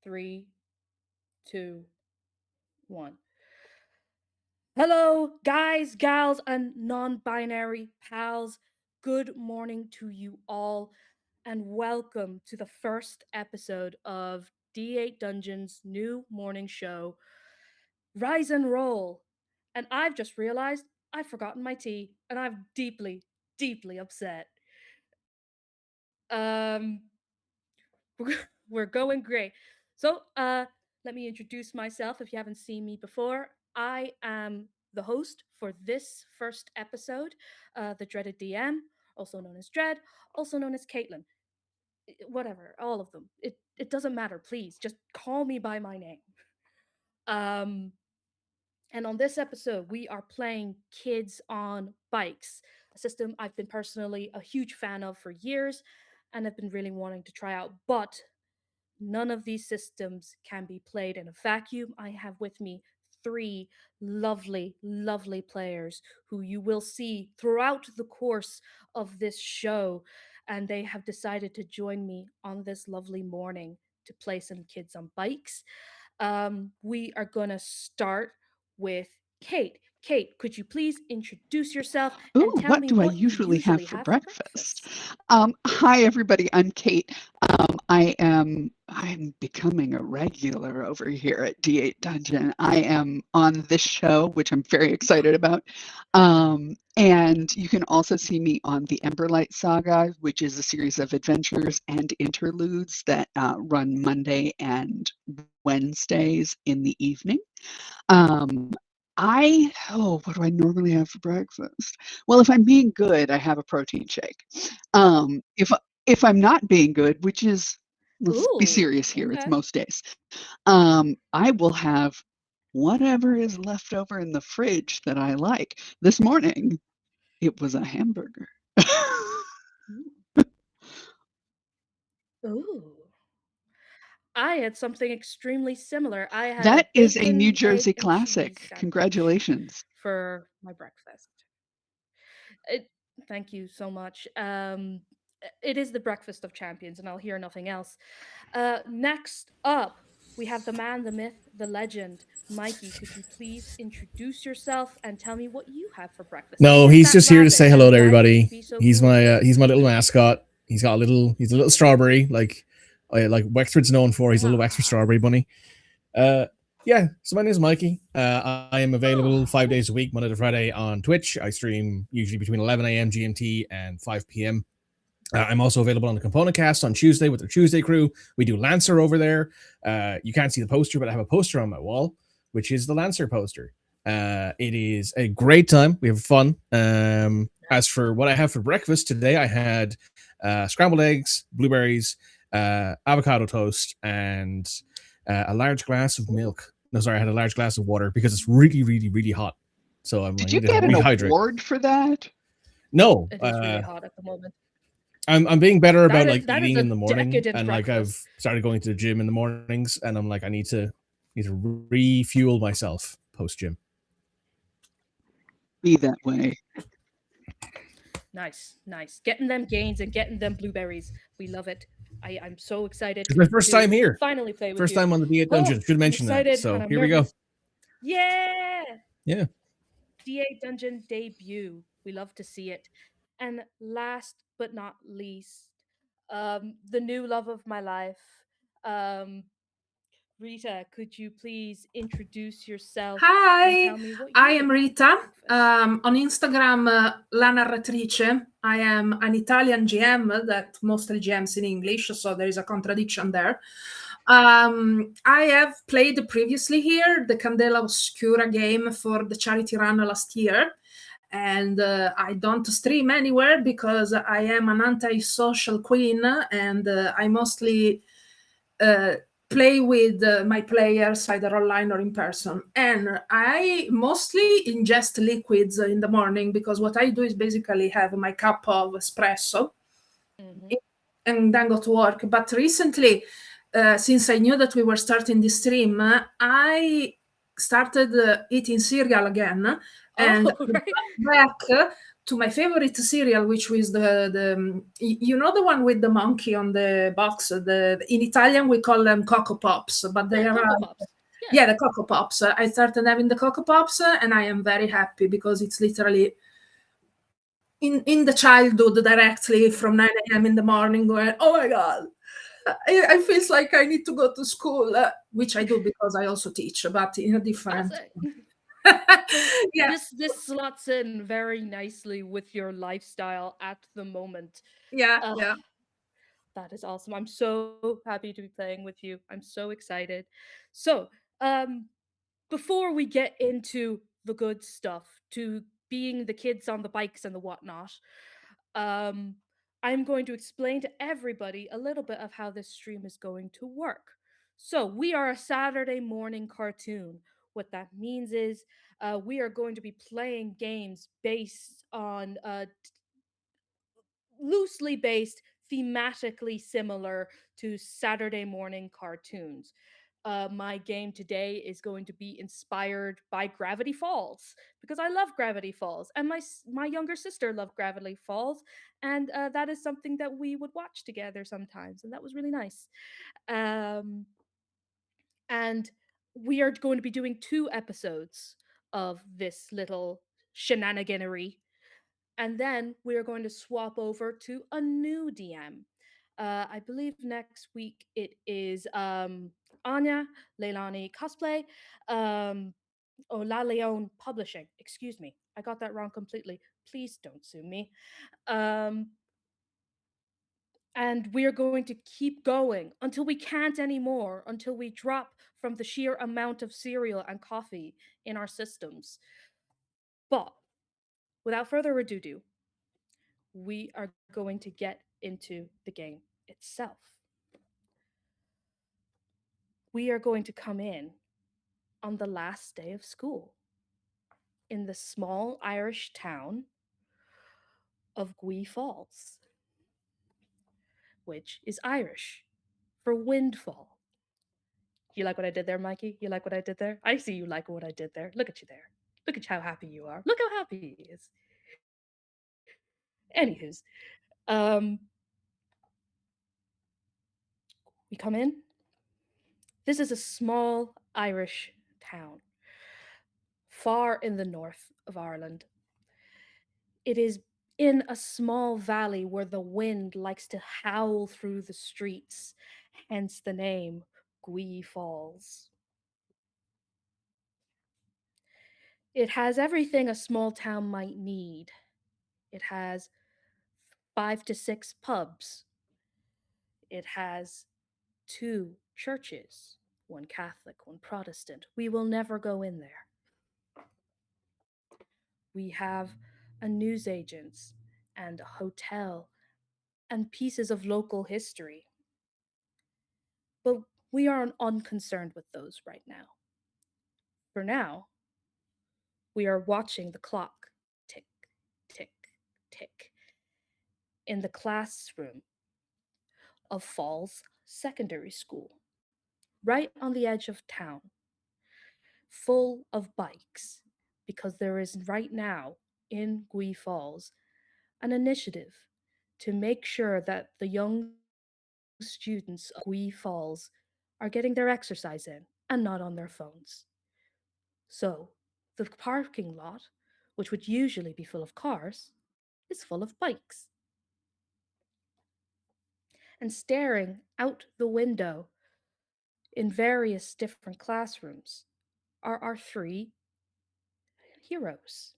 Three, two, one. Hello, guys, gals, and non binary pals. Good morning to you all, and welcome to the first episode of D8 Dungeon's new morning show, Rise and Roll. And I've just realized I've forgotten my tea, and I'm deeply, deeply upset. Um, we're going great. So, let me introduce myself if you haven't seen me before. I am the host for this first episode, the Dreaded DM, also known as Dread, also known as Caitlin. Whatever, all of them. It doesn't matter. Please, just call me by my name. Um, and on this episode, we are playing Kids on Bikes, a system I've been personally a huge fan of for years, and have been really wanting to try out. But none of these systems can be played in a vacuum. I have with me three lovely, lovely players who you will see throughout the course of this show. And they have decided to join me on this lovely morning to play some Kids on Bikes. We are going to start with Kate. Kate, could you please introduce yourself and Ooh, tell what me do I what you usually have usually for have for breakfast? breakfast? Hi, everybody. I'm Kate. I'm becoming a regular over here at D8 Dungeon. I am on this show, which I'm very excited about. And you can also see me on the Emberlight Saga, which is a series of adventures and interludes that run Monday and Wednesdays in the evening. What do I normally have for breakfast? Well, if I'm being good, I have a protein shake. If I'm not being good, which is, let's be Ooh, serious here, it's okay. most days, I will have whatever is left over in the fridge that I like. This morning, it was a hamburger. Ooh. I had something extremely similar. I had a That is a New bacon, Jersey egg, and cheese classic. sandwich Congratulations. for my breakfast. It, thank you so much. It is the breakfast of champions, and I'll hear nothing else. Next up, we have the man, the myth, the legend. Mikey, could you please introduce yourself and tell me what you have for breakfast? It No, is he's that just here to rabbit, say hello and to why would he everybody. be so cool? He's my little mascot. He's a little strawberry, like Wexford's known for. He's a little Wexford Ah, strawberry bunny. Uh, yeah. So my name is Mikey. I am available oh, 5 days a week, Monday to Friday on Twitch. I stream usually between 11 a.m. GMT and 5 p.m. I'm also available on the Component Cast on Tuesday with the Tuesday crew. We do Lancer over there. You can't see the poster, but I have a poster on my wall, which is the Lancer poster. It is a great time. We have fun. As for what I have for breakfast today, I had scrambled eggs, blueberries, avocado toast, and a large glass of milk. No, sorry, I had a large glass of water because it's really, really, really hot. So I Did you need to get an rehydrate. award for that? No, it is really hot at the moment. I'm being better about like That is eating a in the morning, decadent and like I've breakfast. started going to the gym in the mornings, and I'm like I need to refuel myself post gym. Be that way. Nice, nice. Getting them gains and getting them blueberries. We love it. I'm so excited It's my first to time here, finally play with first you. time on the D8 Oh, dungeon. Should I'm mention that. excited and So I'm here we go. nervous. Yeah! Yeah. D8 Dungeon debut. We love to see it. And last but not least, the new love of my life. Um, Rita, could you please introduce yourself and Hi, tell me what I you am would have for Rita. breakfast? On Instagram, La Narratrice. I am an Italian GM that mostly GMs in English, so there is a contradiction there. I have played previously here the Candela Oscura game for the charity run last year. And I don't stream anywhere because I am an antisocial queen and I mostly play with my players either online or in person. And I mostly ingest liquids in the morning because what I do is basically have my cup of espresso and then go to work. But recently, since I knew that we were starting this stream, I started eating cereal again, and Oh, right. back to my favorite cereal, which was the one with the monkey on the box. In Italian we call them Coco Pops, but they Yeah, are Cocoa Pops. yeah, the Coco Pops. I started having the Coco Pops, and I am very happy because it's literally in the childhood directly from 9 a.m. in the morning going, oh my God, I feels like I need to go to school, which I do because I also teach, but in a different. Yeah, This slots in very nicely with your lifestyle at the moment. yeah, Ugh, yeah. that is awesome. I'm so happy to be playing with you. I'm so excited. So, before we get into the good stuff, to being the kids on the bikes and the whatnot, um, I'm going to explain to everybody a little bit of how this stream is going to work. So, we are a Saturday morning cartoon. What that means is we are going to be playing games based on loosely based, thematically similar to Saturday morning cartoons. My game today is going to be inspired by Gravity Falls because I love Gravity Falls, and my younger sister loved Gravity Falls, and that is something that we would watch together sometimes, and that was really nice. Um, and we are going to be doing 2 episodes of this little shenaniganery, and then we are going to swap over to a new DM. I believe next week it is Anya Leilani Cosplay, or La Leone Publishing. Excuse me, I got that wrong completely. Please don't sue me. Um, and we are going to keep going until we can't anymore, until we drop from the sheer amount of cereal and coffee in our systems. But without further ado, we are going to get into the game itself. We are going to come in on the last day of school in the small Irish town of Gwee Falls, which is Irish for windfall. You like what I did there, Mikey? You like what I did there? I see you like what I did there. Look at you there. Look at how happy you are. Look how happy he is. Anywho's, um, we come in. This is a small Irish town, far in the north of Ireland. It is in a small valley where the wind likes to howl through the streets, hence the name Gwee Falls. It has everything a small town might need. It has 5 to 6 pubs. It has 2 churches, one Catholic, one Protestant. We will never go in there. We have a newsagent's and a hotel and pieces of local history. But we are unconcerned with those right now. For now, we are watching the clock tick, tick, tick in the classroom of Falls Secondary School, right on the edge of town, full of bikes, because there is right now in Gwee Falls an initiative to make sure that the young students of Gwee Falls are getting their exercise in and not on their phones. So, the parking lot, which would usually be full of cars, is full of bikes. And staring out the window in various different classrooms are our 3 heroes,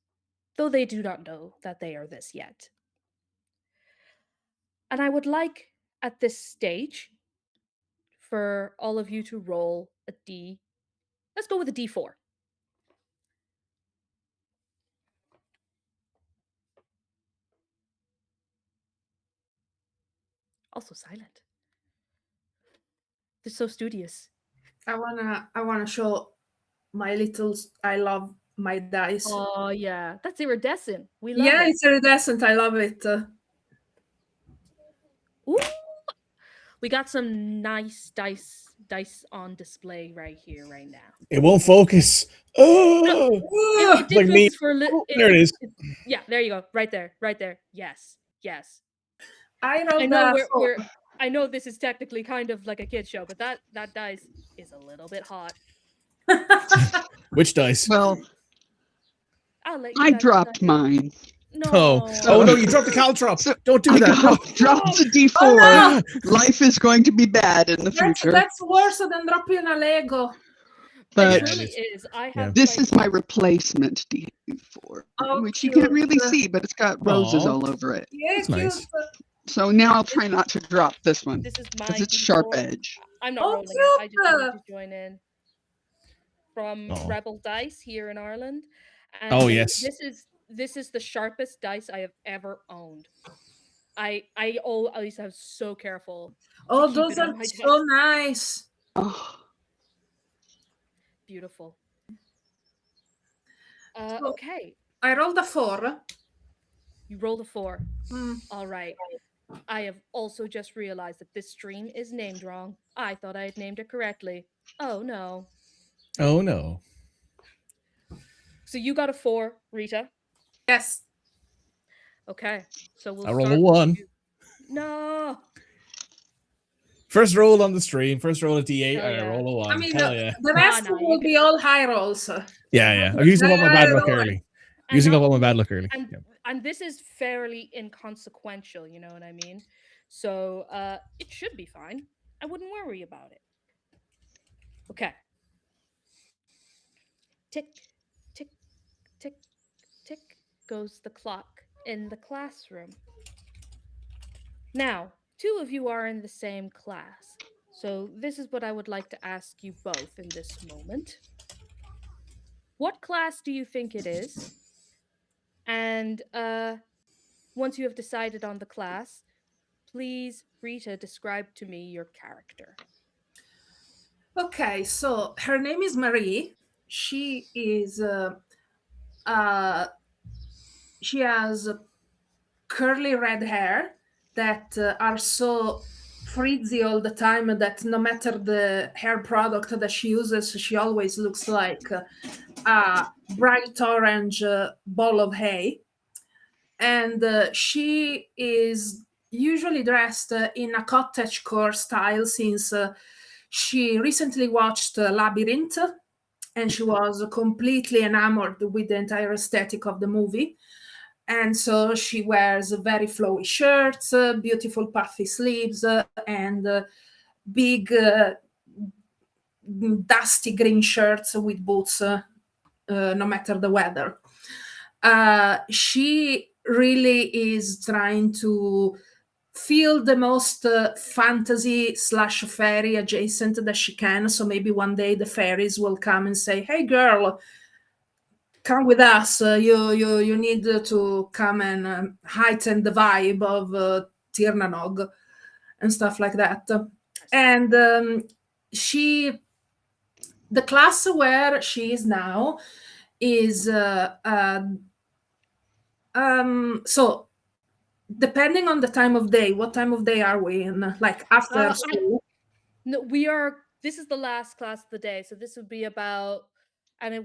though they do not know that they are this yet. And I would like at this stage for all of you to roll a D. Let's go with a D4. Also silent. They're so studious. I wanna show my little. I love my dice. Oh yeah, that's iridescent. We love Yeah, it. it's iridescent. I love it. Ooh, we got some nice dice dice on display right here, right now. It won't focus. Oh, It did like me. focus for a little. Oh, there it is. Yeah, there you go. Right there. Right there. Yes. Yes. I I rolled know a four. I know this is technically kind of like a kid show, but that dice is a little bit hot. Which dice? Well, I'll let you I guys dropped decide. mine. No. Oh no, you dropped the caltrop. So Don't do I that. dropped a D4. Oh, Life is going to be bad in the future. That's worse than dropping a Lego. But It really is. I have this like, is my replacement D4, Oh, which you can't really cute. see, but it's got roses Aw. all over it. Yeah, That's cute. nice. So now I'll try not to drop this one this is my because it's sharp D4. edge. I'm not Oh, rolling it. I just cute. wanted to join in from Aw. Rebel Dice here in Ireland. And Oh, yes. This is the sharpest dice I have ever owned. I always have so careful. Oh, keep those it on are my so nice. Oh, Beautiful. So- Okay. I rolled a 4. You rolled a 4. Mm. All right. I have also just realized that this stream is named wrong. I thought I had named it correctly. Oh no. Oh no. So you got a 4, Rita. Yes. Okay. So we'll I roll a start with 1. you. No. First roll on the stream. First roll at D8. Hell and yeah. I roll a 1. I mean, Hell yeah. the rest no, will be all high rolls. Yeah. I'm using up my bad luck Yeah. early. And Using up not- all my bad luck early. and Yeah. and this is fairly inconsequential, you know what I mean? So it should be fine. I wouldn't worry about it. Okay. Tick, tick, tick, tick goes the clock in the classroom. Now, 2 of you are in the same class. So this is what I would like to ask you both in this moment. What class do you think it is? And once you have decided on the class, please, Rita, describe to me your character. Okay, so her name is Marie. She is she has curly red hair that are so frizzy all the time that no matter the hair product that she uses, she always looks like a bright orange ball of hay. And she is usually dressed in a cottagecore style since she recently watched Labyrinth and she was completely enamored with the entire aesthetic of the movie. And so she wears very flowy shirts, beautiful puffy sleeves, and big dusty green shirts with boots, no matter the weather. She really is trying to feel the most fantasy / fairy adjacent that she can. So maybe one day the fairies will come and say, "Hey, girl, come with us. You need to come and heighten the vibe of Tirnanog," and stuff like that. And the class where she is now is so depending on the time of day. What time of day are we in? Like after school? No, this is the last class of the day, so this would be about,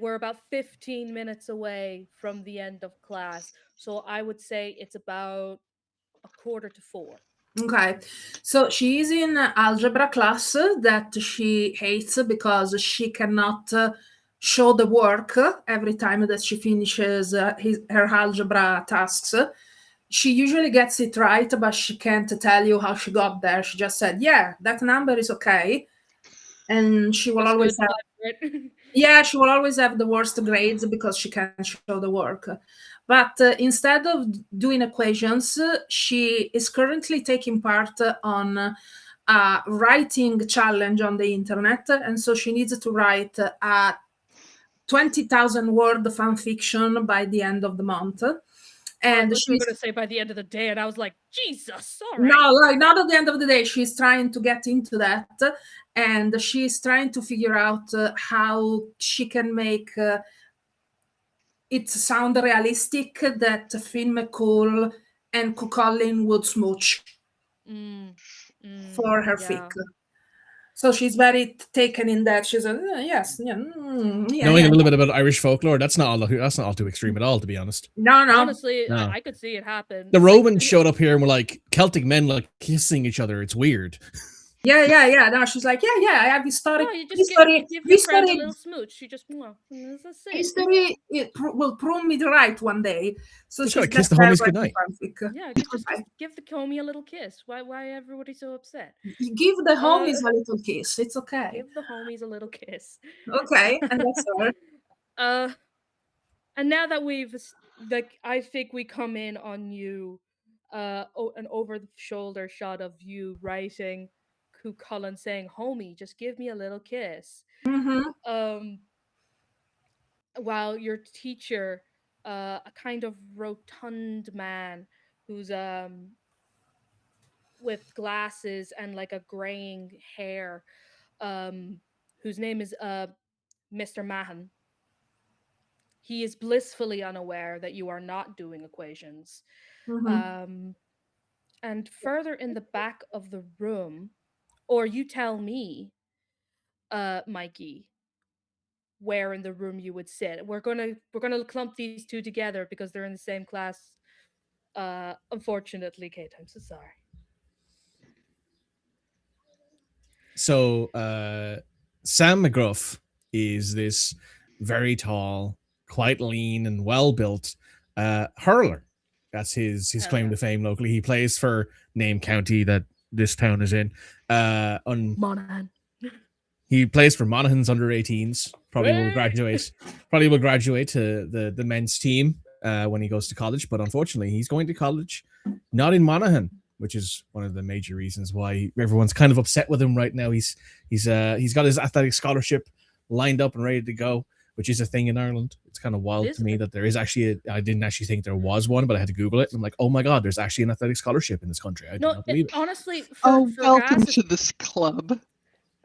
we're about 15 minutes away from the end of class. So I would say it's about 3:45. Okay, so she is in algebra class that she hates because she cannot show the work every time that she finishes her algebra tasks. She usually gets it right, but she can't tell you how she got there. She just said, "Yeah, that number is okay," and she will always have. Yeah, she will always have the worst grades because she can't show the work. But instead of doing equations, she is currently taking part on a writing challenge on the internet. And so she needs to write a 20,000 word fan fiction by the end of the month. And she's going to say by the end of the day, and I was like, Jesus, all right. No, like not at the end of the day. She's trying to get into that, and she's trying to figure out how she can make it sound realistic that Finn McCool and Cucullin would smooch for her fic. So she's very taken in that. She's like, yes, yeah, yeah, Knowing yeah. a little bit about Irish folklore, that's not all too extreme at all, to be honest. No. Honestly, No. I could see it happen. The Like, Romans showed up here and were like Celtic men like kissing each other. It's weird. Yeah. No, she's like, yeah. I have history. no, you just give your friend a History, little smooch. She just, it's a sin. history will prove me right one day. So Just she's gotta kiss that's the homies very goodnight. fanfic. Yeah, It's just okay. give the comey a little kiss. Why everybody so upset? Give the homies a little kiss. It's okay. Give the homies a little kiss. Okay, and that's her. And now that we've I think we come in on you, an over the shoulder shot of you writing Cú Chulainn saying, "Homie, just give me a little kiss." Mm-hmm. While your teacher, a kind of rotund man who's with glasses and like a graying hair, whose name is Mr. Mahan. He is blissfully unaware that you are not doing equations. Mm-hmm. And further in the back of the room, or you tell me, Mikey, where in the room you would sit. We're gonna clump these two together because they're in the same class. Unfortunately, Kate, I'm so sorry. So Sam McGruff is this very tall, quite lean and well built hurler. That's his claim to fame locally. He plays for Name County that this town is in. Monaghan. He plays for Monaghan's under 18s. Probably will graduate to the men's team when he goes to college. But unfortunately, he's going to college not in Monaghan, which is one of the major reasons why everyone's kind of upset with him right now. He's got his athletic scholarship lined up and ready to go, which is a thing in Ireland. It's kind of wild to me that there is actually I didn't actually think there was one, but I had to Google it. And I'm like, oh my God, there's actually an athletic scholarship in this country. I did not believe it. Honestly, welcome to this club.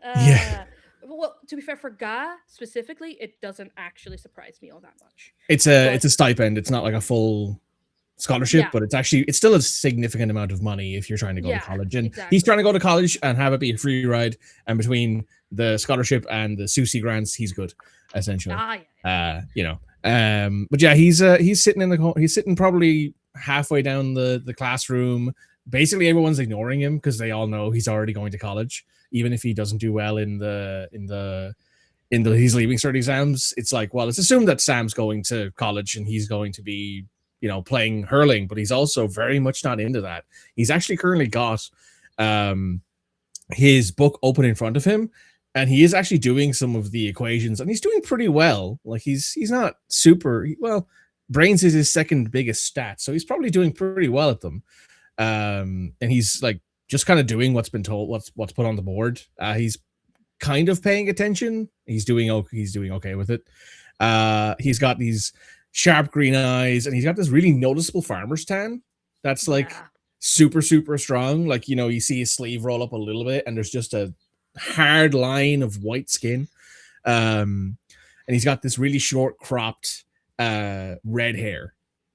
Yeah. Well, to be fair, for GA specifically, it doesn't actually surprise me all that much. It's a stipend. It's not like a full scholarship, but it's still a significant amount of money if you're trying to go to college. And he's trying to go to college and have it be a free ride. And between the scholarship and the SUSI grants, he's good, essentially. But yeah, he's sitting probably halfway down the classroom. Basically, everyone's ignoring him because they all know he's already going to college, even if he doesn't do well in his leaving cert exams. It's like, well, it's assumed that Sam's going to college and he's going to be, playing hurling, but he's also very much not into that. He's actually currently got his book open in front of him, and he is actually doing some of the equations, and he's doing pretty well. Like he's not super well. Brains is his second biggest stat, so he's probably doing pretty well at them. And he's like just kind of doing what's been told, what's put on the board. He's kind of paying attention. He's doing okay with it. He's got these sharp green eyes, and he's got this really noticeable farmer's tan that's like super, super strong. Like, you see his sleeve roll up a little bit, and there's just a hard line of white skin. And he's got this really short cropped red hair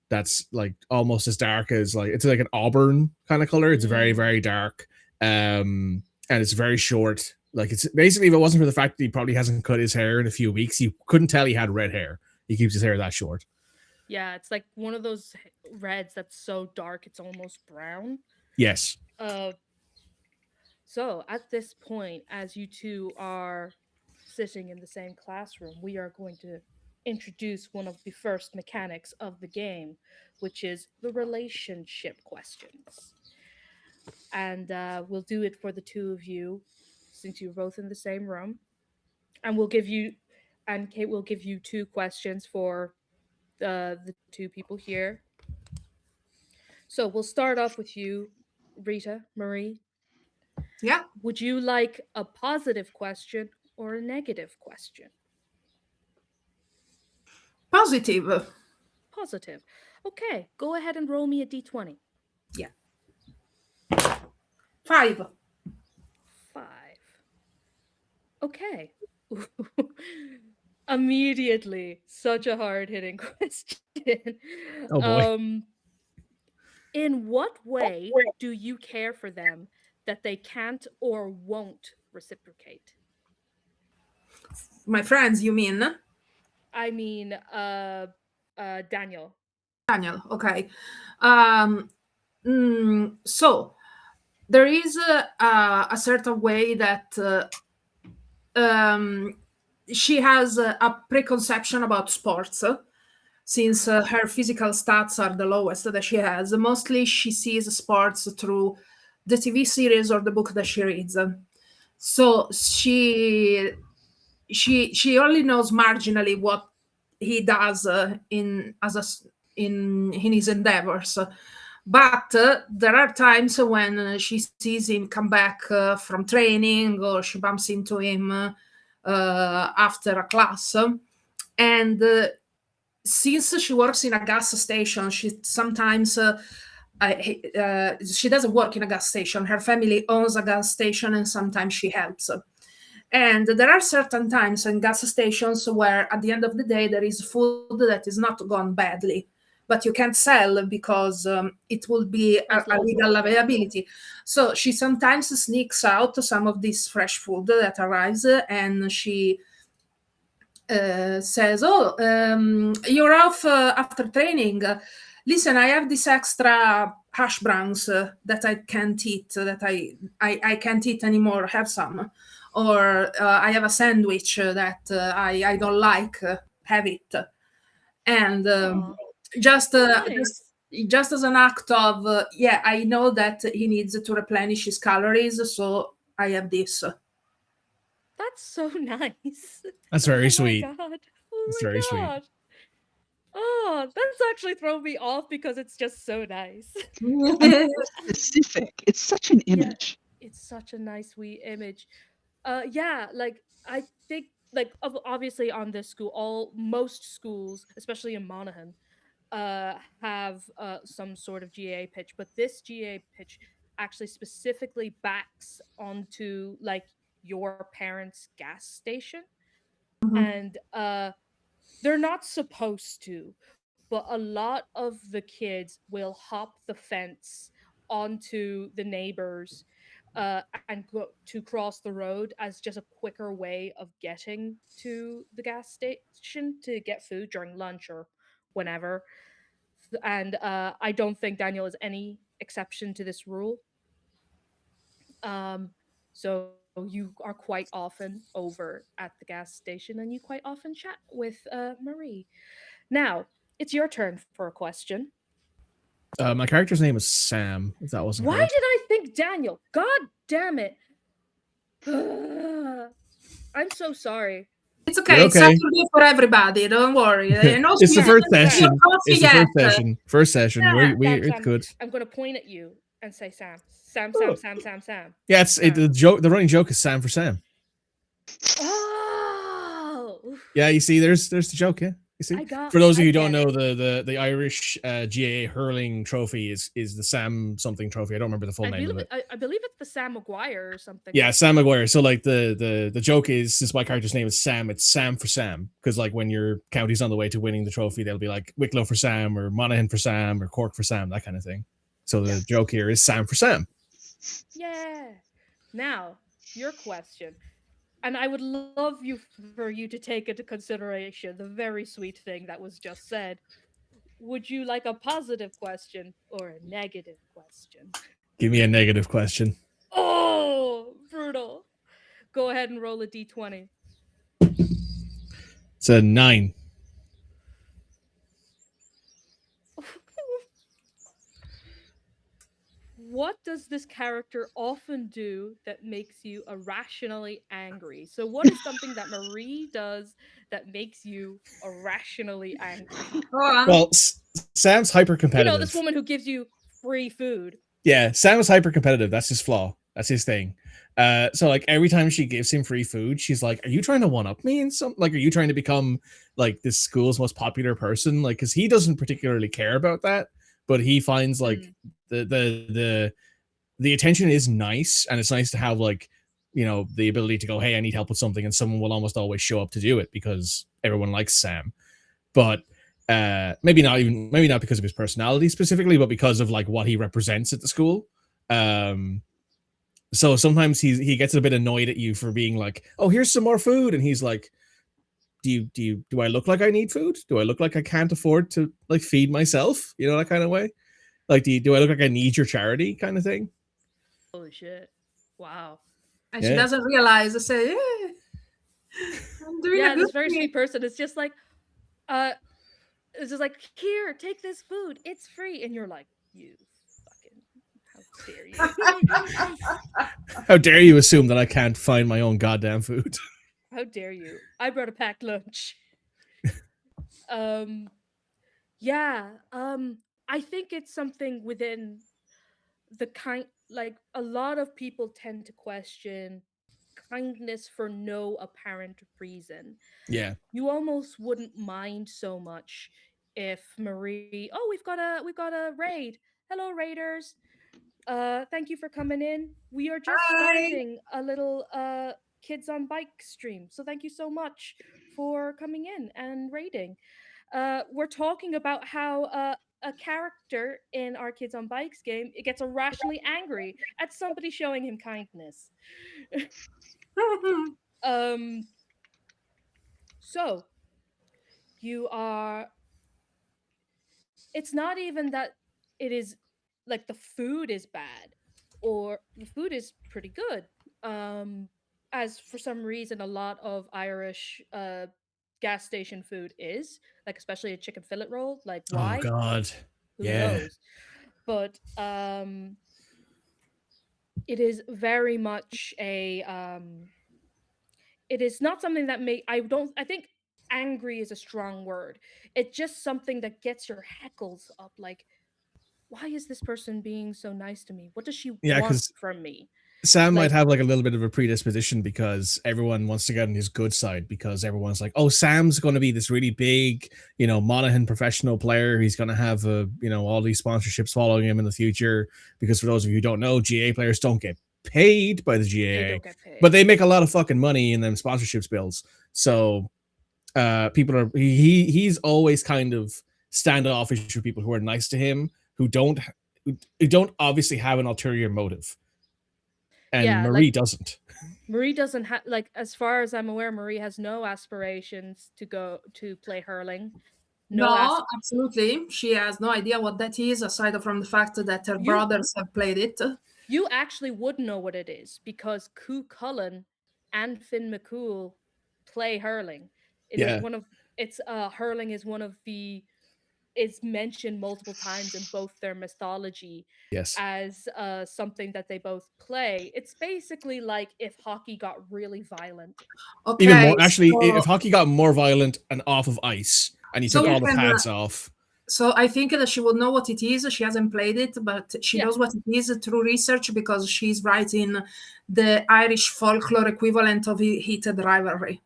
that's like almost as dark as it's like an auburn kind of color. It's very, very dark. And it's very short. Like, it's basically, if it wasn't for the fact that he probably hasn't cut his hair in a few weeks, you couldn't tell he had red hair. He keeps his hair that short. Yeah, it's like one of those reds that's so dark it's almost brown. Yes. So at this point, as you two are sitting in the same classroom, we are going to introduce one of the first mechanics of the game, which is the relationship questions. And we'll do it for the two of you, since you're both in the same room. And Kate will give you two questions for the two people here. So we'll start off with you, Rita Marie. Yeah. Would you like a positive question or a negative question? Positive. Positive. Okay, go ahead and roll me a d20. Yeah. 5. Okay. Immediately, such a hard-hitting question. Oh boy. In what way do you care for them that they can't or won't reciprocate? My friends, you mean? I mean, Daniel. Daniel, okay. So there is a certain way that she has a preconception about sports, since her physical stats are the lowest that she has. Mostly she sees sports through the TV series or the book that she reads. So she only knows marginally what he does in his endeavors. But there are times when she sees him come back from training, or she bumps into him after a class. And since she works in a gas station, she sometimes she doesn't work in a gas station. Her family owns a gas station, and sometimes she helps. And there are certain times in gas stations where, at the end of the day, there is food that is not gone badly, but you can't sell because it will be a legal availability. So she sometimes sneaks out some of this fresh food that arrives, and she says, "Oh, you're off after training. Listen, I have this extra hash browns that I can't eat, that I can't eat anymore. Have some." Or I have a sandwich that I don't like. Have it. And just as an act of I know that he needs to replenish his calories, so I have this. That's so nice. That's very Oh sweet. my God. That's very sweet. Oh, that's actually thrown me off because it's just so nice. Specific. It's such an image. Yeah, it's such a nice, wee image. Like I think, like obviously on this school, most schools, especially in Monaghan, have some sort of GA pitch, but this GA pitch actually specifically backs onto like your parents' gas station, and they're not supposed to, but a lot of the kids will hop the fence onto the neighbors and go to cross the road as just a quicker way of getting to the gas station to get food during lunch or whenever. And I don't think Daniel is any exception to this rule. So you are quite often over at the gas station, and you quite often chat with Marie. Now, it's your turn for a question. My character's name is Sam, if that wasn't Why correct. did I think Daniel? God damn it. I'm so sorry. It's okay. You're It's okay. Saturday for everybody. Don't worry. It's the first session. It's the first session. First session. Yeah, It's Sam, good. I'm going to point at you and say Sam. Sam. Yeah, the joke. The running joke is Sam for Sam. Oh. Yeah, you see, there's the joke. Yeah, you see. For those of you who don't know, the Irish GAA hurling trophy is the Sam something trophy. I don't remember the full name of it. I believe it's the Sam Maguire or something. Yeah, Sam Maguire. So like the joke is, since my character's name is Sam, it's Sam for Sam, because like when your county's on the way to winning the trophy, they'll be like Wicklow for Sam, or Monaghan for Sam, or Cork for Sam, that kind of thing. So the joke here is Sam for Sam. Yeah. Now, your question. And I would love for you to take into consideration the very sweet thing that was just said. Would you like a positive question or a negative question? Give me a negative question. Oh, brutal. Go ahead and roll a d20. It's a 9. What does this character often do that makes you irrationally angry? So what is something that Marie does that makes you irrationally angry? Well, Sam's hyper competitive. You know, this woman who gives you free food. Yeah, Sam is hyper competitive. That's his flaw. That's his thing. So like every time she gives him free food, she's like, "Are you trying to one up me in some? Like, are you trying to become like this school's most popular person?" Like, because he doesn't particularly care about that, but he finds like the attention is nice, and it's nice to have like, you know, the ability to go, "Hey, I need help with something," and someone will almost always show up to do it because everyone likes Sam. But maybe not because of his personality specifically, but because of like what he represents at the school. So sometimes he gets a bit annoyed at you for being like, "Oh, here's some more food," and he's like, Do I look like I need food? Do I look like I can't afford to like feed myself? You know, that kind of way. Like, do I look like I need your charity kind of thing? Holy shit! Wow. And Yeah. she doesn't realize. I say, yeah, I'm doing Yeah, a good this very thing. sweet person is just like, it's just like, here, take this food. It's free, and you're like, you fucking, how dare you? How dare you assume that I can't find my own goddamn food? How dare you? I brought a packed lunch. Yeah. I think it's something within the kind, like a lot of people tend to question kindness for no apparent reason. Yeah. You almost wouldn't mind so much if Marie, oh, we've got a raid. Hello, raiders. Thank you for coming in. We are just Hi. starting a little kids on bike stream. So thank you so much for coming in and raiding. We're talking about how a character in our Kids on Bikes game it gets irrationally angry at somebody showing him kindness. So you are. It's not even that it is like the food is bad, or the food is pretty good. As for some reason, a lot of Irish gas station food is like, especially a chicken fillet roll. Like, Oh why? God. Who Yeah. knows? But it is very much a it is not something that I think angry is a strong word. It's just something that gets your heckles up, like, why is this person being so nice to me? What does she Yeah, want 'cause from me? Sam might Like, have like a little bit of a predisposition because everyone wants to get on his good side because everyone's like, oh, Sam's going to be this really big, Monaghan professional player. He's going to have, all these sponsorships following him in the future. Because for those of you who don't know, GA players don't get paid by the they GA, don't get paid. but they make a lot of fucking money in them sponsorships bills. So he's always kind of standoffish with people who are nice to him, who don't obviously have an ulterior motive. And Yeah, Marie like, doesn't. Marie doesn't have, like, as far as I'm aware, Marie has no aspirations to go to play hurling. No, absolutely. She has no idea what that is, aside from the fact that her brothers have played it. You actually would know what it is because Cú Cullen and Finn McCool play hurling. It is hurling is one of the is mentioned multiple times in both their mythology Yes. as something that they both play. It's basically like if hockey got really violent. Okay, even more actually, if hockey got more violent and off of ice and you So took we all the can, pads off. So I think that she will know what it is. She hasn't played it, but she Yeah. knows what it is through research because she's writing the Irish folklore equivalent of Heated Rivalry.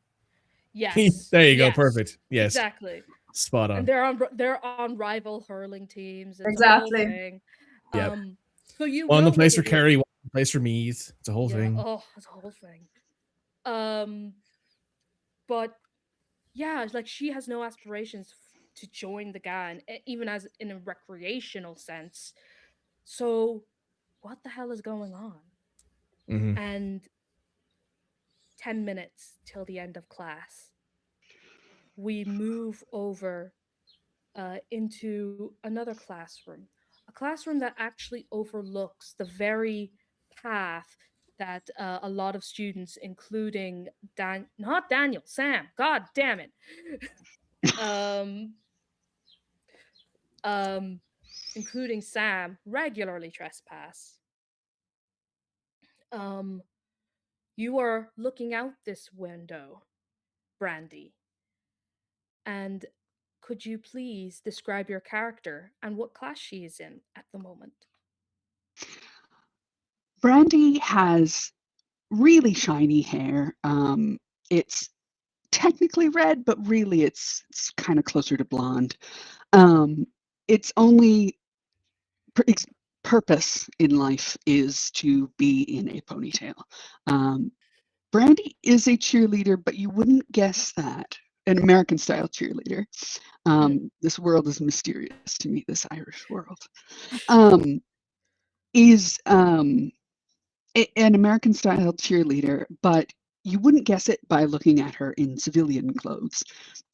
Yes. There you go. yes, Perfect. Yes. Exactly. Spot on. And they're on rival hurling teams. It's Exactly. a whole thing. Yep. So you One know the place for what it is. Kerry, one the place for Meath. It's a whole Yeah. thing. Oh, it's a whole thing. But yeah, it's like she has no aspirations to join the gang, even as in a recreational sense. So, what the hell is going on? Mhm. And 10 minutes till the end of class, we move over into another classroom, a classroom that actually overlooks the very path that a lot of students, including not Daniel, Sam, god damn it, including Sam, regularly trespass. You are looking out this window, Brandy, and could you please describe your character and what class she is in at the moment? Brandy has really shiny hair. It's technically red, but really it's kind of closer to blonde. Its only purpose in life is to be in a ponytail. Brandy is a cheerleader, but you wouldn't guess that. An American style cheerleader. This world is mysterious to me, this Irish world. Is an American style cheerleader, but you wouldn't guess it by looking at her in civilian clothes.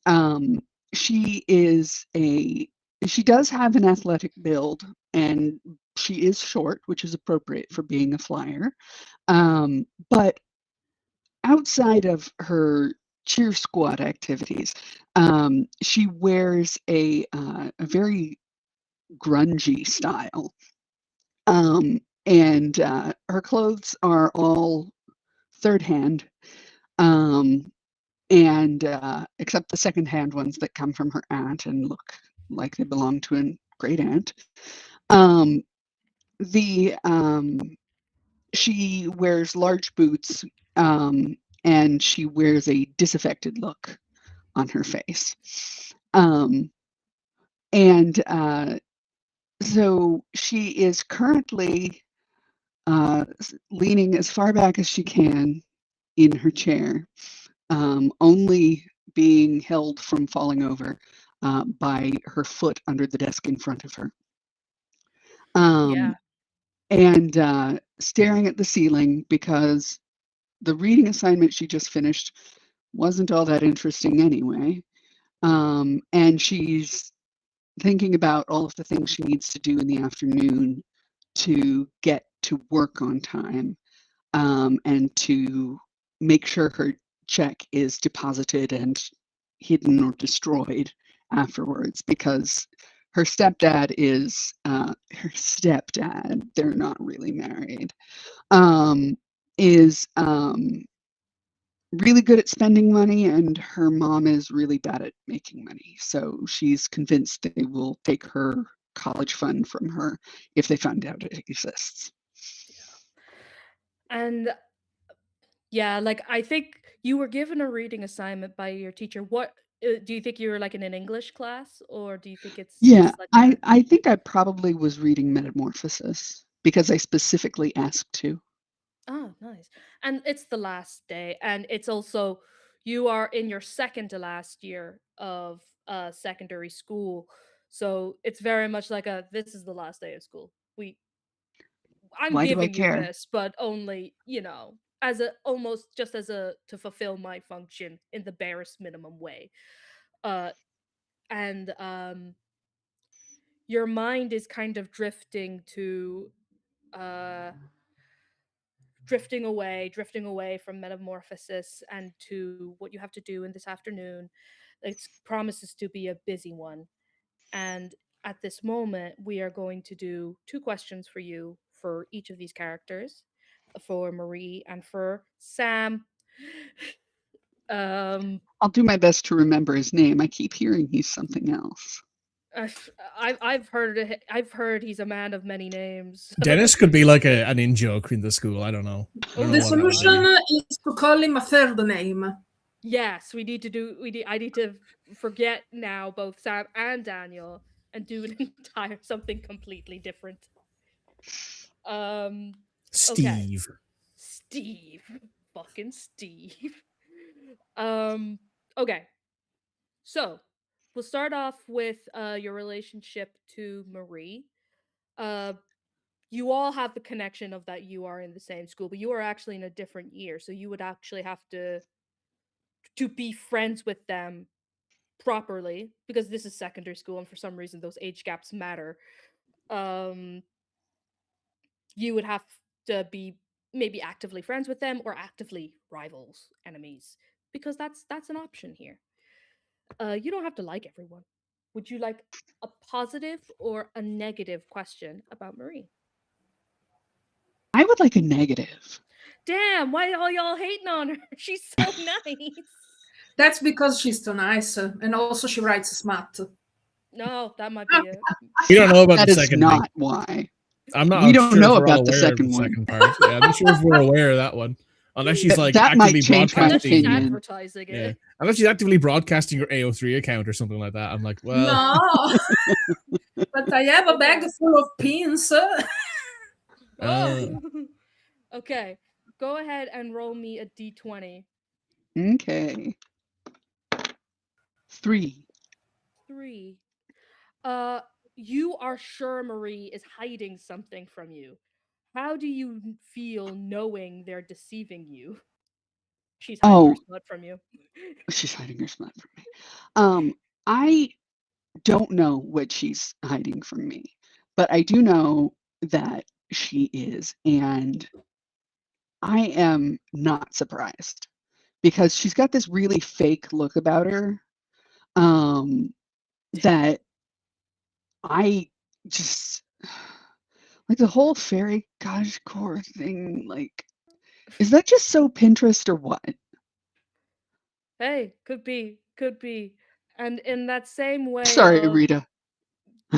Um, she is she does have an athletic build, and she is short, which is appropriate for being a flyer. But outside of her cheer squad activities, she wears a very grungy style. And her clothes are all third hand, and except the second hand ones that come from her aunt and look like they belong to a great aunt. Um, the She wears large boots, and she wears a disaffected look on her face. Um, and So she is currently leaning as far back as she can in her chair, only being held from falling over by her foot under the desk in front of her. Yeah. And staring at the ceiling because the reading assignment she just finished wasn't all that interesting anyway. And she's thinking about all of the things she needs to do in the afternoon to get to work on time, and to make sure her check is deposited and hidden or destroyed afterwards, because her stepdad is her stepdad, they're not really married, is really good at spending money, and her mom is really bad at making money. So she's convinced they will take her college fund from her if they find out it exists. And yeah, like I think you were given a reading assignment by your teacher. What do you think you were like in an English class, or do you think it's Yeah, just like I think I probably was reading Metamorphosis because I specifically asked to. Oh, nice. And it's the last day, and it's also you are in your second to last year of secondary school. So it's very much like a this is the last day of school. I'm Why do I giving you care? this, but only, as a almost just as a to fulfill my function in the barest minimum way. Uh and Your mind is kind of uh drifting away from metamorphosis and to what you have to do in this afternoon. It promises to be a busy one. And at this moment, we are going to do two questions for you for each of these characters, for Marie and for Sam. Um, I'll do my best to remember his name. I keep hearing he's something else. I've heard he's a man of many names. Dennis could be like an in joke in the school. I don't know. I don't Oh know The what that would solution be. is to call him a third name. Yes, I need to forget now both Sam and Daniel and do an entire something completely different. Um okay. Steve. Steve. Fucking Steve. Um okay. So, we'll start off with your relationship to Marie. Uh you all have the connection of that you are in the same school, but you are actually in a different year, so you would actually have to be friends with them properly because this is secondary school and for some reason those age gaps matter. um you would have to be maybe actively friends with them or actively rivals, enemies, because that's an option here. You don't have to like everyone. Would you like a positive or a negative question about Marie? I would like a negative. Damn, why all y'all hating on her? She's so nice. That's because she's too nice, and also she writes smart. No, that might be it. We don't know about That the is second not thing. why. I'm not We I'm don't sure if know we're all about the aware of second the one. second part. Yeah, I'm not sure if we're aware of that one. Unless she's like That might actively change my Unless she's opinion. advertising Yeah. it. Unless she's actively broadcasting her AO3 account or something like that. I'm like, well, No, but I have a bag full of pins. Oh. Okay. Go ahead and roll me a d20. Okay. 3. 3. You are sure Marie is hiding something from you. how do you feel knowing they're deceiving you? She's hiding her Oh, smut from you. she's hiding her smut from me. I don't know what she's hiding from me, but I do know that she is, and I am not surprised because she's got this really fake look about her, that I just like the whole fairy cottage core thing. Like, is that just so Pinterest or what? Hey, could be, could be. And in that same way Sorry, of Rita.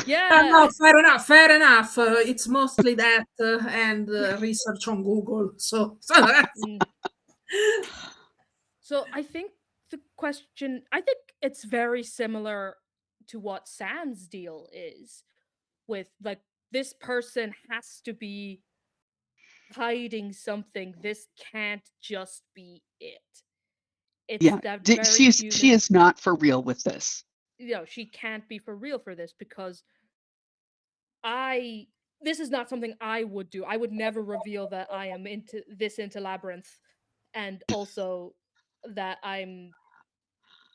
yeah, No, fair enough. Fair enough. It's mostly that and research on Google. So mm. So I think the question, I think it's very similar to what Sam's deal is with like this person has to be hiding something. This can't just be it. It's Yeah, that very she human, is not for real with this. she can't be for real for this because I this is not something I would do. I would never reveal that I am into Labyrinth and also that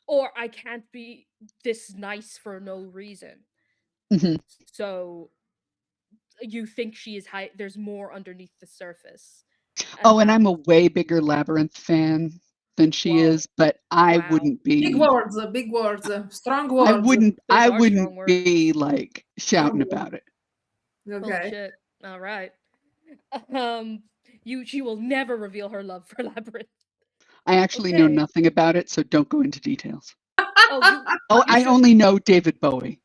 or I can't be this nice for no reason. Mhm. So you think she is high there's more underneath the surface. Oh, And and that I'm a way bigger Labyrinth fan than she whoa, is, but I wow. wouldn't be big words, strong I words. wouldn't Those I are wouldn't strong words. be like shouting Strong words. about it. Holy Okay. shit. All right. She will never reveal her love for Labyrinth. I actually know Okay. nothing about it, so don't go into details. Oh, Oh, you I should only know David Bowie.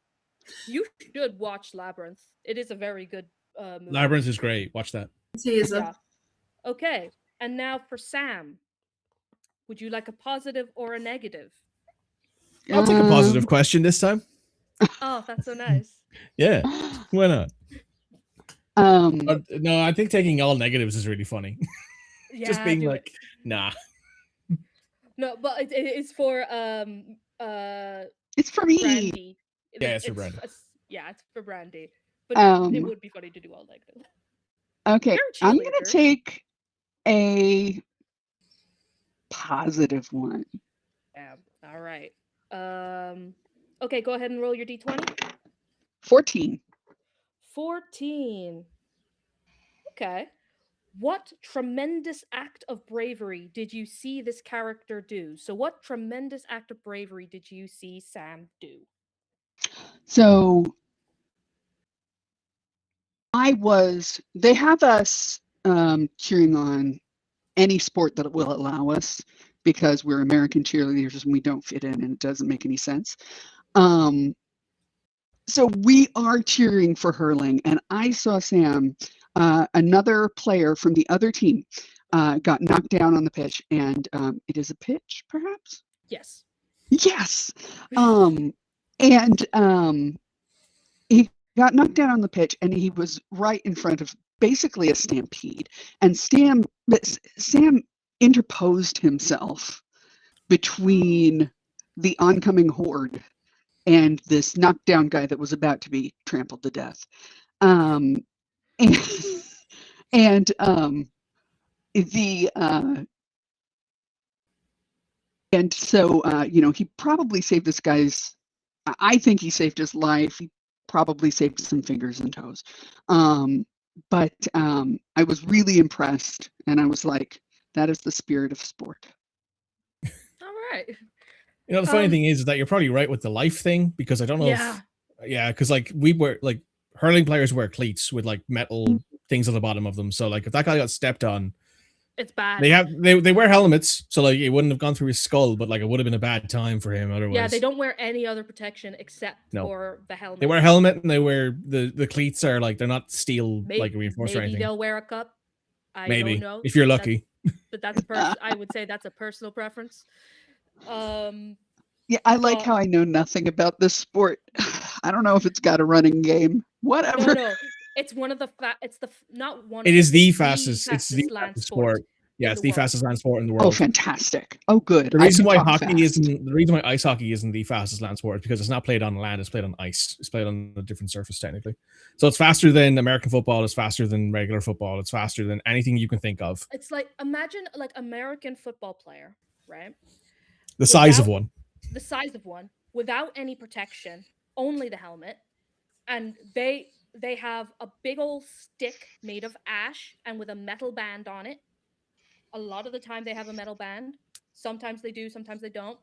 you should watch Labyrinth. It is a very good movie. Labyrinth is great. Watch that. It is. Yeah. Okay. And now for Sam. Would you like a positive or a negative? I'll take a positive question this time. Oh, that's so nice. Yeah, why not? Um, No, I think taking all negatives is really funny. Yeah, Just being do like, it. nah. No, but it's for it's for me. Brandy. Yeah, it's for Brandy. Yeah, it's for Brandy. But it would be funny to do all negative. Okay, You're a I'm gonna cheerleader. take a positive one. All right. Okay, go ahead and roll your d20. 14. 14. Okay. What tremendous act of bravery did you see this character do? So, what tremendous act of bravery did you see Sam do? So they have us cheering on any sport that will allow us because we're American cheerleaders and we don't fit in and it doesn't make any sense. So we are cheering for hurling, and I saw Sam, another player from the other team, got knocked down on the pitch, and it is a pitch, perhaps? Yes. Yes. And he got knocked down on the pitch, and he was right in front of basically a stampede. And Sam interposed himself between the oncoming horde and this knockdown guy that was about to be trampled to death. And so he probably saved this guy's, I think he saved his life. He probably saved some fingers and toes. But I was really impressed, and I was like, that is the spirit of sport. All right. The funny thing is that you're probably right with the life thing, because I don't know because like we were like hurling players wear cleats with like metal things on the bottom of them. So like if that guy got stepped on, it's bad. They wear helmets, so like it wouldn't have gone through his skull, but like it would have been a bad time for him otherwise. Yeah, they don't wear any other protection except for the helmet. They wear a helmet and they wear the cleats are like they're not steel like reinforced or anything. Maybe they'll wear a cup. I don't know. If you're lucky. But that's I would say that's a personal preference. Yeah, I like how I know nothing about this sport. I don't know if it's got a running game. Whatever. No, it's one of the it's the not one. It is the fastest. It's the fastest sport. Yeah, in it's the the world. fastest land sport in the Oh, world. fantastic. Oh, good. The I reason can why talk hockey fast. isn't the reason why ice hockey isn't the fastest land sport is because it's not played on land, it's played on ice. It's played on a different surface technically. So it's faster than American football, it's faster than regular football, it's faster than anything you can think of. It's like imagine like American football player, right? The size of Without one. the size of one, without any protection, only the helmet, and they have a big old stick made of ash and with a metal band on it. A lot of the time they have a metal band. Sometimes they do, sometimes they don't.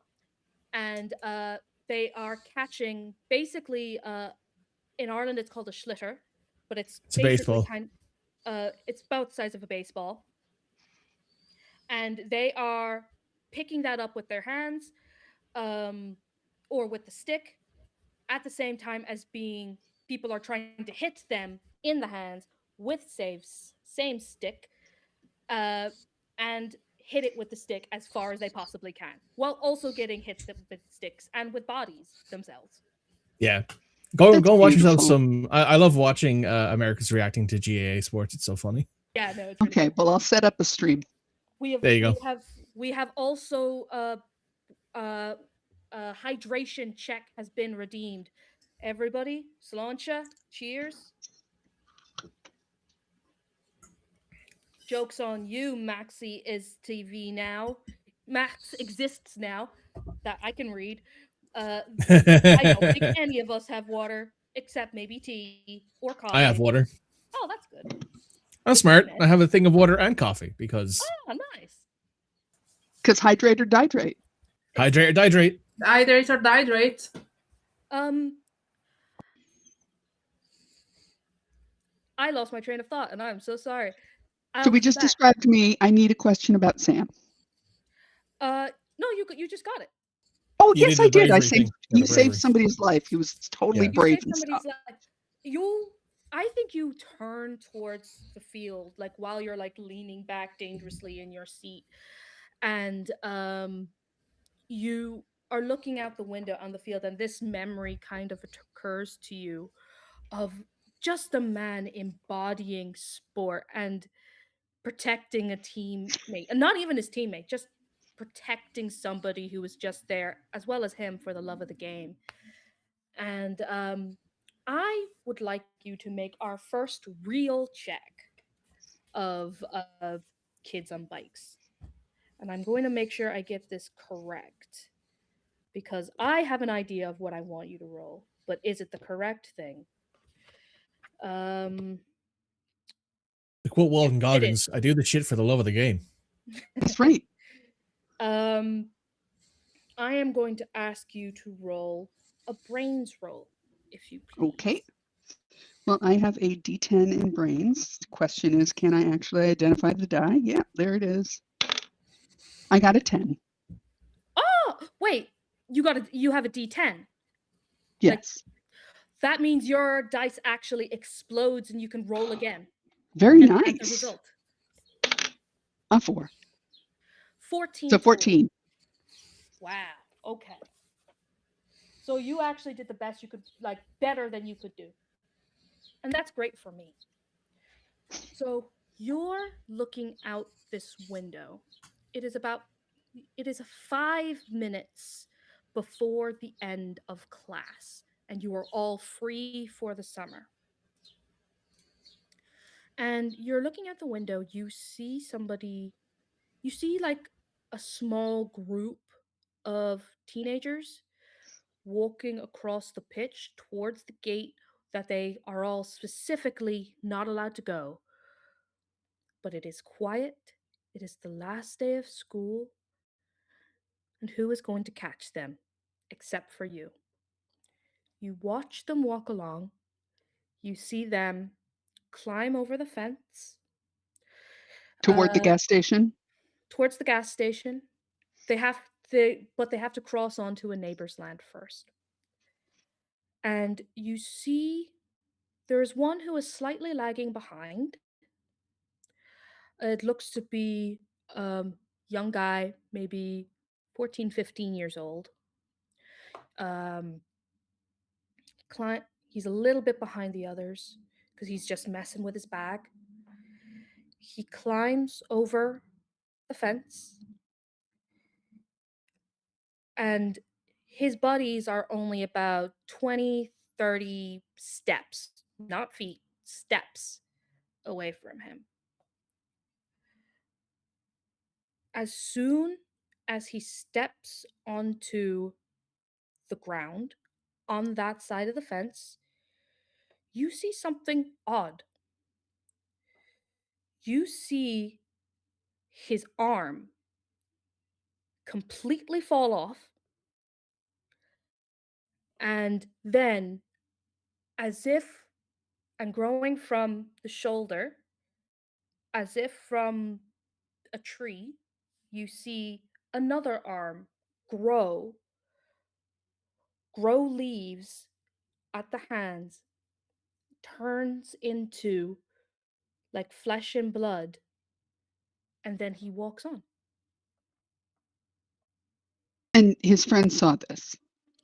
And they are catching basically in Ireland it's called a schlitter, but it's It's a basically baseball. it's about the size of a baseball. And they are picking that up with their hands um, or with the stick at the same time as being people are trying to hit them in the hands with same stick uh, and hit it with the stick as far as they possibly can while also getting hit with sticks and with bodies themselves. Yeah. Go That's go watch yourself beautiful. some. I love watching Americans reacting to GAA sports. It's so funny. Yeah, no, it's really Okay, good. well, I'll set up a stream. There you go. We have also hydration check has been redeemed. Everybody, Sláinte, cheers. Joke's on you, Maxi is TV now. Max exists now that I can read. I don't think any of us have water except maybe tea or coffee. I have water. Oh, that's good. I'm Good smart. man. I have a thing of water and coffee because Oh, nice. Because hydrate or dihydrate. hydrate or dihydrate. Hydrate or dihydrate. I lost my train of thought, and I'm so sorry. So we I'll just come back. described me. I need a question about Sam. No, you just got it. Oh, You yes, did I the did. I bravery saved thing. Yeah, you the saved bravery. somebody's life. He was totally Yeah. You brave saved and somebody's stuff. life. I think you turn towards the field like while you're like leaning back dangerously in your seat, and you are looking out the window on the field, and this memory kind of occurs to you of just a man embodying sport and protecting a teammate, and not even his teammate, just protecting somebody who was just there as well as him for the love of the game. And I would like you to make our first real check of kids on bikes. And I'm going to make sure I get this correct because I have an idea of what I want you to roll, but is it the correct thing? To quote Walton It is. Goggins, I do the shit for the love of the game. That's right. I am going to ask you to roll a brains roll, if you please. Okay. Well, I have a D10 in brains. The question is, can I actually identify the die? Yeah, there it is. I got a 10. Oh, wait. You have a D10. Yes. That means your dice actually explodes and you can roll again. Very and get the nice. result. A 4. 14. So total. 14. Wow. Okay. So you actually did the best you could, like better than you could do. And that's great for me. So you're looking out this window. It is 5 minutes before the end of class, and you are all free for the summer. And you're looking out the window, you see like a small group of teenagers walking across the pitch towards the gate that they are all specifically not allowed to go. But it is quiet, it is the last day of school, and who is going to catch them except for you? You watch them walk along, you see them climb over the fence Toward the gas station? towards the gas station. But they have to cross onto a neighbor's land first. And you see there is one who is slightly lagging behind. It looks to be a young guy, maybe 14, 15 years old. He's a little bit behind the others because he's just messing with his bag. He climbs over the fence, and his buddies are only about 20, 30 steps, not feet, steps away from him. As soon as he steps onto the ground on that side of the fence, you see something odd. You see his arm completely fall off, and then, as if, and growing from the shoulder, as if from a tree, you see another arm grow, grow leaves at the hands, turns into like flesh and blood, and then he walks on. And his friends saw this.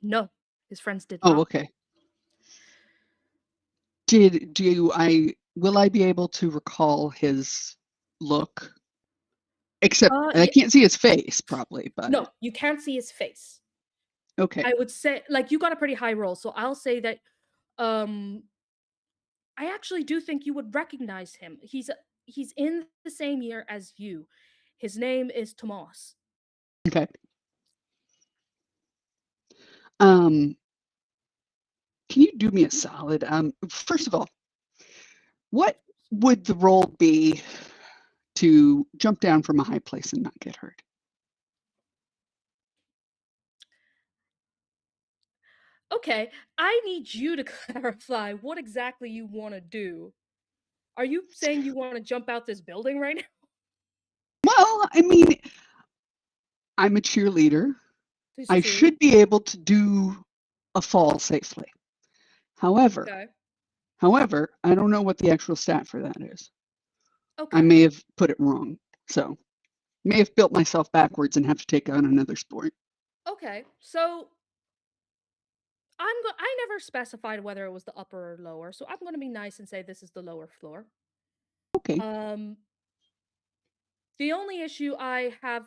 No, his friends did Oh, not. okay. Will I be able to recall his look? Except I Yeah, can't see his face probably, but no, you can't see his face. okay. I would say, like, you got a pretty high roll, so I'll say that um I actually do think you would recognize him. He's in the same year as you. His name is Tomas. Okay. Can you do me a solid? First of all, what would the roll be to jump down from a high place and not get hurt? Okay, I need you to clarify what exactly you want to do. Are you saying you want to jump out this building right now? Well, I mean, I'm a cheerleader. This I true. should be able to do a fall safely. However, Okay. I don't know what the actual stat for that is. Okay. I may have put it wrong. So, may have built myself backwards and have to take on another sport. Okay. So I never specified whether it was the upper or lower, so I'm going to be nice and say this is the lower floor. Okay. The only issue I have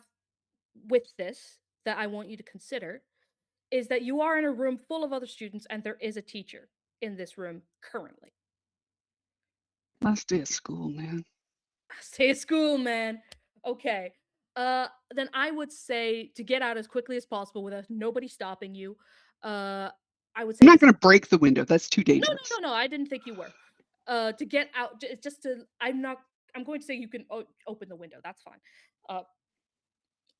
with this that I want you to consider is that you are in a room full of other students and there is a teacher in this room currently. Last day of school, man. Stay at school, man. Okay. Then I would say to get out as quickly as possible without nobody stopping you. I would say I'm not going to break the window. That's too dangerous. No. I didn't think you were. To get out, just to. I'm going to say you can open the window. That's fine.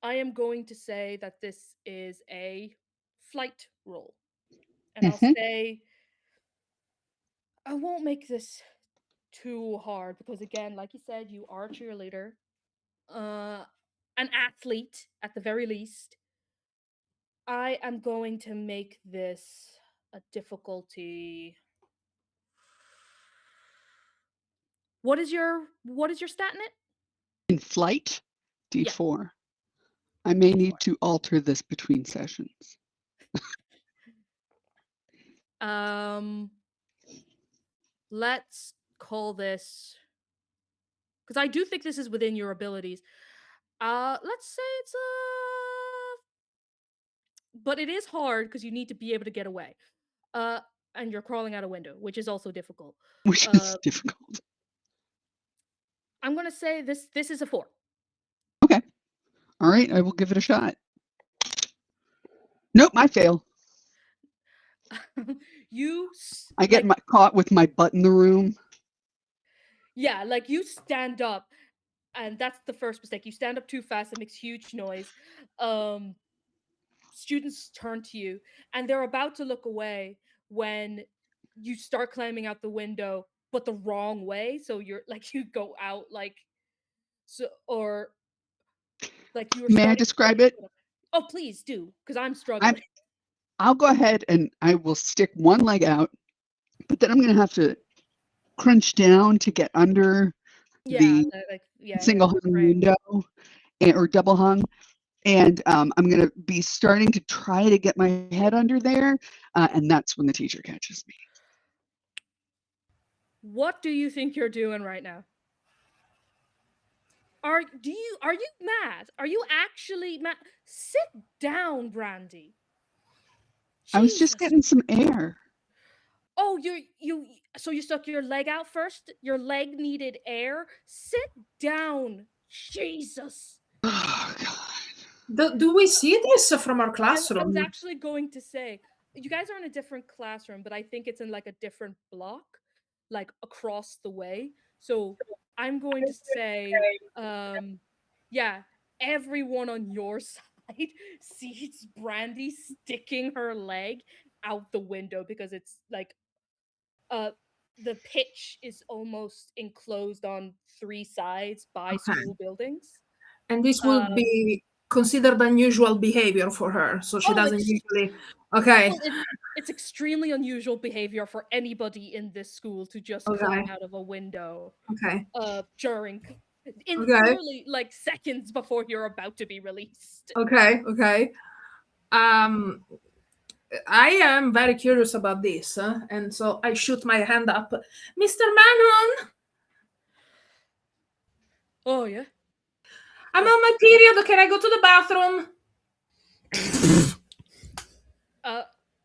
I am going to say that this is a flight roll, and I'll say I won't make this too hard because, again, like you said, you are a cheerleader, an athlete at the very least. I am going to make this a difficulty. What is your stat in it? In flight, D4. I may need to alter this between sessions. Let's call this, because I do think this is within your abilities. Let's say it's but it is hard because you need to be able to get away. And you're crawling out a window, which is also difficult. Which is difficult. I'm gonna say this is a 4. Okay. All right, I will give it a shot. Nope, I fail. I get caught with my butt in the room. Yeah, like you stand up, and that's the first mistake. You stand up too fast, it makes huge noise. Students turn to you, and they're about to look away when you start climbing out the window, but the wrong way. So you're like you go out like so, or like you were. May I describe it? Oh, please do, because I'm struggling. I'll go ahead and I will stick one leg out, but then I'm going to have to crunch down to get under the single hung window or double hung. And I'm going to be starting to try to get my head under there. And that's when the teacher catches me. What do you think you're doing right now? Are you mad? Are you actually mad? Sit down, Brandy. I was just Jesus. getting some air. Oh, so you stuck your leg out first? Your leg needed air? Sit down. Jesus. Oh, God. Do we see this from our I was classroom? actually going to say, you guys are in a different classroom, but I think it's in like a different block, like across the way. So I'm going to say, yeah, everyone on your side sees Brandy sticking her leg out the window because it's like the pitch is almost enclosed on 3 sides by Okay. school buildings. And this will be considered unusual behavior for her, so she Oh, doesn't it's usually. Okay. well, it's extremely unusual behavior for anybody in this school to just Okay. climb out of a window Okay. during in Okay. literally like seconds before you're about to be released. Okay. Okay. I am very curious about this, and so I shoot my hand up. Mr. Manon, Oh yeah. I'm on my period. Can I go to the bathroom?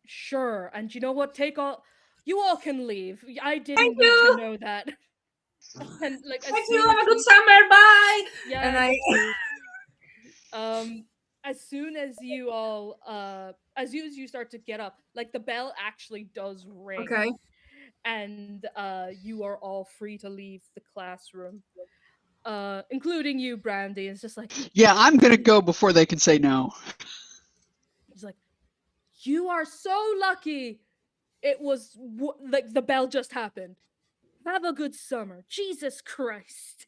Sure. And you know what? You all can leave. I didn't Thank need you. to know that. And like as Thank soon you. as Have a good summer. Bye. yeah, And I. you too. As soon as you all as soon as you start to get up, like the bell actually does ring. Okay. And you are all free to leave the classroom. Including you, Brandy. It's just like, Yeah, I'm going to go before they can say no. he's like, you are so lucky. It was like the bell just happened. Have a good summer. Jesus Christ.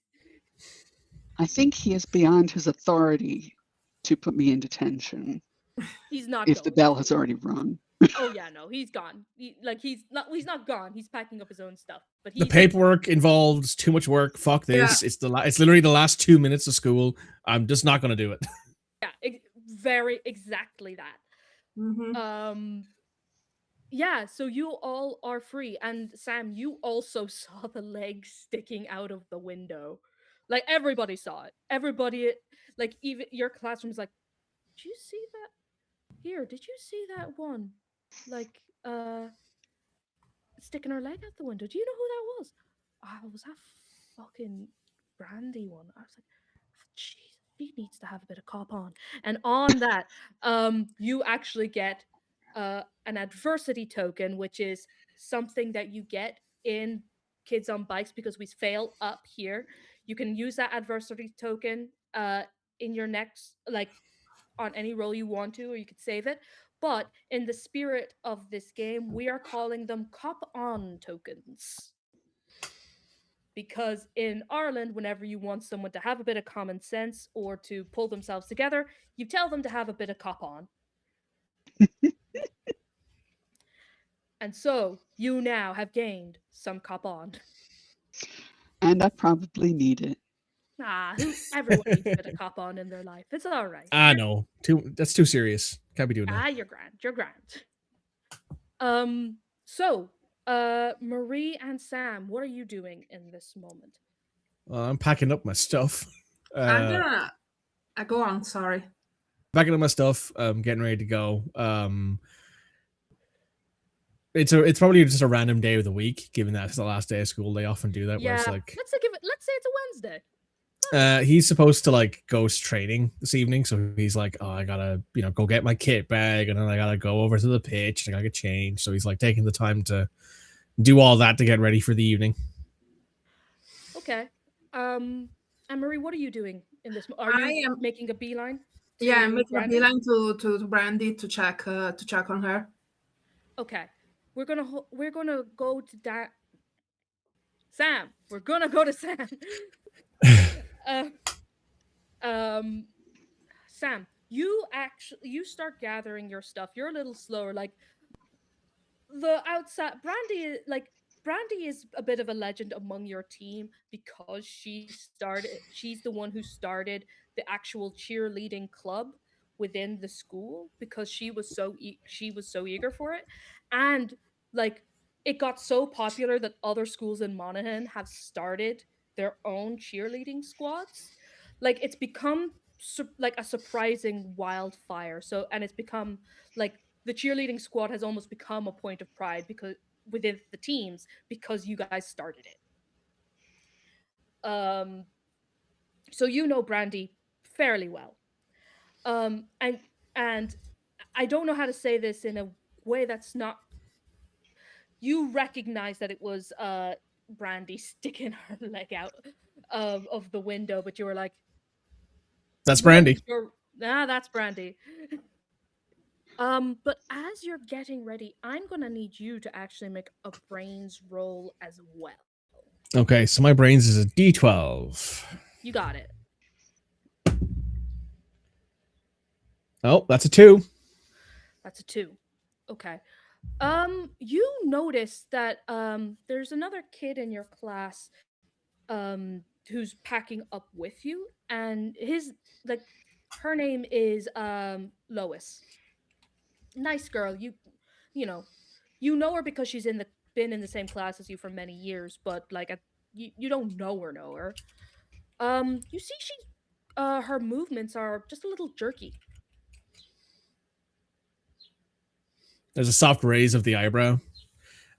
I think he is beyond his authority to put me in detention He's not if the going bell to. has already rung. Oh yeah, no, he's gone. He's not gone. He's packing up his own stuff. But The he's paperwork involved too much work. Fuck this. Yeah. It's literally the last 2 minutes of school. I'm just not gonna do it. yeah, very exactly that. Mm-hmm. Yeah, so you all are free. And Sam, you also saw the leg sticking out of the window. Like everybody saw it. Everybody, like even your classroom's like, did you see that? Here, did you see that one? Like, sticking her leg out the window. Do you know who that was? Oh, was that fucking Brandy one? I was like, jeez, she needs to have a bit of cop on. And on that, you actually get an adversity token, which is something that you get in Kids on Bikes because we fail up here. You can use that adversity token in your next, like, on any roll you want to, or you could save it. But in the spirit of this game, we are calling them cop on tokens. Because in Ireland, whenever you want someone to have a bit of common sense or to pull themselves together, you tell them to have a bit of cop on. And so you now have gained some cop on. And I probably need it. Everyone needs a bit of cop on in their life. It's all right. No. That's too serious. Can't be doing that. You're grand. You're grand. So, Marie and Sam, what are you doing in this moment? Well, I'm packing up my stuff. I'm gonna. Go on. Sorry. Packing up my stuff. Getting ready to go. It's probably just a random day of the week, given that it's the last day of school. They often do that. Yeah. Where it's like, Let's say it's a Wednesday. he's supposed to like ghost training this evening, so he's like, oh, I gotta go get my kit bag, and then I gotta go over to the pitch and I gotta get changed. So he's like taking the time to do all that to get ready for the evening. Okay. And Marie, what are you doing in this? Are you making a beeline? Yeah, I'm making Brandy? a beeline to Brandy to check on her. Okay, we're gonna go to Sam. We're gonna go to Sam. Sam, you start gathering your stuff. You're a little slower. Like the outside, Brandy is a bit of a legend among your team because she's the one who started the actual cheerleading club within the school because she was so eager for it, and like it got so popular that other schools in Monaghan have started their own cheerleading squads. like it's become like a surprising wildfire. So, and it's become like the cheerleading squad has almost become a point of pride because within the teams because you guys started it. So you know Brandy fairly well. And I don't know how to say this in a way that's not. You recognize that it was Brandy sticking her leg out of the window, but you were like, That's "We're Brandy. sure- that's Brandy." But as you're getting ready, I'm gonna need you to actually make a brains roll as well. Okay, so my brains is a D12. You got it. Oh, that's a 2. That's a 2. Okay. You notice that there's another kid in your class who's packing up with you, and like her name is Lois. Nice girl. You know her because she's been in the same class as you for many years, but like you don't know her. You see her movements are just a little jerky. There's a soft raise of the eyebrow.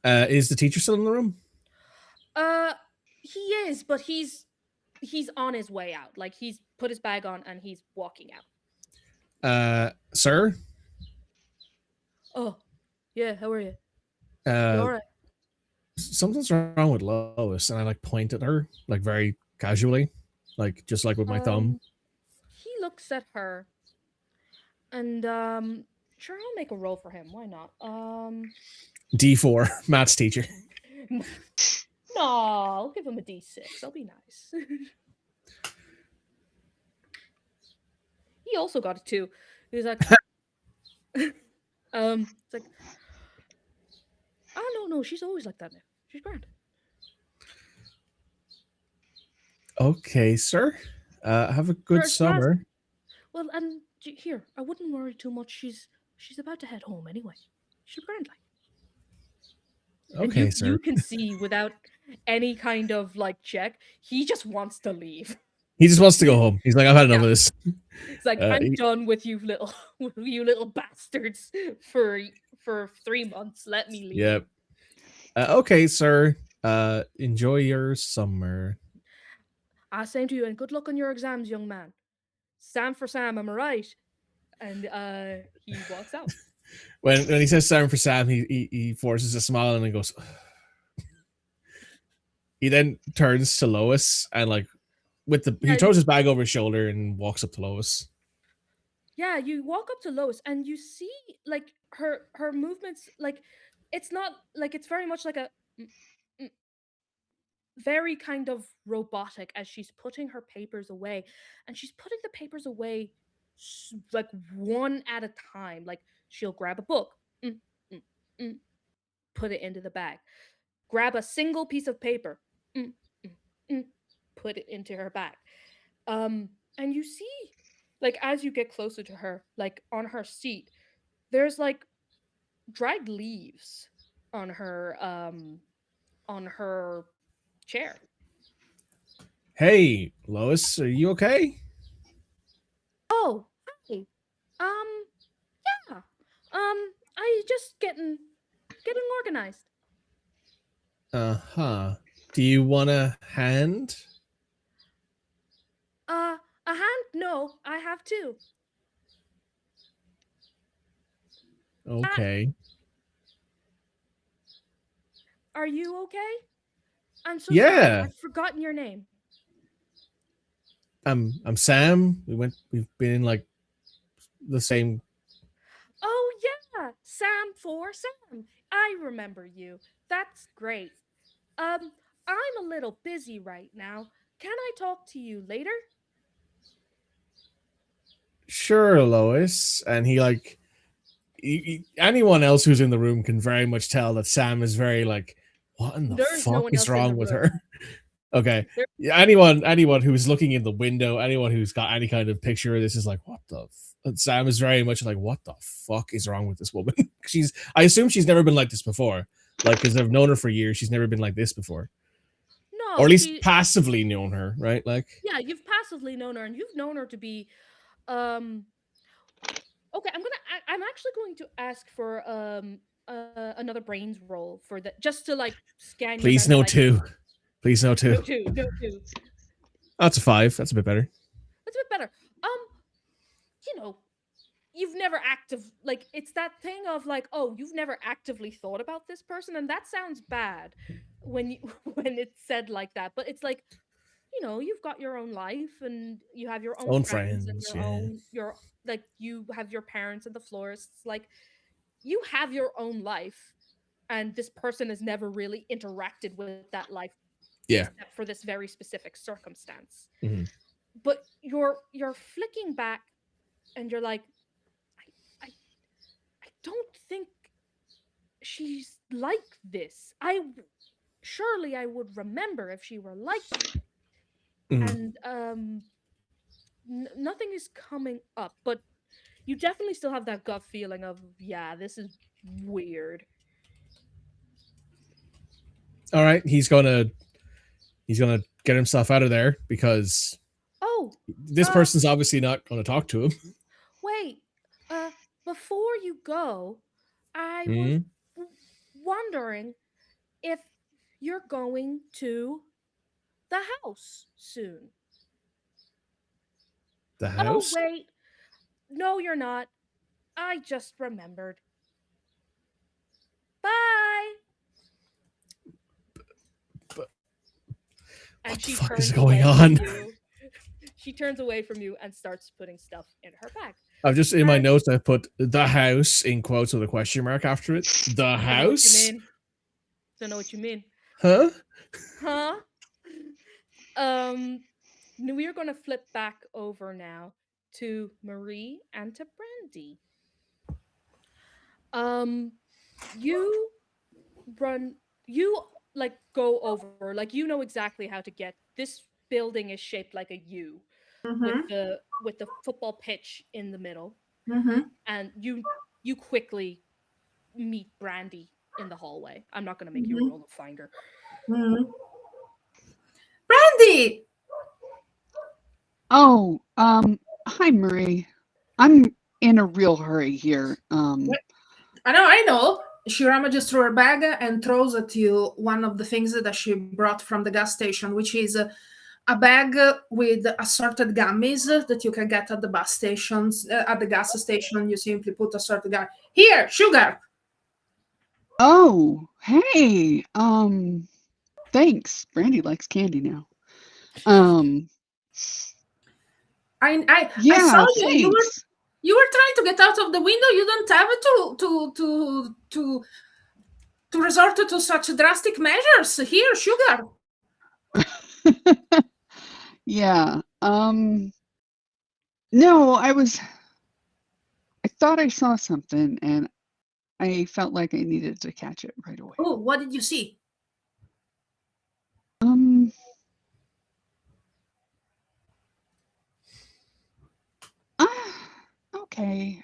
Is the teacher still in the room? He is, but he's on his way out. Like he's put his bag on and he's walking out. Sir? Oh, yeah, how are you? Uh, All right. Something's wrong with Lois, and I like point at her, like very casually, like just like with my thumb. He looks at her and sure, I'll make a roll for him. Why not? D4, maths teacher. No, I'll give him a D6. I'll be nice. He also got a 2. He's like, it's like, oh no, she's always like that now. She's grand. Okay, sir. Have a good First summer. class. Well, and here, I wouldn't worry too much. She's about to head home anyway. She's grand like. Okay, And sir. you can see without any kind of like check, he just wants to leave. He just wants to go home. He's like, I've had enough of this. It's like I'm done with you little bastards for 3 months. Let me leave. Yep. Okay, sir. Enjoy your summer. Same to you, and good luck on your exams, young man. Sam for Sam, am I right? And he walks out. When he says Sam for Sam, he forces a smile and then goes. He then turns to Lois and like he throws his bag over his shoulder and walks up to Lois. Yeah, you walk up to Lois and you see like her movements. Like it's not like it's very much like a very kind of robotic as she's putting her papers away, and she's putting the papers away like one at a time. Like she'll grab a book, put it into the bag, grab a single piece of paper, put it into her bag. And you see, like as you get closer to her, like on her seat, there's like dried leaves on her chair. Hey, Lois, are you okay? Oh, hi. Yeah. I just getting organized. Uh-huh. Do you want a hand? A hand? No, I have 2. Okay. Are you okay? I'm so Yeah. sorry. I've forgotten your name. I'm Sam. We've been in like the same. Oh yeah, Sam for Sam. I remember you. That's great. I'm a little busy right now. Can I talk to you later? Sure, Lois. And he like anyone else who's in the room can very much tell that Sam is very like, what in the There's no fuck one is else in wrong the with room. her? Okay. There- Yeah, anyone who's looking in the window, anyone who's got any kind of picture of this is like, what the Sam is very much like, what the fuck is wrong with this woman? I assume she's never been like this before. Like, because I've known her for years, she's never been like this before. No, no, or at least she, passively known her, right? Like, yeah, you've passively known her, and you've known her to be, um, okay. I'm actually going to ask for another brains roll for that, just to like scan your please memory. no Like, two. Please no two. no two, no two. That's a 5. That's a bit better. That's a bit better. You know, you've never like, it's that thing of like, oh, you've never actively thought about this person, and that sounds bad when you when it's said like that. But it's like, you know, you've got your own life, and you have your Own friends, and friends, yeah. your like, you have your parents and the florists. Like, you have your own life, and this person has never really interacted with that life, Yeah. except for this very specific circumstance. Mhm. But you're flicking back, and you're like, I don't think she's like this. Surely I would remember if she were like this. Mhm. And nothing is coming up, but you definitely still have that gut feeling of, yeah, this is weird. All right, he's gonna get himself out of there because Oh, this uh, person's obviously not going to talk to him. wait. Before you go, I was Mhm. wondering if you're going to the house soon. The Oh, house. wait. No, you're not. I just remembered. Bye. But And what the she fuck is turns going away on? from you. She turns away from you and starts putting stuff in her bag. I've just in my And notes I put the house in quotes with a question mark after it. The I don't know what you house? mean. Don't know what you mean. Huh? Huh? We are gonna flip back over now to Marie and to Brandy. You run, you like go over, like, you know exactly how to get this building is shaped like a U Mm-hmm. with the football pitch in the middle, Mm-hmm. and you quickly meet Brandy in the hallway. I'm not gonna make you Mm-hmm. roll to find her. Mm-hmm. Brandy! Oh, hi, Marie. I'm in a real hurry here. I know. She rummages through her bag and throws at you one of the things that she brought from the gas station, which is a bag with assorted gummies that you can get at the bus stations. At the gas station, you simply put assorted gummies. Here, sugar. Oh, hey. Thanks. Brandy likes candy now. I Yeah, saw you. thanks. You were trying to get out of the window. You don't have to resort to such drastic measures. Here, sugar. Yeah. No, I thought I saw something and I felt like I needed to catch it right away. Oh, what did you see? Okay.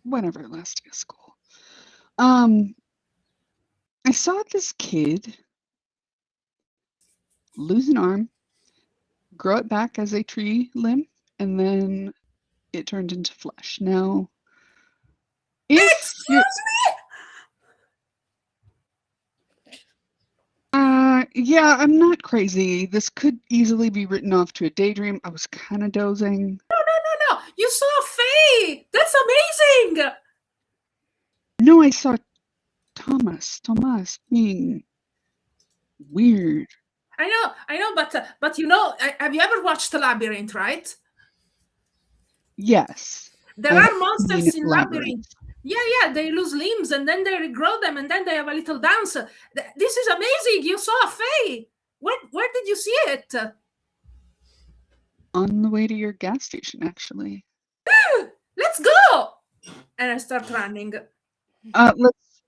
Whenever last day of school. I saw this kid lose an arm, grow it back as a tree limb, and then it turned into flesh. Now, if you're, Excuse yeah, I'm not crazy. This could easily be written off to a daydream. I was kind of dozing. me. No. You saw Faye. That's amazing. No, I saw Thomas being weird. I know, but you know, have you ever watched Labyrinth? Right? Yes. There I've are monsters seen in Labyrinth. Yeah, they lose limbs and then they regrow them and then they have a little dance. This is amazing. You saw a Faye. Where did you see it? On the way to your gas station, actually. Let's go! And I start running.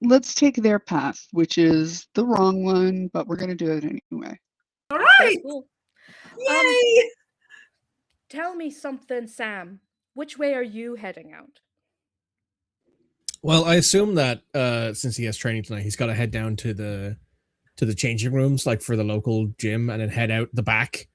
Let's take their path, which is the wrong one, but we're gonna do it anyway. All That's right. cool. Yay! Tell me something, Sam. Which way are you heading out? Well, I assume that since he has training tonight, he's got to head down to the to the changing rooms, like for the local gym, and then head out the back,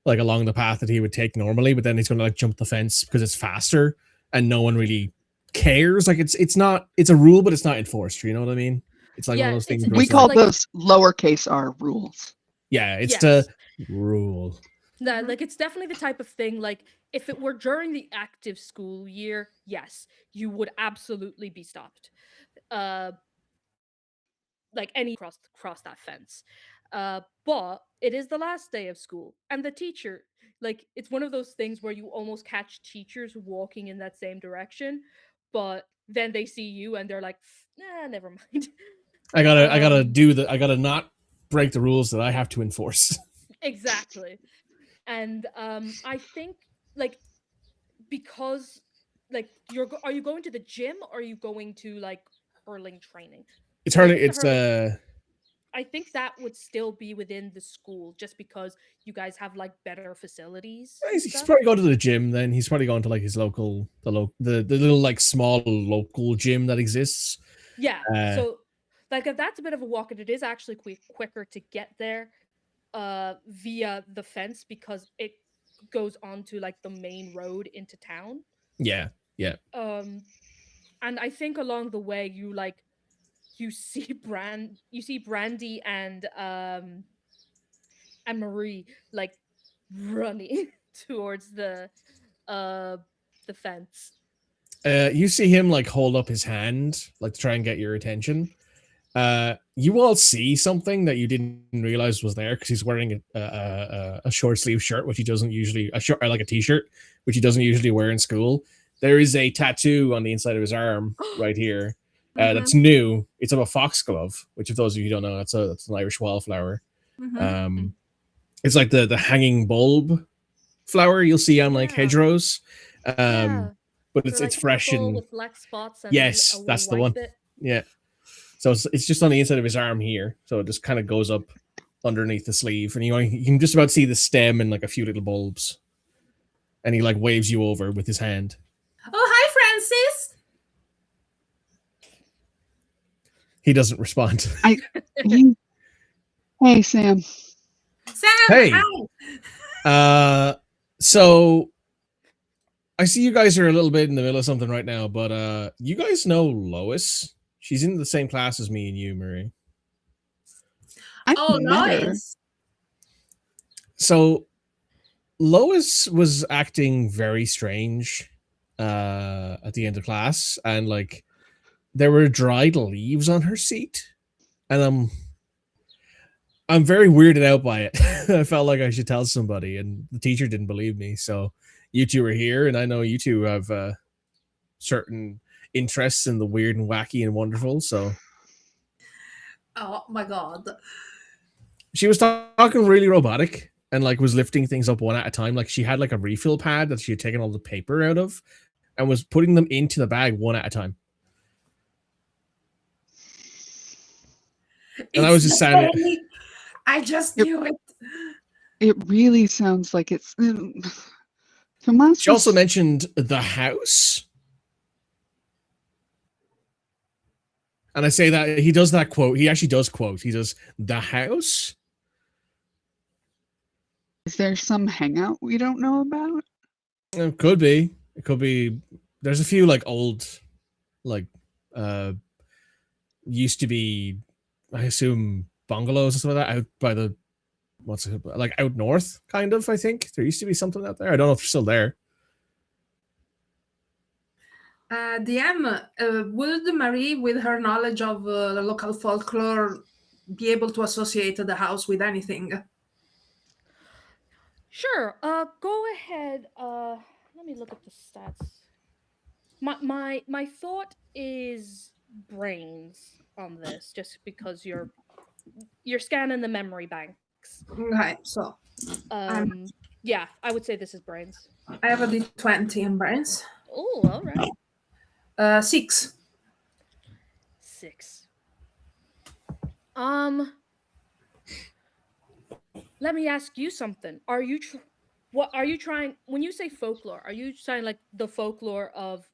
like along the path that he would take normally. But then he's going to like jump the fence because it's faster, and no one really cares. Like it's not, it's a rule, but it's not enforced. You know what I mean? It's like one of Yeah, those things. it's where We it's call like, those lowercase r rules. yeah, it's Yes. the rule. No, Mhm. like it's definitely the type of thing, like if it were during the active school year, yes, you would absolutely be stopped. Like any cross that fence. But it is the last day of school, and the teacher, like it's one of those things where you almost catch teachers walking in that same direction, but then they see you and they're like, nah, never mind. I gotta Um, do the, I gotta not break the rules that I have to enforce. Exactly. And I think like because like are you going to the gym or are you going to like hurling training? It's 'Cause I hardly, think the it's hurling I think that would still be within the school just because you guys have like better facilities and he's stuff. probably going to the gym. Then he's probably going to like his local, the little like small local gym that exists. Yeah. Uh, So like if that's a bit of a walk and it is actually quicker to get there via the fence because it goes onto like the main road into town. yeah, yeah. And I think along the way you see Brandy and Marie like running towards uh the fence. You see him like hold up his hand, like to try and get your attention. You all see something that you didn't realize was there because he's wearing a short sleeve shirt, which he doesn't usually, a short, or like a t-shirt, which he doesn't usually wear in school. There is a tattoo on the inside of his arm right here. That's new. It's of a foxglove, which, if those of you who don't know, that's an Irish wildflower. Mhm. It's like the hanging bulb flower you'll see on like Yeah. hedgerows. Yeah. But They're, it's like, fresh purple and with black spots and yes, a little that's the white one. bit. Yeah. So it's just on the inside of his arm here. So it just kind of goes up underneath the sleeve, and you can just about see the stem and like a few little bulbs. And he like waves you over with his hand. Oh, hi, Francis. He doesn't respond. Hey, Sam. Sam, Hey. hi. So I see you guys are a little bit in the middle of something right now, but you guys know Lois? She's in the same class as me and you, Marie. I've Oh, met her. nice. So Lois was acting very strange at the end of class, and like there were dried leaves on her seat, and I'm very weirded out by it. I felt like I should tell somebody, and the teacher didn't believe me. So you two are here, and I know you two have certain interests in the weird and wacky and wonderful. So Oh my God. she was talking really robotic and like was lifting things up one at a time. Like she had like a refill pad that she had taken all the paper out of and was putting them into the bag one at a time. And I was just standing. I just Yep. knew it. It really sounds like it's. Tomas She also was- mentioned the house. And I say that he does that quote. He actually does quote. He does the house. Is there some hangout we don't know about? It could be. It could be. There's a few like old, like, used to be, I assume, bungalows or something like that out by the, what's it, like out north, kind of. I think there used to be something out there. I don't know if they're still there. DM, would Marie, with her knowledge of the local folklore, be able to associate the house with anything? Sure. Go ahead. Let me look at the stats. My thought is brains on this, just because you're scanning the memory banks. Okay, so Yeah, I would say this is brains. I have a D20 in brains. Oh, all right. 6. 6. Let me ask you something. Are you what are you trying when you say folklore? Are you trying like the folklore of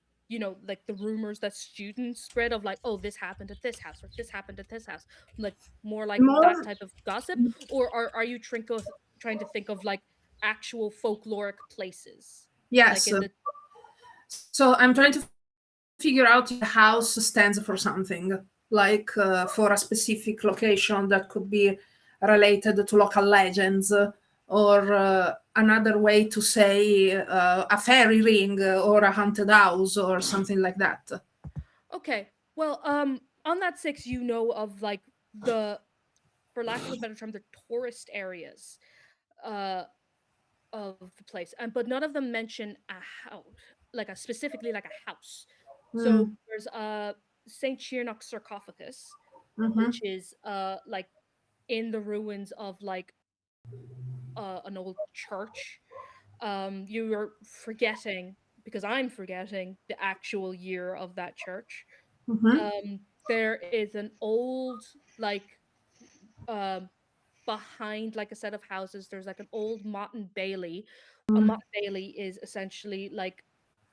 like the rumors that students spread of like, oh, this happened at this house or this happened at this house, like more like that More, type of gossip, or are you trying to think of like actual folkloric places, like yes. in the So I'm trying to figure out if the house stands for something, like for a specific location that could be related to local legends, or another way to say a fairy ring or a haunted house or something like that. Okay. Well, on that 6, of like for lack of a better term, the tourist areas uh of the place. And but none of them mention a house, like specifically like a house. So there's Saint Chirnoch sarcophagus, Mm-hmm. which is like in the ruins of like an old church. You are forgetting, because I'm forgetting the actual year of that church. Mm-hmm. There is an old like um behind like a set of houses. There's like an old Motte and Bailey. A Motte and Bailey is essentially like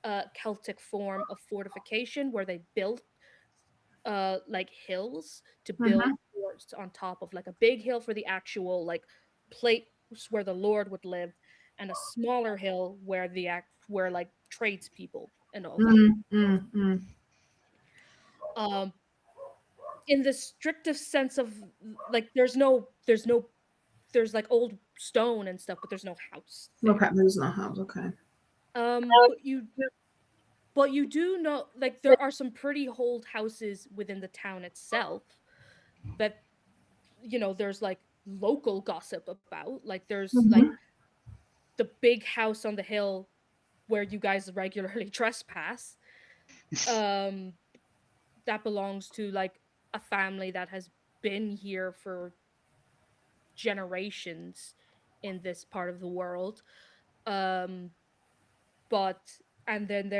a Celtic form of fortification where they built like hills to build Mm-hmm. forts on top of, like a big hill for the actual like place where the Lord would live, and a smaller hill where where like tradespeople and all that. Mm-hmm. Um in the strictest sense of like there's like old stone and stuff, but there's no house there. Okay, there's no house. Okay. But you do know, like, there are some pretty old houses within the town itself that there's like local gossip about. Like there's like Mm-hmm. the big house on the hill where you guys regularly trespass. Um that belongs to like a family that has been here for generations in this part of the world. Um but and then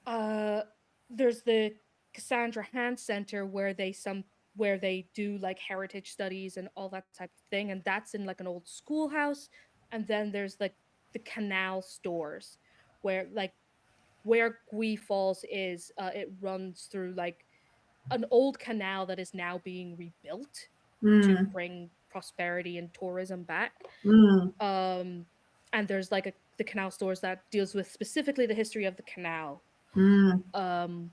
uh there's the Cassandra Hand Center where they do like heritage studies and all that type of thing, and that's in like an old schoolhouse. And then there's like the canal stores where Gui Falls is. It runs through like an old canal that is now being rebuilt to Mm. bring prosperity and tourism back. Mm. And there's like the canal stores that deals with specifically the history of the canal. Mm.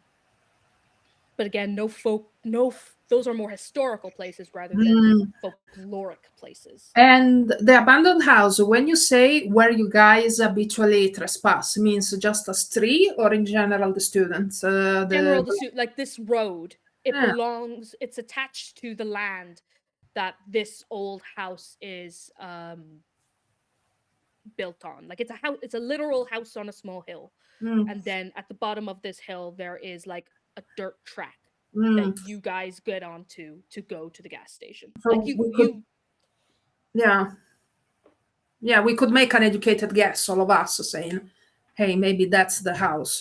But again, those are more historical places rather than folkloric places. And the abandoned house, when you say where you guys habitually trespass, means just a street or in general the students? Like this road, Yeah. it's attached to the land that this old house is built on. Like it's a literal house on a small hill. And then at the bottom of this hill there is like a dirt track that you guys get onto to go to the gas station. So like yeah, we could make an educated guess, all of us, saying, hey, maybe that's the house.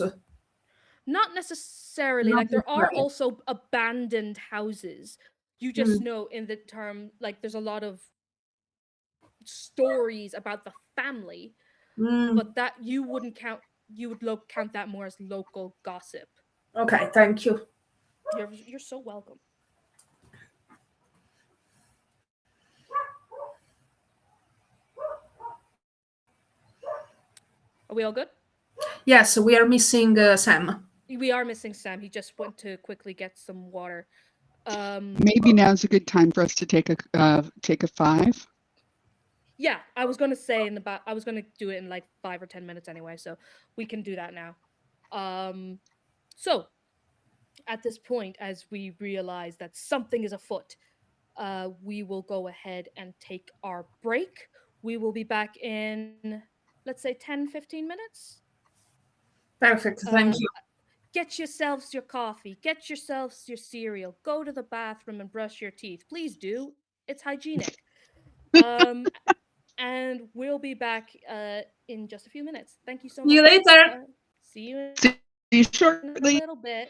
Not necessarily. Not like there are necessarily. also abandoned houses. You just know in the term, like there's a lot of stories about the family, but that you wouldn't count. You would count that more as local gossip. Okay, thank you. You're so welcome. Are we all good? Yes, we are missing Sam. We are missing Sam. He just went to quickly get some water. Maybe now's a good time for us to take a 5. Yeah, I was gonna say I was gonna do it in like 5 or 10 minutes anyway, so we can do that now. So at this point, as we realize that something is afoot, we will go ahead and take our break. We will be back in, let's say, 10-15 minutes. Perfect, thank you. Get yourselves your coffee, get yourselves your cereal, go to the bathroom and brush your teeth. Please do. It's hygienic. And we'll be back in just a few minutes. Thank you so much. See you later. See you shortly. in a little bit.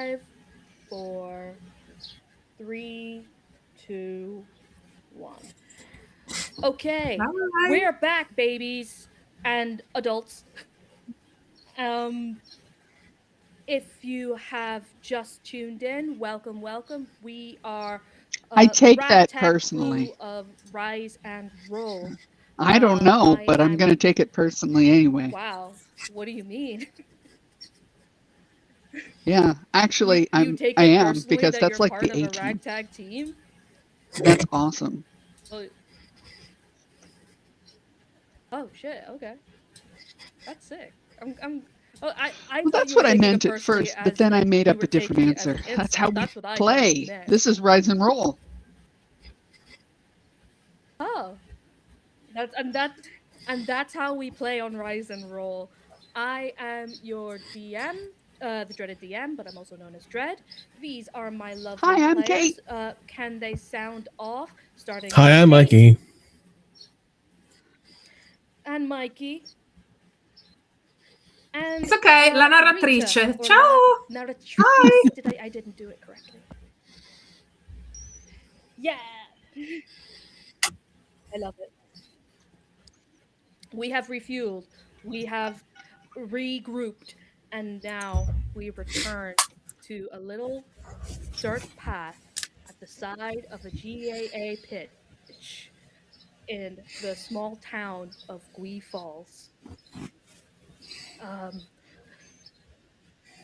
5, 4, 3, 2, 1. Okay, Bye. we're back, babies and adults. If you have just tuned in, welcome, welcome. We are I the take that ragtag personally. crew of Rise and Roll. I don't know, I but I'm am- going to take it personally anyway. Wow, what do you mean? Yeah, actually, You take I it am personally because that that's you're like part the of a A team. ragtag team? That's awesome. Oh shit! Okay, that's sick. I Well, thought that's you were what I taking it meant at personally first, but as then I like made you up were a different taking it as answer. an That's how insult. we That's what I thought you play. meant. This is Rise and Roll. Oh, that's how we play on Rise and Roll. I am your DM, the dreaded DM, but I'm also known as Dread. These are my lovely Hi, I'm players. Kate. Can they sound off? Starting. Hi, with I'm Kate Mikey. and Mikey. And It's okay, la Rita, narratrice. or Ciao. narratrice. Hi. I didn't do it correctly. Yeah. I love it. We have refueled. We have regrouped, and now we return to a little dirt path at the side of a GAA pitch in the small town of Gui Falls.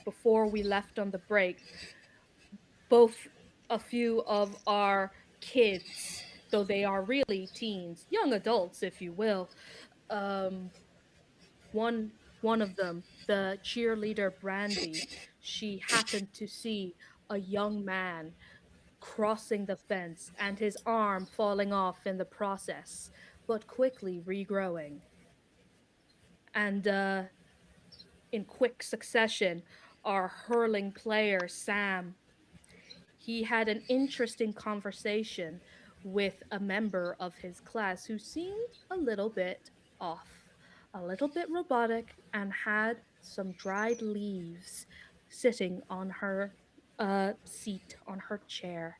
Before we left on the break, both a few of our kids, though they are really teens, young adults, if you will, one of them, the cheerleader Brandy, she happened to see a young man crossing the fence and his arm falling off in the process, but quickly regrowing. And in quick succession, our hurling player, Sam, he had an interesting conversation with a member of his class who seemed a little bit off, a little bit robotic, and had some dried leaves sitting on her seat, on her chair.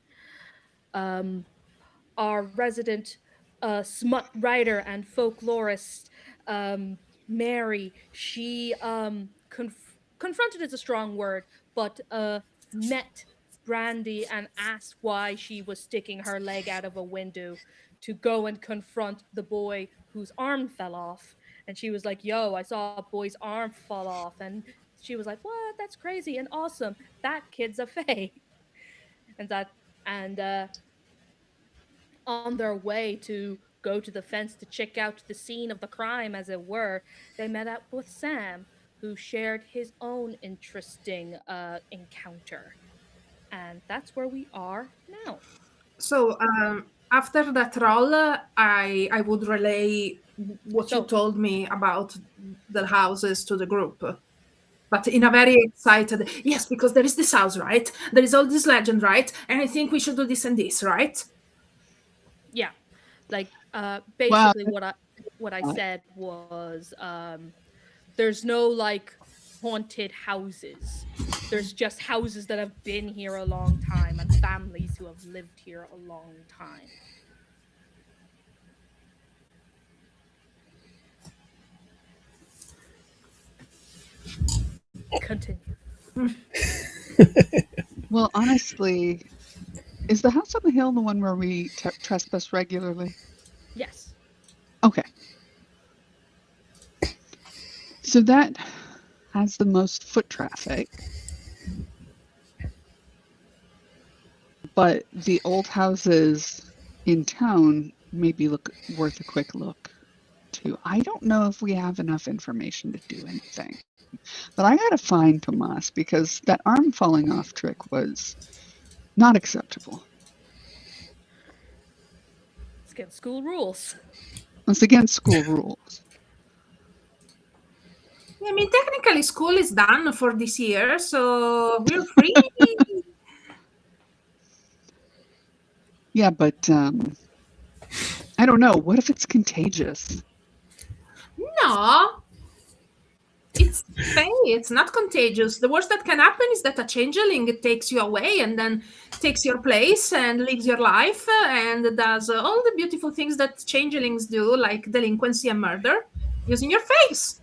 Our resident smut writer and folklorist, Mary, she confronted is a strong word, but met Brandy and asked why she was sticking her leg out of a window to go and confront the boy whose arm fell off. And she was like, yo, I saw a boy's arm fall off. And she was like, what? That's crazy and awesome. That kid's a fae. And on their way to go to the fence to check out the scene of the crime, as it were, they met up with Sam, who shared his own interesting encounter. And that's where we are now. So after that roll, I would relay what you told me about the houses to the group. But in a very excited, yes, because there is this house, right? There is all this legend, right? And I think we should do this and this, right? Yeah. Like basically what I Wow. said was there's no like haunted houses. There's just houses that have been here a long time and families who have lived here a long time. Continue. Well, honestly, is the house on the hill the one where we trespass regularly? Yes. Okay. So that has the most foot traffic. But the old houses in town may be worth a quick look too. I don't know if we have enough information to do anything. But I gotta find Tomas because that arm falling off trick was not acceptable. It's against school rules. It's against school rules. I mean, technically, school is done for this year, so we're free. Yeah, but I don't know. What if it's contagious? No, it's it's fey. It's not contagious. The worst that can happen is that a changeling takes you away and then takes your place and lives your life and does all the beautiful things that changelings do, like delinquency and murder, using your face.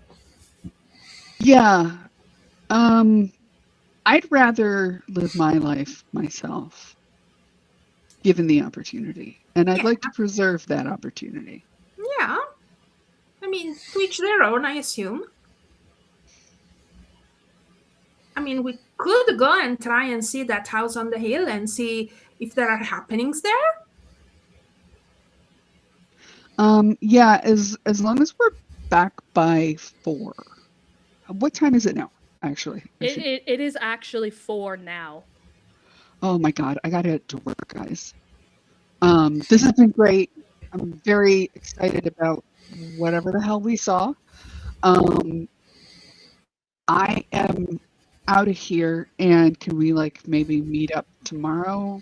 Yeah. I'd rather live my life myself, given the opportunity. And I'd like to preserve that opportunity. Yeah. I mean, to each their own, I assume. I mean, we could go and try and see that house on the hill and see if there are happenings there. Yeah, as long as we're back by 4. What time is it now, actually? It is actually 4 now. Oh my God, I gotta get to work, guys. This has been great. I'm very excited about whatever the hell we saw. I am out of here, and can we maybe meet up tomorrow?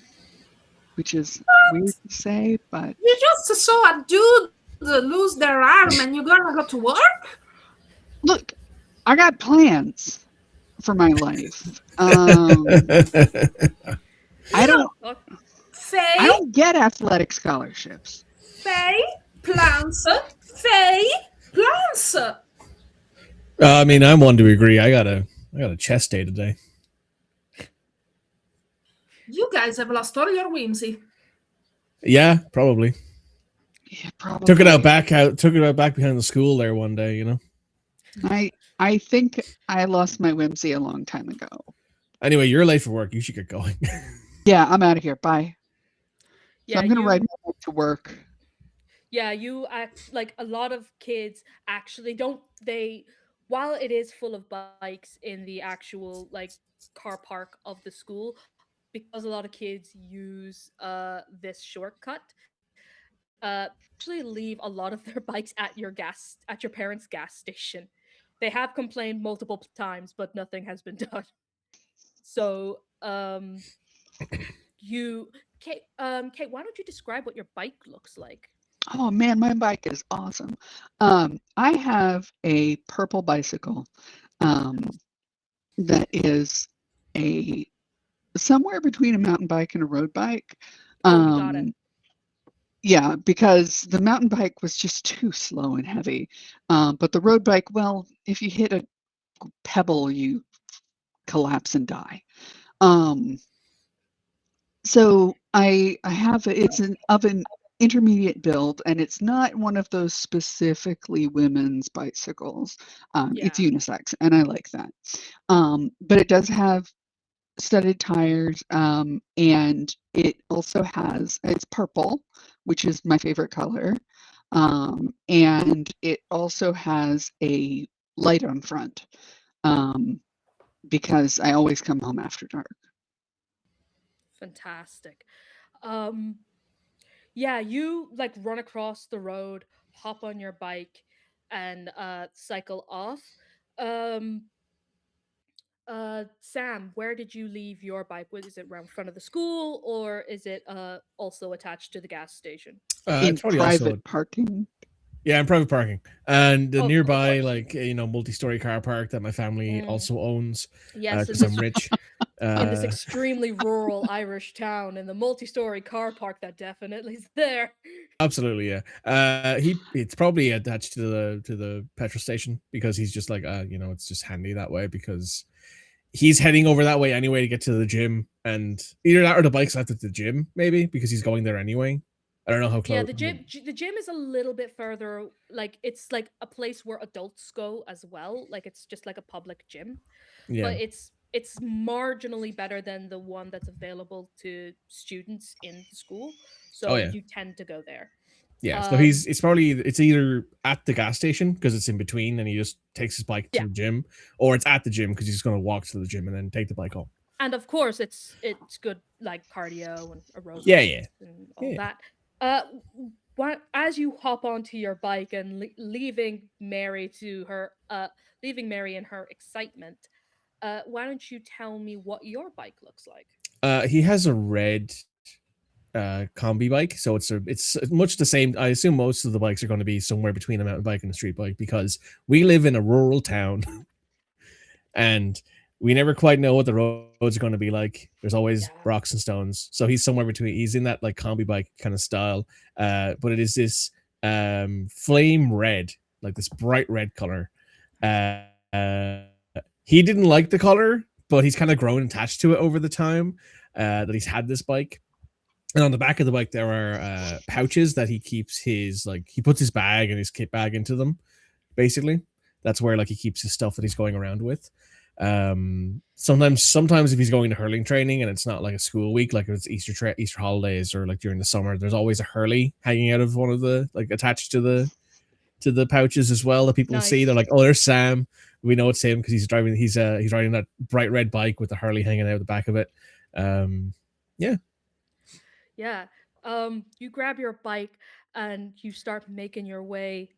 Which is weird to say, but You just saw a dude lose their arm and you're gonna go to work? look, I got plans for my life. I don't get athletic scholarships. Plants. I mean, I'm one to agree. I got a chest day today. You guys have lost all your whimsy. Yeah, probably. Yeah, probably. Took it out back behind the school there one day, you know. I think I lost my whimsy a long time ago. Anyway, you're late for work. You should get going. Yeah, I'm out of here. Bye. Yeah, So I'm gonna ride my bike to work. Yeah, you act like a lot of kids actually don't. While it is full of bikes in the actual car park of the school, because a lot of kids use this shortcut, actually leave a lot of their bikes at your parents' gas station. They have complained multiple times, but nothing has been done. So, Kate, why don't you describe what your bike looks like? Oh man, my bike is awesome. I have a purple bicycle that is somewhere between a mountain bike and a road bike. Oh, you got it. Yeah, because the mountain bike was just too slow and heavy. But the road bike, well, if you hit a pebble, you collapse and die. So I have it's of an intermediate build, and it's not one of those specifically women's bicycles. It's Yeah. unisex, and I like that. But it does have studded tires, and it also it's purple, which is my favorite color. And it also has a light on front, because I always come home after dark. Fantastic. Yeah, you run across the road, hop on your bike, and cycle off. Um, Sam, where did you leave your bike? Is it around front of the school, or is it also attached to the gas station? In It's probably private also parking. yeah, in private parking, and the Of nearby course. multi-story car park that my family Mm. also owns Yes, because I'm rich. in this extremely rural Irish town, in the multi-story car park that definitely is there. Absolutely, yeah. It's probably attached to the petrol station because he's just it's just handy that way because he's heading over that way anyway to get to the gym, and either that or the bike's left at the gym maybe because he's going there anyway. I don't know how close. Yeah, the gym is a little bit further. It's like a place where adults go as well. It's just like a public gym, Yeah, but it's marginally better than the one that's available to students in the school. So Oh, yeah. you tend to go there. yeah. So Um, it's either at the gas station because it's in between, and he just takes his bike to Yeah. the gym, or it's at the gym because he's going to walk to the gym and then take the bike home. And of course, it's good cardio and aerobics. Yeah. And all Yeah. that. As you hop onto your bike and leaving Mary in her excitement, why don't you tell me what your bike looks like? He has a red combi bike, so it's much the same. I assume most of the bikes are going to be somewhere between a mountain bike and a street bike because we live in a rural town. and we never quite know what the roads are going to be like. There's always Yeah. rocks and stones, so he's somewhere between. He's in that like combi bike kind of style, but it is this flame red, like this bright red color. He didn't like the color, but he's kind of grown attached to it over the time that he's had this bike. And on the back of the bike, there are pouches that he keeps his, like, he puts his bag and his kit bag into them, basically. That's where, like, he keeps his stuff that he's going around with. Sometimes if he's going to hurling training and it's not like a school week, like if it's Easter holidays or like during the summer, there's always a hurley hanging out of one of the, like, attached to the pouches as well that people see. Nice. They're like, oh, there's Sam. We know it's him because he's riding that bright red bike with the hurley hanging out the back of it. Yeah. You grab your bike and you start making your way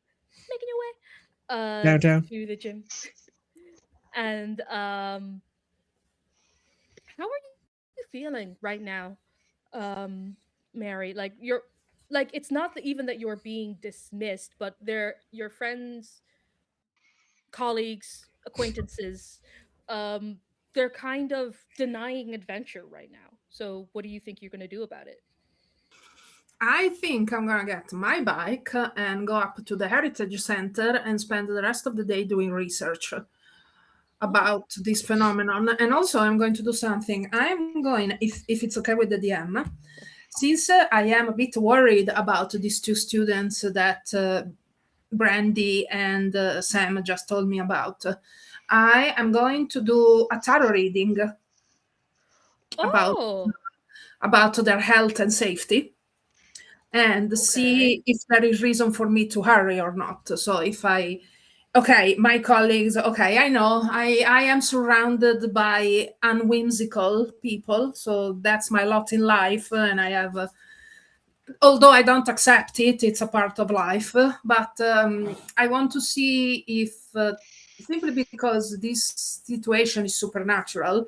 Downtown. to the gym. And how are you feeling right now, Mary? Like you're like it's not even that you're being dismissed, but they're your friends, colleagues, acquaintances. They're kind of denying adventure right now. So what do you think you're gonna do about it? I think I'm gonna get my bike and go up to the Heritage Center and spend the rest of the day doing research about this phenomenon. And also, I'm going to do something. I'm going, if it's okay with the DM, since I am a bit worried about these two students that Brandy and Sam just told me about, I am going to do a tarot reading Oh, about their health and safety, and see if there is reason for me to hurry or not. So if my colleagues, I know I am surrounded by unwhimsical people, so that's my lot in life, and I have, although I don't accept it, it's a part of life, but I want to see if, simply because this situation is supernatural,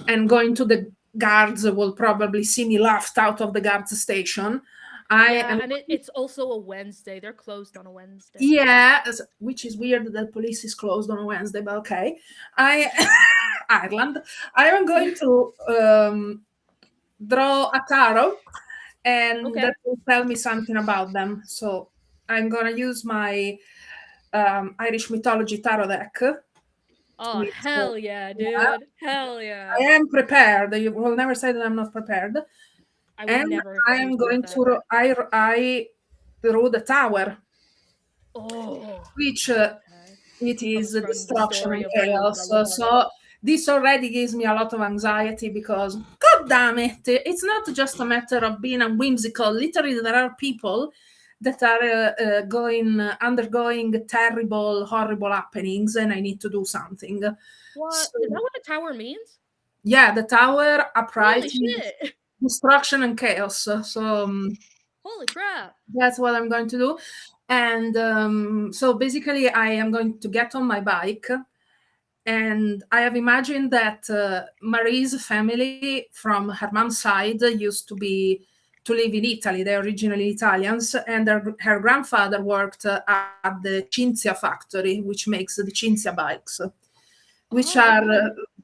and going to the guards will probably see me laughed out of the guards station. and it's also a Wednesday. They're closed on a Wednesday. Yeah, which is weird that police is closed on a Wednesday, but okay. Ireland. I am going to draw a tarot, and that will tell me something about them. So I'm gonna use my Irish mythology tarot deck. Oh, hell yeah, dude. Hell yeah. I am prepared. You will never say that I'm not prepared. I would never. I am going to I drew the tower. Oh, which it is destruction and chaos. So this already gives me a lot of anxiety because, god damn it, it's not just a matter of being whimsical. Literally, there are people that are undergoing terrible, horrible happenings, and I need to do something. What? Is that what the tower means? Yeah, the tower uprising, shit. Destruction and chaos. So holy crap. That's what I'm going to do. And so basically I am going to get on my bike, and I have imagined that Marie's family from her mom's side used to live in Italy. They're originally Italians, and her grandfather worked at the Cinzia factory, which makes the Cinzia bikes, which are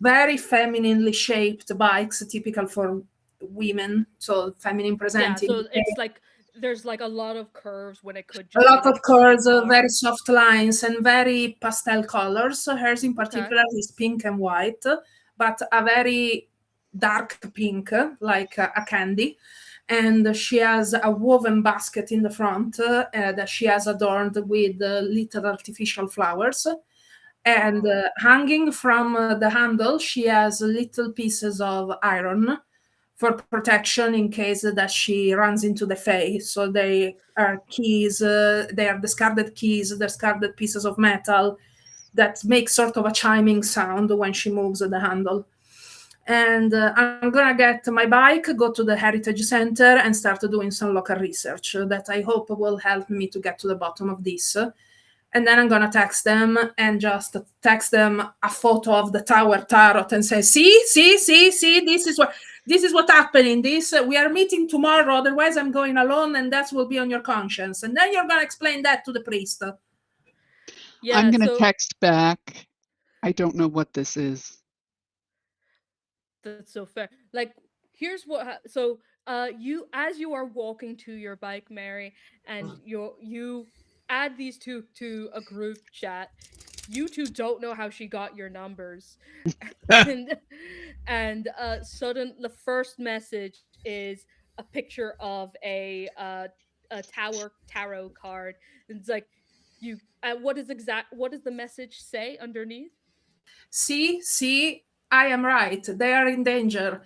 very femininely shaped bikes, typical for women, so feminine presenting. Yeah, so it's like there's like a lot of curves when it could just a lot of curves, very soft lines, and very pastel colors. So hers in particular is pink and white, but a very dark pink, like a candy. And she has a woven basket in the front that she has adorned with little artificial flowers. And hanging from the handle, she has little pieces of iron for protection in case that she runs into the Fae. So they are keys, they are discarded keys, discarded pieces of metal that make sort of a chiming sound when she moves the handle. And I'm gonna get my bike, go to the Heritage Center, and start doing some local research that I hope will help me to get to the bottom of this. And then I'm gonna text them and just text them a photo of the tower tarot and say, see, this is what's happening. We are meeting tomorrow, otherwise I'm going alone, and that will be on your conscience. And then you're gonna explain that to the priest. Yeah, I'm gonna text back I don't know what this is. That's so fair. Like, here's what. So, you as you are walking to your bike, Mary, and you add these two to a group chat. You two don't know how she got your numbers, and the first message is a picture of a tower tarot card. And it's like you. What does the message say underneath? See, I am right. They are in danger.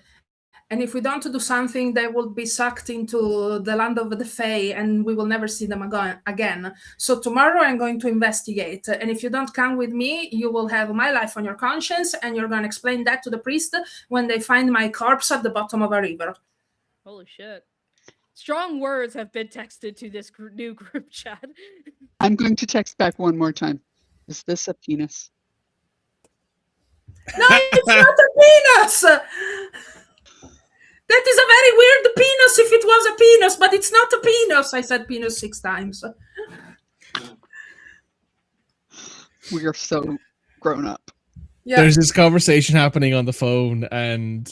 And if we don't do something, they will be sucked into the land of the Fae and we will never see them again. So tomorrow I'm going to investigate. And if you don't come with me, you will have my life on your conscience and you're going to explain that to the priest when they find my corpse at the bottom of a river. Holy shit. Strong words have been texted to this new group chat. I'm going to text back one more time. Is this a penis? No, it's not a penis! That is a very weird penis if it was a penis, but it's not a penis. I said penis 6 times. We are so grown up. Yeah. There's this conversation happening on the phone, and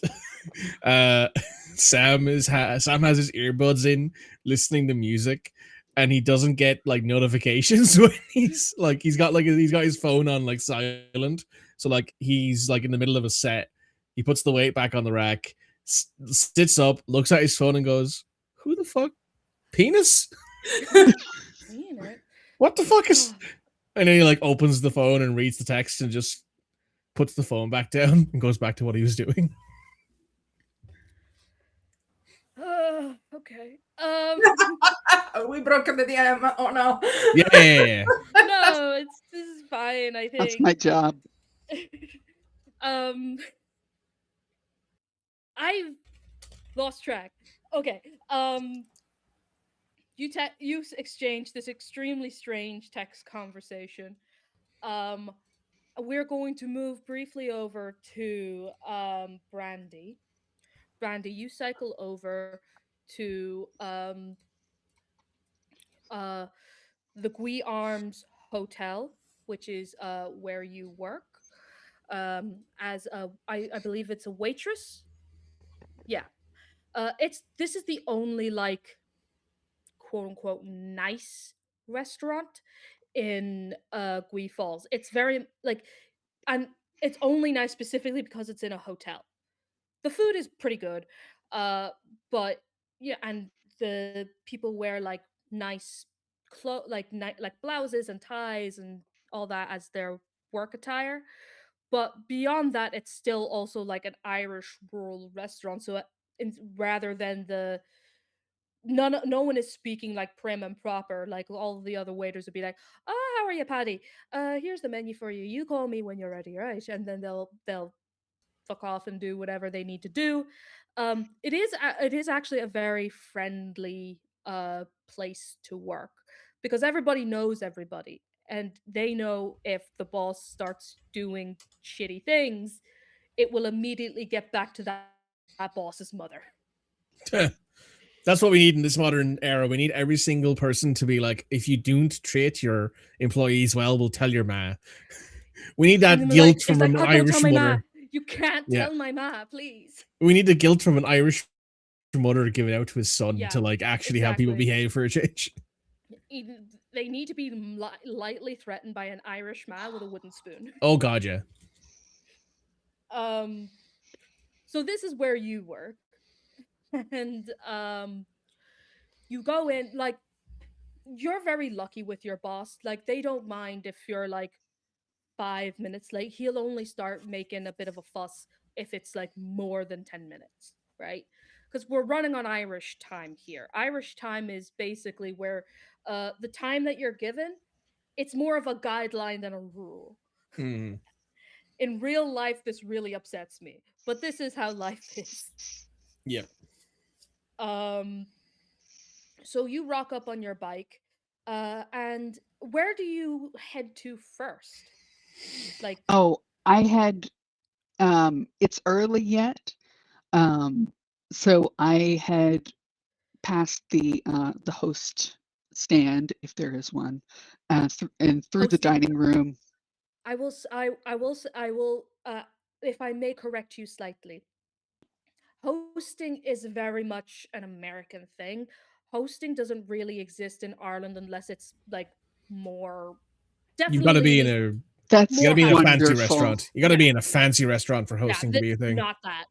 Sam has his earbuds in, listening to music, and he doesn't get like notifications when he's got his phone on like silent. So like he's like in the middle of a set, he puts the weight back on the rack, sits up, looks at his phone, and goes, "Who the fuck? Penis? What the fuck is?" And then he like opens the phone and reads the text and just puts the phone back down and goes back to what he was doing. Okay. We broke the DM. Oh no. Yeah. No, this is fine, I think. That's my job. I've lost track. Okay. You exchanged this extremely strange text conversation. We're going to move briefly over to Brandy. Brandy, you cycle over to the Gui Arms Hotel, which is where you work as I believe it's a waitress. Yeah. This is the only like quote unquote nice restaurant in Gui Falls. It's very like, and it's only nice specifically because it's in a hotel. The food is pretty good, but yeah, and the people wear like nice like blouses and ties and all that as their work attire. But beyond that, it's still also like an Irish rural restaurant. So rather than no one is speaking like prim and proper. Like all the other waiters would be like, "Oh, how are you, Paddy? Here's the menu for you. You call me when you're ready, right?" And then they'll fuck off and do whatever they need to do. It is actually a very friendly place to work because everybody knows everybody, and they know if the boss starts doing shitty things, it will immediately get back to that boss's mother. That's what we need in this modern era. We need every single person to be like, if you don't treat your employees well, we'll tell your ma. We need that guilt like, from like, an "Oh, Irish don't tell my ma. mother. You can't Yeah. tell my ma, please." We need the guilt from an Irish mother giving out to his son Yeah, to like actually have people exactly. behave for a change. They need to be lightly threatened by an Irish ma with a wooden spoon. Oh god, yeah. So this is where you work, and you go in like you're very lucky with your boss. Like they don't mind if you're like 5 minutes late. He'll only start making a bit of a fuss if it's like more than 10 minutes, right? Because we're running on Irish time here. Irish time is basically where the time that you're given, it's more of a guideline than a rule. Mm. In real life, this really upsets me, but this is how life is. Yep. So you rock up on your bike, and where do you head to first? Like, Oh, I had it's early yet. So I had passed the host stand, if there is one, and through the Hosting dining room. I will s- I will if I may correct you slightly. Hosting is very much an American thing. Hosting doesn't really exist in Ireland unless it's like more You've got to be in definitely a you That's got to more be in a high fancy stakes. wonderful. restaurant. You got to Yeah, be in a fancy restaurant for yeah, hosting to be a thing. not that.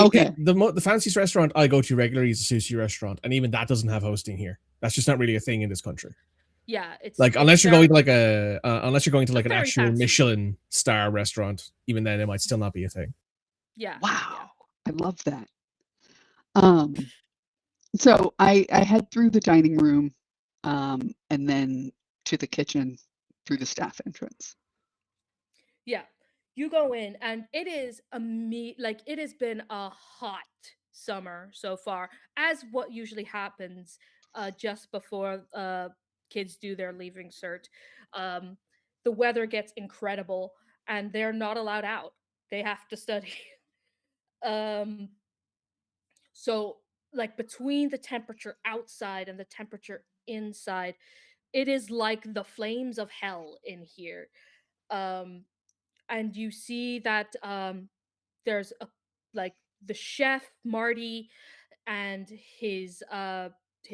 Okay. The fanciest restaurant I go to regularly is a sushi restaurant, and even that doesn't have hosting here. That's just not really a thing in this country. Yeah, it's Like it's unless you're very going to like a unless you're going to like an very actual fancy. Michelin star restaurant, even then it might still not be a thing. Yeah, Wow. I love that. So I head through the dining room, and then to the kitchen through the staff entrance. yeah. You go in, and it is like it has been a hot summer so far, as what usually happens just before kids do their leaving cert. Um, the weather gets incredible, and they're not allowed out. They have to study. um, so like between the temperature outside and the temperature inside, it is like the flames of hell in here. Um, and you see that there's a like the chef Marty and his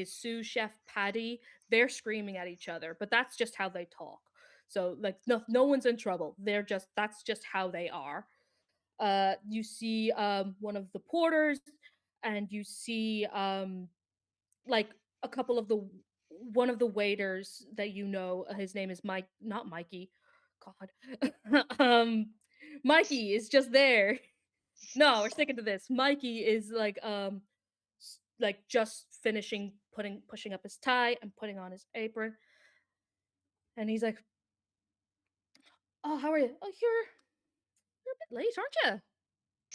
sous chef Paddy, they're screaming at each other, but that's just how they talk. So like no one's in trouble. They're just that's just how they are. You see one of the porters, and you see like a couple of the one of the waiters that you know, his name is Mike, not Mikey. God. Mikey is just there. No, we're sticking to this. Mikey is like like just finishing pushing up his tie and putting on his apron. And he's like, "Oh, how are you? Oh, you're a bit late, aren't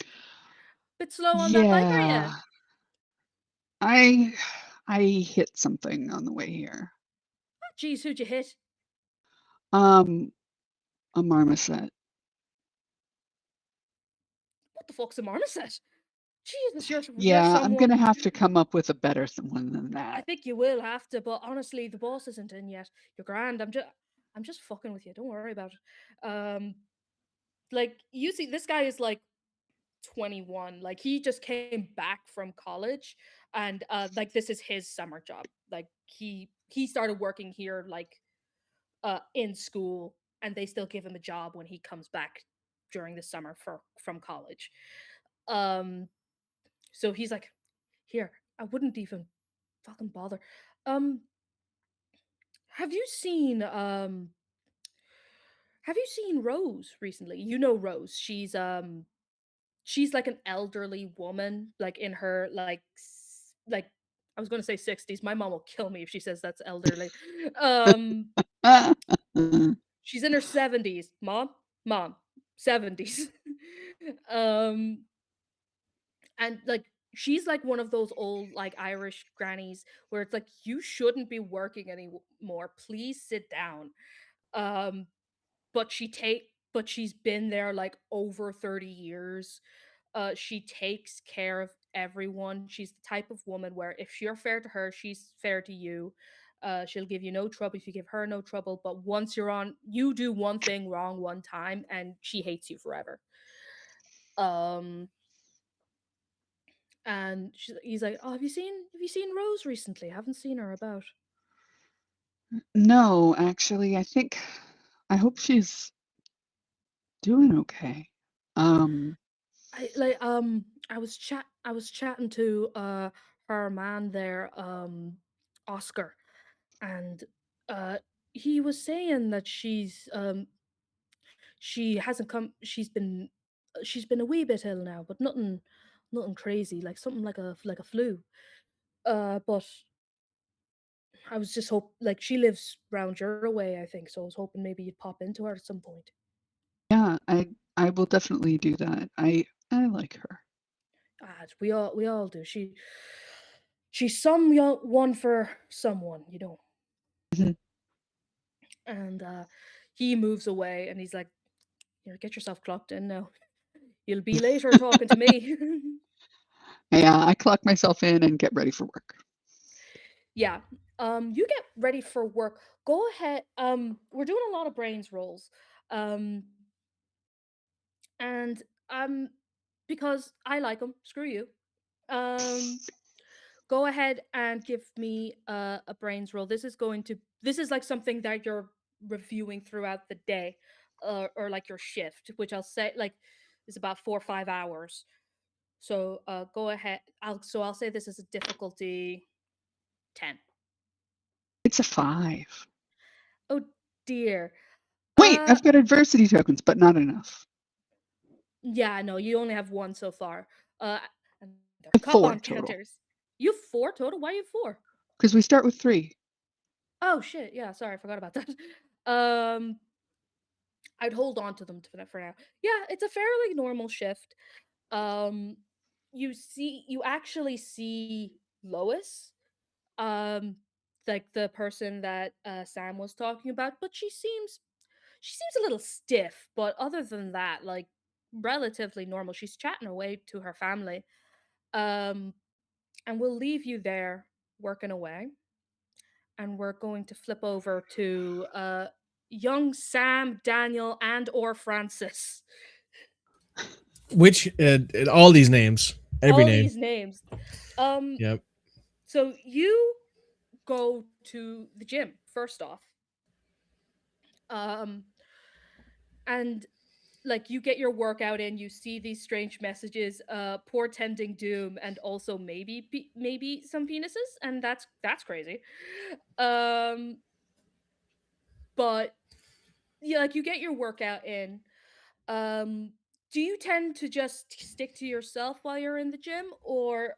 you? Bit slow on that bike, are you?" Yeah, I I hit something on the way here. Geez, who'd you hit? Um, a marmoset. What the fuck's a marmoset? Jesus, you're Yeah, I'm gonna someone. have to come up with a better one than I that. think you will have to, but honestly, the boss isn't in yet. You're grand. I'm just fucking with you. Don't worry about it. Like you see, this guy is like 21. Like he just came back from college, and like this is his summer job. Like he started working here like in school, and they still give him a job when he comes back during the summer from college. Um, so he's like, here, I wouldn't even fucking bother. Um, have you seen Rose recently? You know Rose. She's like an elderly woman, like in her like I was going to say 60s. My mom will kill me if she says that's elderly. Um she's in her 70s. Mom, 70s. um and like she's like one of those old like Irish grannies where it's like you shouldn't be working anymore. Please sit down. Um but she's been there like over 30 years. She takes care of everyone. She's the type of woman where if you're fair to her, she's fair to you. She'll give you no trouble if you give her no trouble, but once you do one thing wrong one time and she hates you forever. um and he's like, oh, have you seen Rose recently? I haven't seen her about. No, actually, I hope she's doing okay. Um, I was chatting to her man there, Oscar, and uh he was saying that she hasn't come she's been a wee bit ill now, but nothing crazy, like something like a flu. But I was just hope like she lives round your way, I think, so I was hoping maybe you'd pop into her at some point. yeah, I will definitely do that. I like her. Ah, we all do. She's one for someone, you know. Mhm. And he moves away, and he's like, "Here, get yourself clocked in now. You'll be later talking to me." Yeah, I clock myself in and get ready for work. Yeah. You get ready for work. Go ahead. We're doing a lot of brains rolls. Um, and because I like them, screw you. Um, go ahead and give me a brains roll. This is like something that you're reviewing throughout the day, or like your shift, which I'll say like is about 4 or 5 hours. So go ahead. I'll say this is a difficulty 10. It's a 5. Oh dear. Wait, Uh I've got adversity tokens, but not enough. yeah, no, you only have one so far. And they're I have cup 4 on total counters. You have 4 total? Why you have 4? because we start with 3. Oh shit, yeah, sorry, I forgot about that. Um I'd hold on to them for now. Yeah, it's a fairly normal shift. Um you actually see Lois, um like the person that Sam was talking about, but she seems a little stiff, but other than that, like relatively normal. She's chatting away to her family. Um and we'll leave you there working away, and we're going to flip over to young Sam, Daniel, and or Francis. Which all these names, every All name. these names. Um, Yep. so you go to the gym first off. Um, and like you get your workout in, you see these strange messages, portending doom, and also maybe some penises, and that's crazy. Um, but yeah, like you get your workout in. Do you tend to just stick to yourself while you're in the gym, or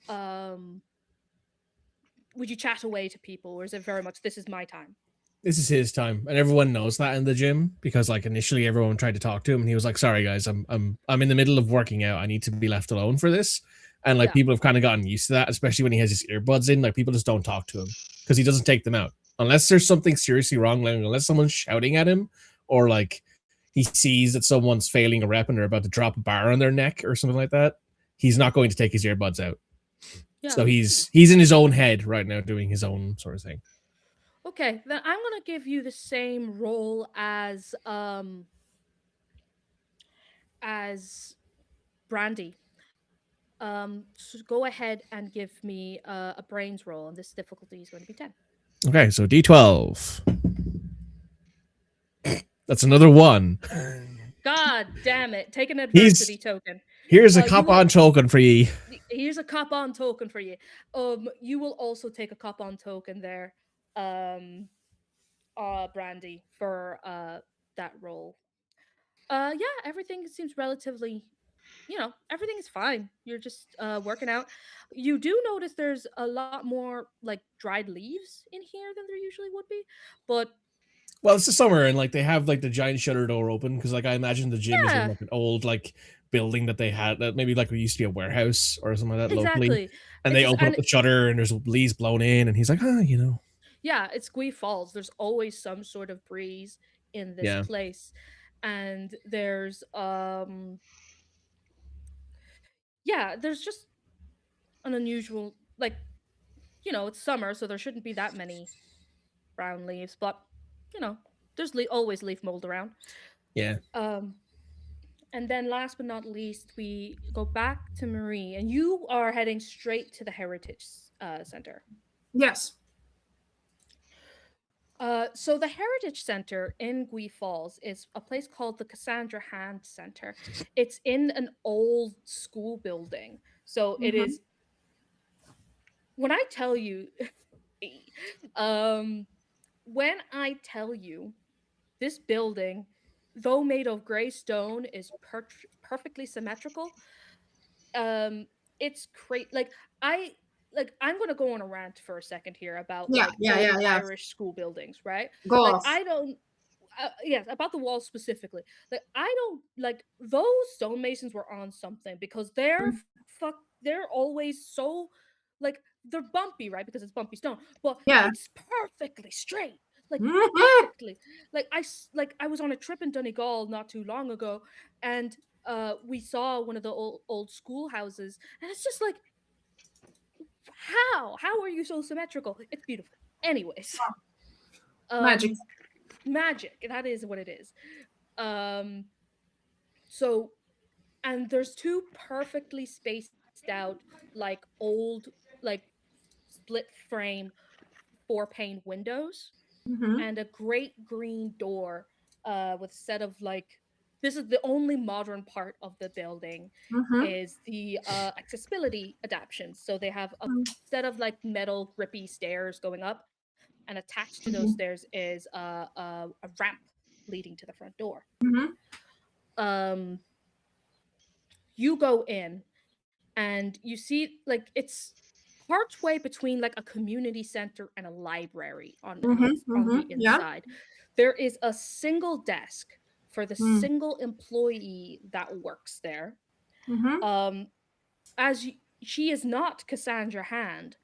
um would you chat away to people, or is it very much this is my time? This is his time, and everyone knows that in the gym because, like, initially everyone tried to talk to him, and he was like, "Sorry, guys, I'm in the middle of working out. I need to be left alone for this." And like Yeah. people have kind of gotten used to that, especially when he has his earbuds in. Like people just don't talk to him because he doesn't take them out unless there's something seriously wrong, like unless someone's shouting at him or like he sees that someone's failing a rep and they're about to drop a bar on their neck or something like that. He's not going to take his earbuds out. Yeah. So he's in his own head right now, doing his own sort of thing. Okay, then I'm gonna give you the same role as Brandy. So go ahead and give me a brains roll, and this difficulty is going to be 10. Okay, so D12. That's another 1. God damn it! Take an adversity token. Here's a you cop will- on token for ye. Here's a cop on token for you. You will also take a cop on token there, Brandy, for that role. Yeah, everything seems relatively, everything is fine. You're just working out. You do notice there's a lot more like dried leaves in here than there usually would be, but Well, it's the summer, and like they have like the giant shutter door open because like I imagine the gym is in yeah, like an old like building that they had that maybe like it used to be a warehouse or something like that locally, exactly. and It's they just open up and the shutter and there's leaves blown in, and he's like, yeah, it's Gui Falls. There's always some sort of breeze in this yeah, place, and there's just an unusual like it's summer, so there shouldn't be that many brown leaves, but there's always leaf mold around. yeah. Um, and then last but not least, we go back to Marie, and you are heading straight to the Heritage Center. Yes. So the Heritage Center in Gui Falls is a place called the Cassandra Hand Center. It's in an old school building. So it is. When I tell you, when I tell you, this building, though made of gray stone, is perfectly symmetrical. It's great. I'm gonna go on a rant for a second here about Yeah, like yeah, old yeah, yeah. Irish school buildings, right? Go Like off. I don't. Yes, about the walls specifically. Like I don't like those stonemasons were on something because they're always so like they're bumpy, right? Because it's bumpy stone, but Yeah. it's perfectly straight, like Mhm. perfectly. I was on a trip in Donegal not too long ago, and we saw one of the old schoolhouses, and it's just like how are you so symmetrical? It's beautiful. Anyways, Magic. um magic. That is what it is. So, and there's two perfectly spaced out, like old, like split frame 4-pane windows, Mhm. and a great green door with a set of like, this is the only modern part of the building, Mhm. is the accessibility adaptations. So they have a Mm. set of like metal grippy stairs going up, and attached to those Mhm. stairs is a ramp leading to the front door. Mhm. Um, you go in and you see like it's partway between like a community center and a library Mhm. on the Mhm. Yeah. inside. There is a single desk for the Mm. single employee that works there. Mhm. Um, as she is not Cassandra Hand.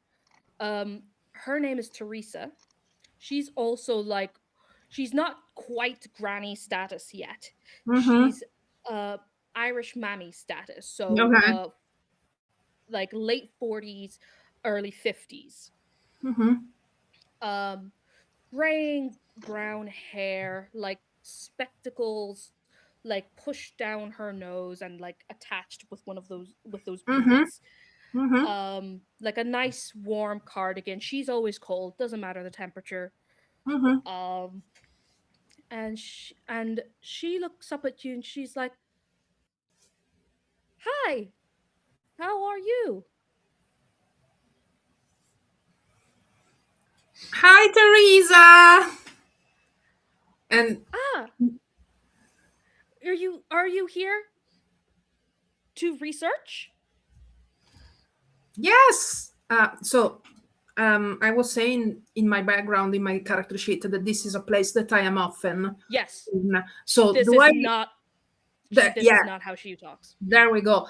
Her name is Teresa. She's also like, she's not quite granny status yet. Mhm. She's Irish mammy status. So Okay. like late 40s, early 50s. Mhm. Um, graying brown hair, like spectacles, like pushed down her nose and like attached with those Mhm. beads. Mhm. Like a nice warm cardigan. She's always cold, doesn't matter the temperature. Mhm. Um, and she looks up at you and she's like, "Hi, how are you?" Hi, Teresa. And Ah, are you here to research? yes. I was saying in my background, in my character sheet, that this is a place that I am often Yes. in. So This do is I? not this Yeah. is not how she talks. There we go.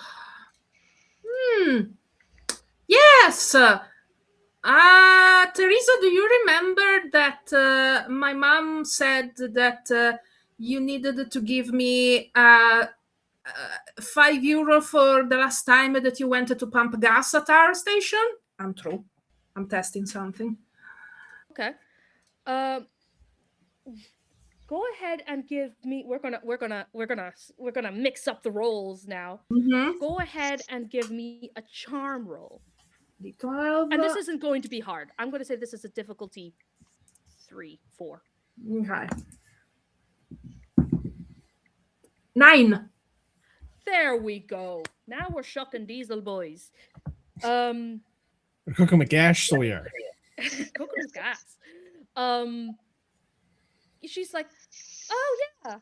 Yes. Teresa, do you remember that my mom said that you needed to give me €5 for the last time that you went to pump gas at our station? I'm true. I'm testing something. Okay. Um Go ahead and give me, we're gonna mix up the roles now. Mm-hmm. Go ahead and give me a charm roll. D12. And this isn't going to be hard. I'm going to say this is a difficulty 3, 4. Okay. 9. There we go. Now we're shucking diesel boys. Um We're cooking with gas, so we are. cooking with gas. She's like, "Oh yeah.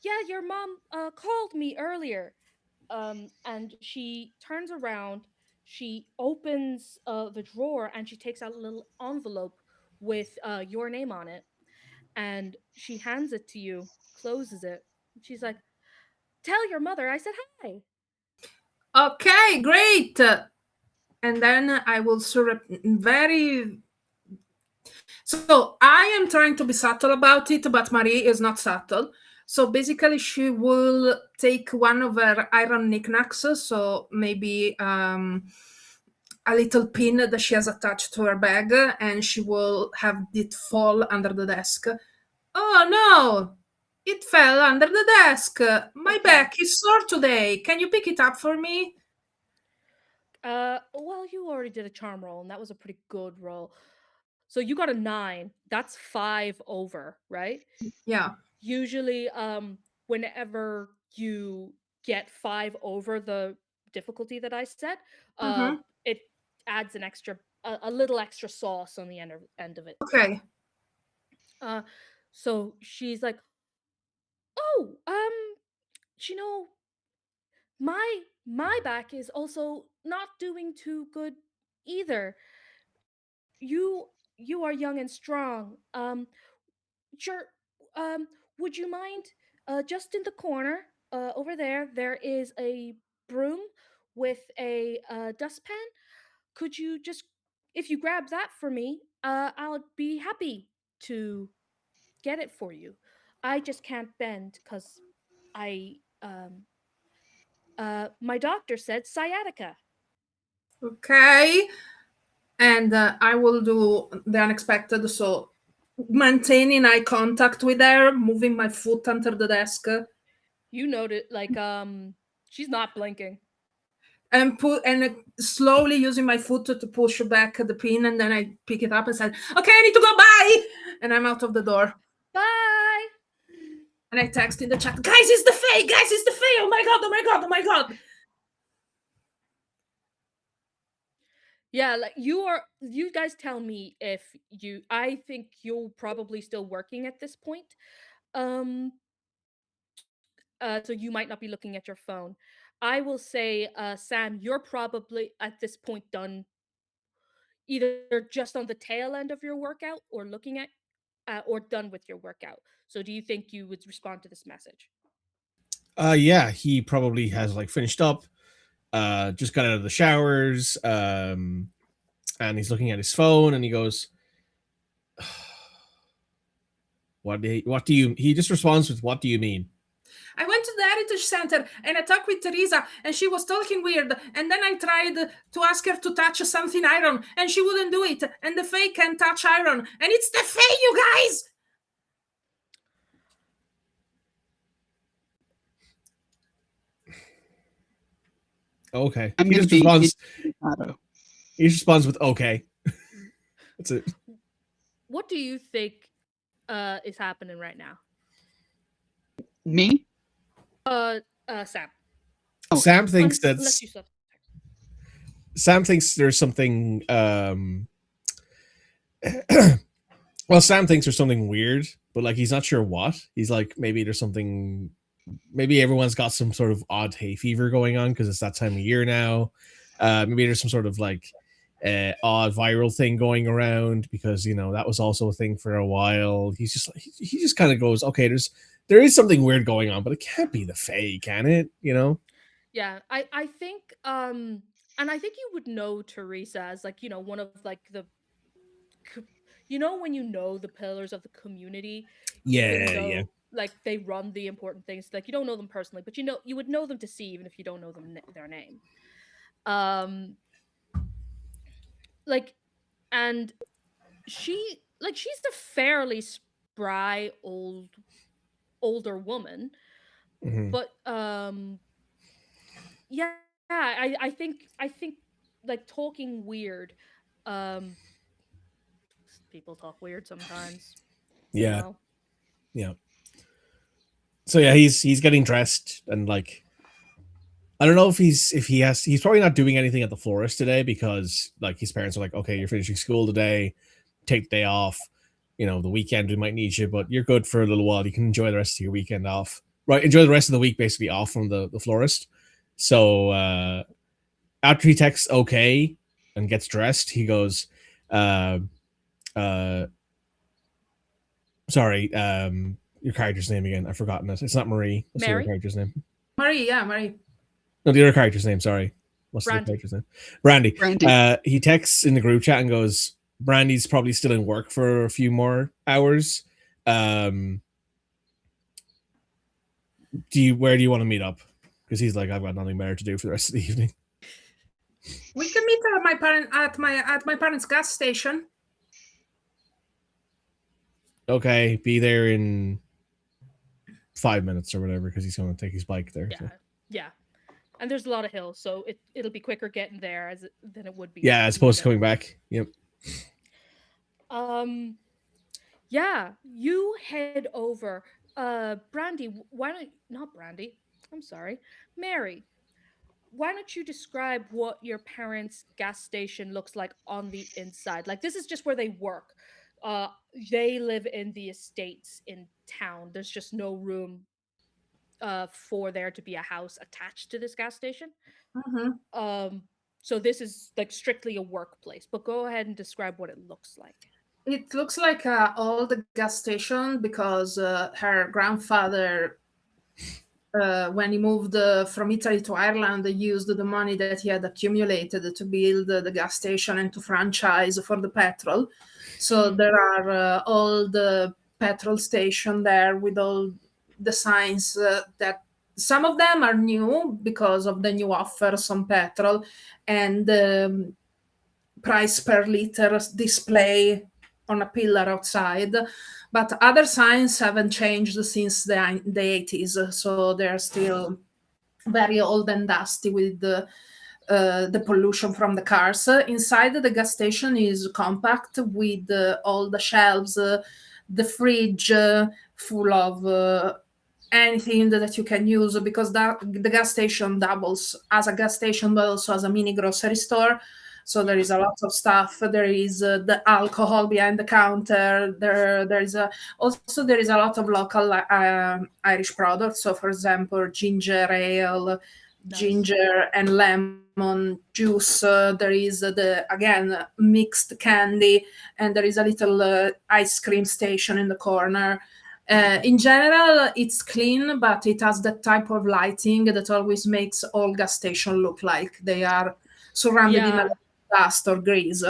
Yeah, your mom called me earlier." And she turns around, she opens the drawer, and she takes out a little envelope with your name on it, and she hands it to you, closes it. She's like, "Tell your mother I said hi." Okay, great. And then I will very. So I am trying to be subtle about it, but Marie is not subtle. So basically, she will take one of her iron knickknacks, so maybe a little pin that she has attached to her bag, and she will have it fall under the desk. Oh no! It fell under the desk. My Okay. back is sore today. Can you pick it up for me? Well, you already did a charm roll, and that was a pretty good roll. So you got a 9. That's 5 over, right? Yeah. Usually, whenever you get 5 over the difficulty that I set, Mm-hmm. it adds an extra, a little extra sauce on the end of it. Okay. Uh, so she's like, "Oh, you know, my back is also not doing too good either. You are young and strong. Sure. Um, would you mind? Just in the corner, over there, there is a broom with a dustpan. Could you just, if you grab that for me, I'll be happy to get it for you. I just can't bend because I my doctor said sciatica." Okay. And I will do the unexpected. So maintaining eye contact with her, moving my foot under the desk, You noted, like, she's not blinking. and slowly using my foot to push back the pin, and then I pick it up and said, "Okay, I need to go. Bye," and I'm out of the door. Bye. And I text in the chat, "Guys, it's the Fae! Guys, it's the Fae! Oh my god! Oh my god! Oh my god!" Yeah, like you guys tell me if I think you're probably still working at this point. Um so you might not be looking at your phone. I will say, Sam, you're probably at this point done either just on the tail end of your workout or looking at or done with your workout. So do you think you would respond to this message? Yeah, he probably has like finished up, just got out of the showers, and he's looking at his phone and he goes, what do you, he just responds with, "What do you mean?" I went to the Heritage Center and I talked with Teresa, and she was talking weird. And then I tried to ask her to touch something iron, and she wouldn't do it. And the Fae can touch iron, and it's the Fae, you guys! Okay. I'm He gonna just be responds, Auto. he just responds with "okay." That's it. What do you think is happening right now? Me? Sam. Oh. Sam thinks Unless that's you said Sam thinks there's something well, Sam thinks there's something weird, but like he's not sure what. He's like, maybe there's something, maybe everyone's got some sort of odd hay fever going on because it's that time of year now. Maybe there's some sort of like odd viral thing going around because, you know, that was also a thing for a while. He's just like, he just kind of goes, okay, there is something weird going on, but it can't be the Fae, can it? You know? Yeah, I think and I think you would know Teresa as, like, you know, one of like the you know, when you know the pillars of the community, even Yeah, though yeah. like they run the important things, like you don't know them personally, but you know you would know them to see even if you don't know them their name. Like, and she's a fairly spry older woman, Mhm. but yeah, I think like talking weird, people talk weird sometimes. you Yeah. know? Yeah. So yeah, he's getting dressed and like, I don't know if he's probably not doing anything at the florist today because like his parents are like, okay, you're finishing school today, take the day off. You know, the weekend we might need you, but you're good for a little while. You can enjoy the rest of your weekend off. Right, enjoy the rest of the week basically off from the florist. So after he texts okay and gets dressed, he goes, uh sorry, your character's name again. I've forgotten it. It's not Marie. What's the other Mary? character's name? Marie, yeah, Marie. No, the other character's name. Sorry. What's the other Brandy. character's name? Brandy. Brandy. He texts in the group chat and goes, Brandy's probably still in work for a few more hours. Where do you want to meet up? Because he's like, I've got nothing better to do for the rest of the evening. We can meet at my parents' gas station. Okay, be there in 5 minutes or whatever, because he's going to take his bike there. Yeah, So. yeah. And there's a lot of hills, so it'll be quicker getting there than it would be. Yeah, as opposed to coming back. Yep. Yeah, you head over. Brandy, Mary, why don't you describe what your parents' gas station looks like on the inside? Like, this is just where they work. They live in the estates in town. There's just no room for there to be a house attached to this gas station. Mm-hmm. So this is like strictly a workplace, but go ahead and describe what it looks like. It looks like an old gas station because her grandfather, when he moved from Italy to Ireland, used the money that he had accumulated to build the gas station and to franchise for the petrol. So there are all the petrol station there with all the signs that some of them are new because of the new offers on petrol and price per liter display on a pillar outside, but other signs haven't changed since the 80s, so they're still very old and dusty with the pollution from the cars. Inside the gas station is compact with all the shelves, the fridge full of anything that you can use, because the gas station doubles as a gas station but also as a mini grocery store. So there is a lot of stuff. There is the alcohol behind the counter. There is a lot of local Irish products. So, for example, ginger ale, Nice. ginger and lemon juice. There is again mixed candy, and there is a little ice cream station in the corner. In general, it's clean, but it has that type of lighting that always makes all gas stations look like they are surrounded in a dust or grease.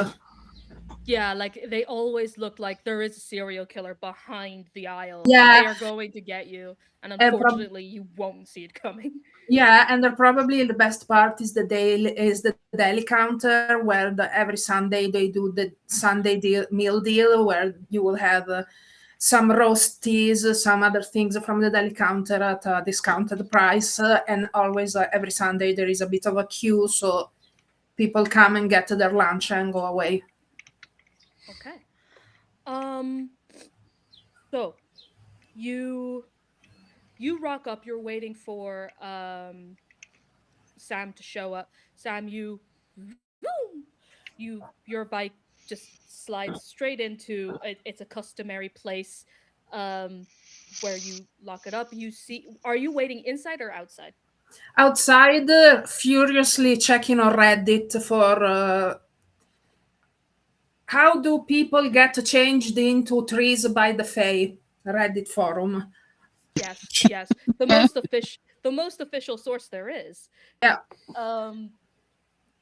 Yeah, like they always look like there is a serial killer behind the aisle. Yeah. They are going to get you, and prob- unfortunately, you won't see it coming. Yeah, and probably the best part is the deli counter, where every Sunday they do the Sunday meal deal, where you will have some roasties, some other things from the deli counter at a discounted price, and always every Sunday there is a bit of a queue, so people come and get their lunch and go away. Okay. So you rock up, you're waiting for Sam to show up. Sam, your bike just slides straight into it's a customary place where you lock it up. Are you waiting inside or outside? Outside, furiously checking on Reddit for how do people get changed into trees by the Fae? Reddit forum. Yes. The most official source there is. Yeah.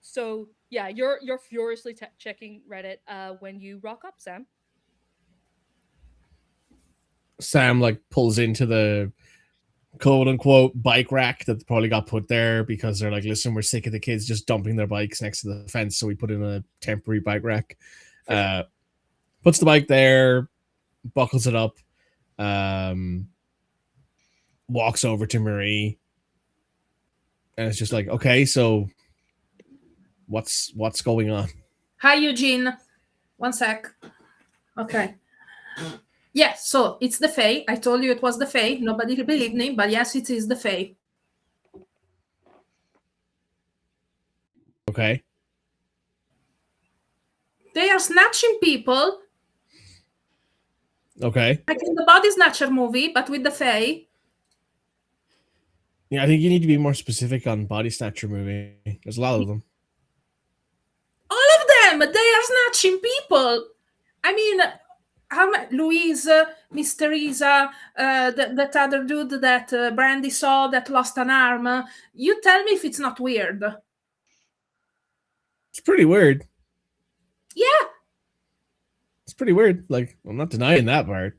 So yeah, you're furiously checking Reddit when you rock up, Sam. Sam like pulls into the quote unquote bike rack that probably got put there because they're like, listen, we're sick of the kids just dumping their bikes next to the fence, so we put in a temporary bike rack. Puts the bike there, buckles it up, walks over to Marie, and it's just like, okay, so what's going on? Hi, Eugene. One sec. Okay. Yeah, so it's the Fae. I told you it was the Fae. Nobody believed me, but yes, it is the Fae. Okay. They are snatching people, Okay. like in the Body Snatcher movie, but with the Fae. Yeah, I think you need to be more specific on Body Snatcher movie. There's a lot of them. All of them, they are snatching people. I mean, Louise, Mr. Isa, that other dude that Brandy saw that lost an arm. You tell me if it's not weird. It's pretty weird. Yeah. It's pretty weird. Like, I'm not denying that part.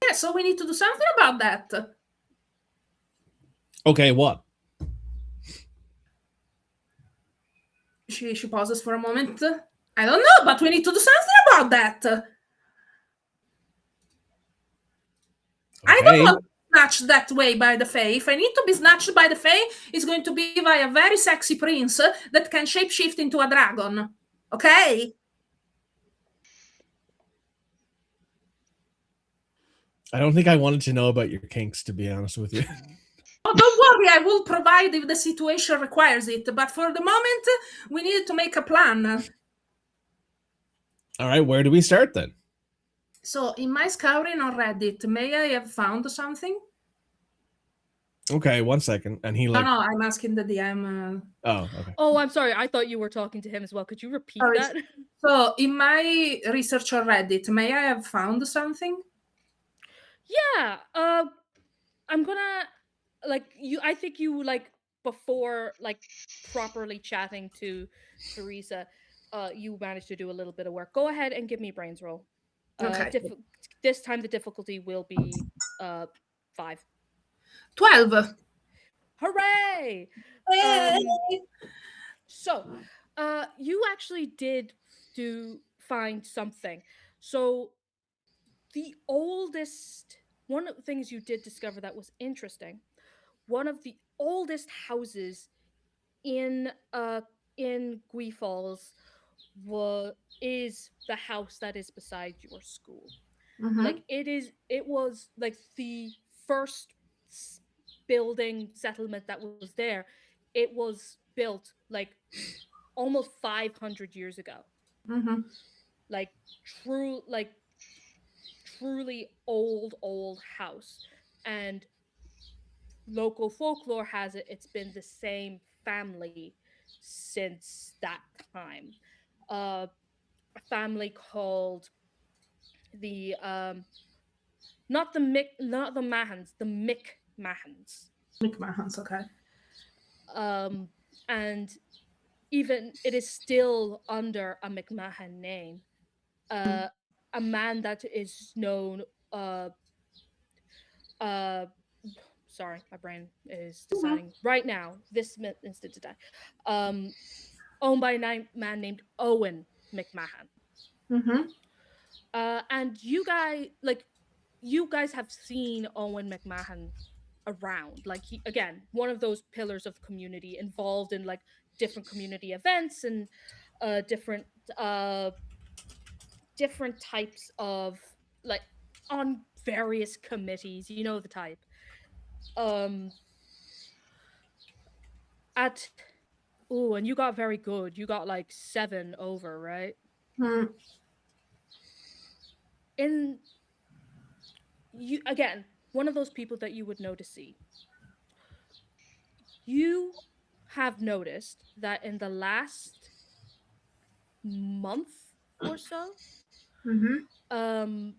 Yeah, so we need to do something about that. Okay, what? She pauses for a moment. I don't know, but we need to do something about that. Okay. I don't want to be snatched that way by the Fae. If I need to be snatched by the Fae, it's going to be by a very sexy prince that can shapeshift into a dragon. Okay? I don't think I wanted to know about your kinks, to be honest with you. Oh, don't worry, I will provide if the situation requires it. But for the moment, we need to make a plan. All right, where do we start then? So, in my scouring on Reddit, may I have found something? Okay, 1 second. And he like, No, I'm asking the DM. oh, okay. Oh, I'm sorry. I thought you were talking to him as well. Could you repeat Sorry. that? So, in my research on Reddit, may I have found something? Yeah. I'm gonna I think you before properly chatting to Teresa, you managed to do a little bit of work. Go ahead and give me a brains roll. Okay. This time the difficulty will be 5. 12. Hooray! So, you actually did find something. So one of the things you did discover that was interesting, one of the oldest houses in Gui Falls is the house that is beside your school. Mhm. It was like the first building settlement that was there. It was built like almost 500 years ago. Mhm. Like truly old house. And local folklore has it's been the same family since that time. A family called the not the Mahans, the McMahons. McMahon's, okay. And even it is still under a McMahon name. A man that is known uh sorry, my brain is deciding right now, this instant to die. Owned by a man named Owen McMahon. Mhm. And you guys have seen Owen McMahon around. Like he again, one of those pillars of community involved in like different community events and different different types of like on various committees, you know the type. At Oh, and you got very good. You got like 7 over, right? Mm. In you again, one of those people that you would know to see. You have noticed that in the last month or so, Mhm.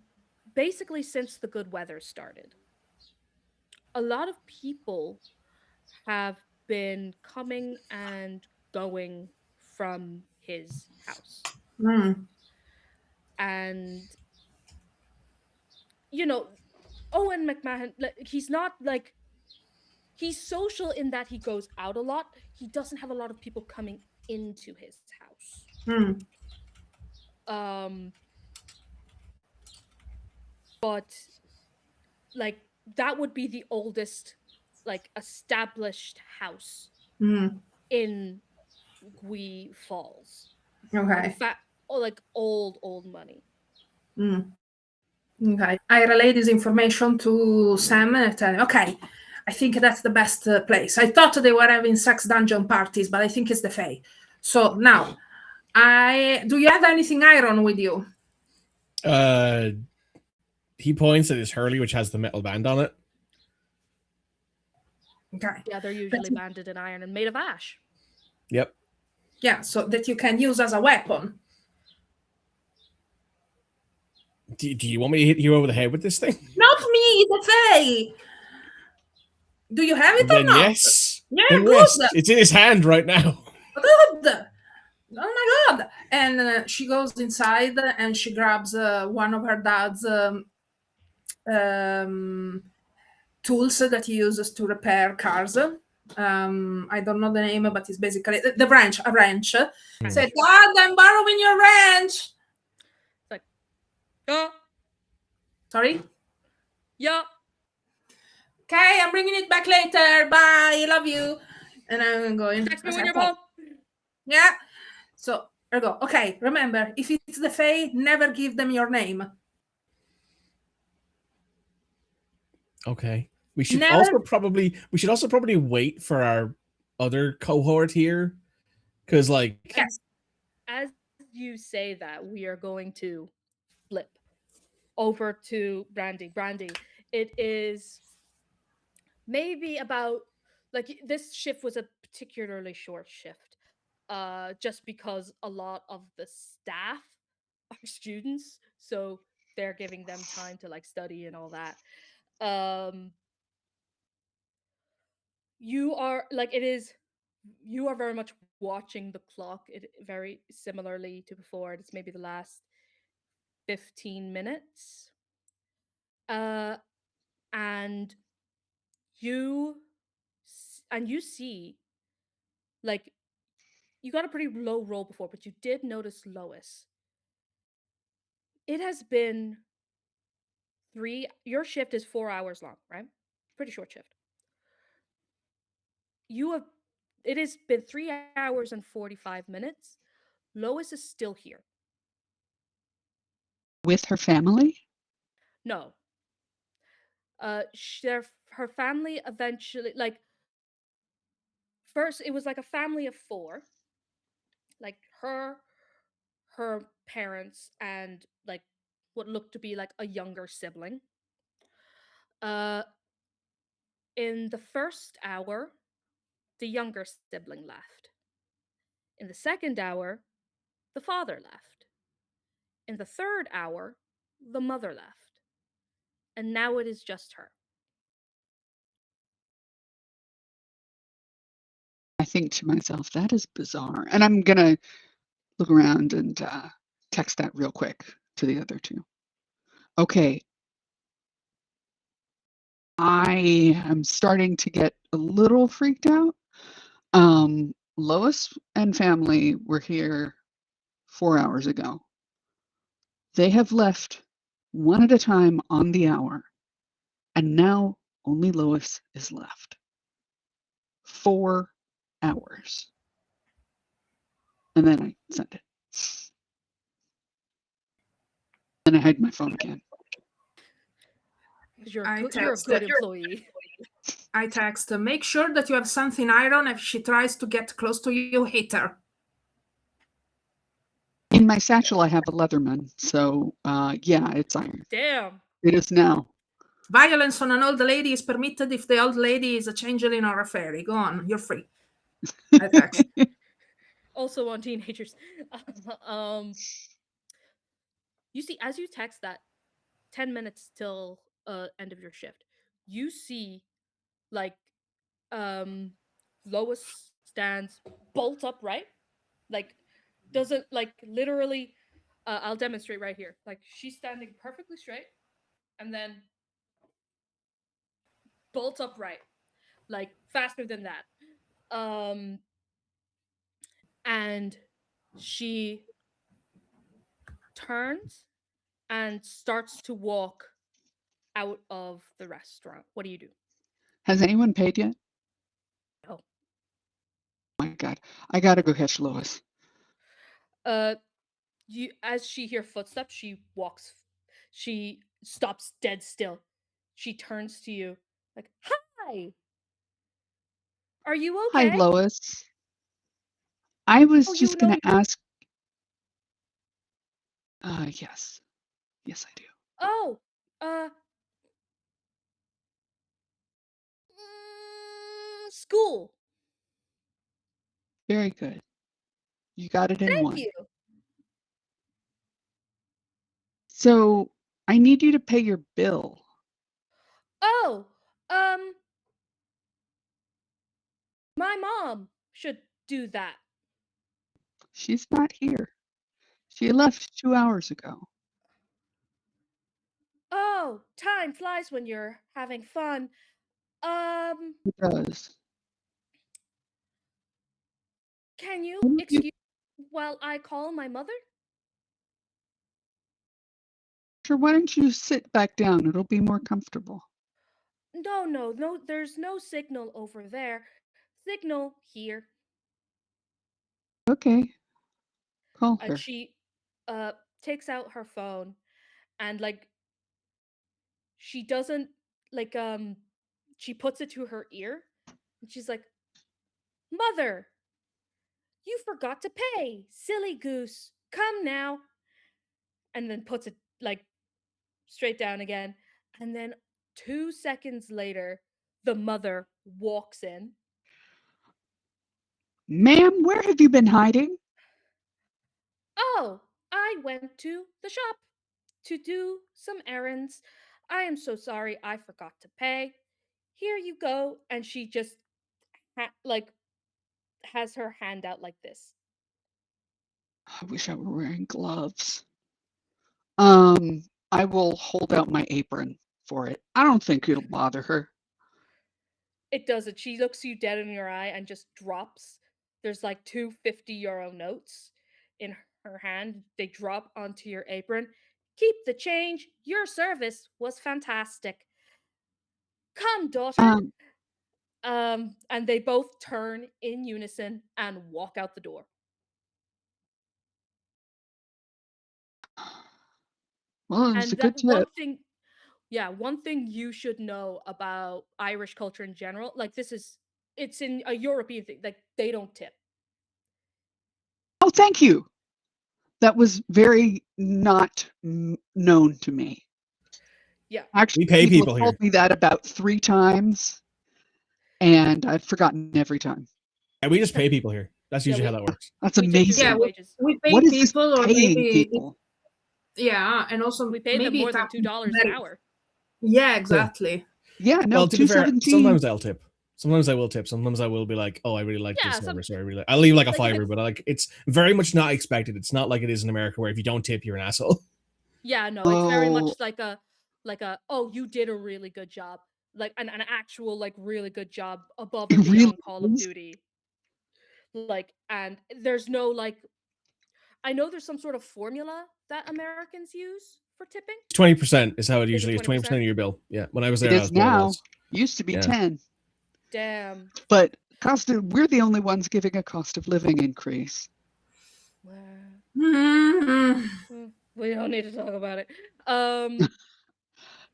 basically since the good weather started, a lot of people have been coming and going from his house. Mm. And you know, Owen McMahon, like, he's not like he's social in that he goes out a lot. He doesn't have a lot of people coming into his house. Mm. But like that would be the oldest like established house Mm. in Gui Falls. In Okay. fact, like old money. Mm. Okay. I relay this information to Sam and I tell him, okay, I think that's the best place. I thought they were having sex dungeon parties, but I think it's the Fae. So now, do you have anything iron with you? He points at his Hurley, which has the metal band on it. Okay. Yeah, they're usually banded in iron and made of ash. Yep. Yeah, so that you can use as a weapon. Do you want me to hit you over the head with this thing? Not me, the Fae. Do you have it Then or not? yes. Yeah, Then good. yes. It's in his hand right now. Good. Oh my god. And she goes inside and she grabs one of her dad's tools that he uses to repair cars. I don't know the name, but it's basically a wrench. Say, Dad, I'm borrowing your wrench. Like, yeah, Sorry? yeah. Okay, I'm bringing it back later. Bye, love you. And I'm going. Text me I when said, you're "Okay." home. Yeah. So I go, okay, remember, if it's the Fae, never give them your name. Okay. We should Never. also probably wait for our other cohort here. Cause like Yes. As you say that, we are going to flip over to Brandy. Brandy, it is maybe about like this shift was a particularly short shift. Just because a lot of the staff are students, so they're giving them time to like study and all that. You are like it is you are very much watching the clock it very similarly to before. It's maybe the last 15 minutes. Uh and you you see like you got a pretty low roll before, but you did notice Lois It has been your shift is 4 hours long, right? Pretty short shift. You have it has been 3 hours and 45 minutes. Lois is still here. With her family? No. Her family eventually, like, first it was like a family of 4, like her parents and like what looked to be like a younger sibling. Uh in the first hour, the younger sibling left. In the second hour, the father left. In the third hour, the mother left. And now it is just her. I think to myself, that is bizarre. And I'm going to look around and text that real quick to the other two. Okay. I am starting to get a little freaked out. Lois and family were here 4 hours ago. They have left one at a time on the hour, and now only Lois is left. 4 hours. And then I sent it. And I hide my phone again. Because you're I you're a text good her. employee. I text her, make sure that you have something iron. If she tries to get close to you, hit her. In my satchel, I have a Leatherman. So, yeah, it's iron. Damn. It is now. Violence on an old lady is permitted if the old lady is a changeling or a fairy. Go on, you're free. I text. Also on teenagers. You see, as you text that 10 minutes till end of your shift, you see like Lois stands bolt upright, like doesn't like literally. I'll demonstrate right here. Like she's standing perfectly straight, and then bolt upright, like faster than that. And she turns and starts to walk out of the restaurant. What do you do? Has anyone paid yet? Oh, My God. I gotta go catch Lois. you as she hears footsteps, she stops dead still. She turns to you like, "Hi, are you Hi, okay?" Lois. I was Oh, you just know gonna me. ask. Yes. Yes, I do. Oh, school. Very good. You got it in Thank one. you. So I need you to pay your bill. Oh, um, my mom should do that. She's not here. She left 2 hours ago. Oh, time flies when you're having fun. Um, It does. can you Why don't you- excuse while I call my mother? Sure, why don't you sit back down? It'll be more comfortable. No, no, no, there's no signal over there. Signal here. Okay, call And her. she uh takes out her phone and like she doesn't like she puts it to her ear and she's like, "Mother, you forgot to pay. Silly goose. Come now." And then puts it like straight down again. And then 2 seconds later, the mother walks in. Ma'am, where have you been hiding? "Oh, I went to the shop to do some errands. I am so sorry I forgot to pay. Here you go." And she just like has her hand out like this. I wish I were wearing gloves. I will hold out my apron for it. I don't think it'll bother her. It doesn't. She looks you dead in your eye and just drops. There's like two €50 notes in her hand. They drop onto your apron. Keep the change. Your service was fantastic. Come, daughter. And they both turn in unison and walk out the door. Well, it's And a good one tip. thing, yeah, one thing you should know about Irish culture in general, like it's in a European thing, like they don't tip. Oh, thank you. That was very not known to me. Yeah. Actually, We pay people people told here. me that about 3 times, and I've forgotten every time. And we just pay people here. That's usually how that works. That's We take amazing. Yeah, wages. we pay What is this people, or paying maybe people? yeah, and also We pay them maybe more it than happens $2 an very- hour. Yeah, exactly. Yeah, no, Well, to be fair, 217. sometimes I'll tip. Sometimes I will tip. Sometimes I will be like, "Oh, I really like Yeah, this some- service," or I really I'll leave like a like, if fiver, it's- but like it's very much not expected. It's not like it is in America where if you don't tip, you're an asshole. Yeah, no, it's very Oh. much like a oh, you did a really good job. Like an actual like really good job above It and really beyond Call of is. Duty. Like, and there's no like I know there's some sort of formula that Americans use for tipping. 20% is how it Is it usually is. 20% of your bill. Yeah, when I was there, It that's is what it now. was. Used to be Yeah. 10. Damn. But we're the only ones giving a cost of living increase. Wow. Mhm. We don't need to talk about it.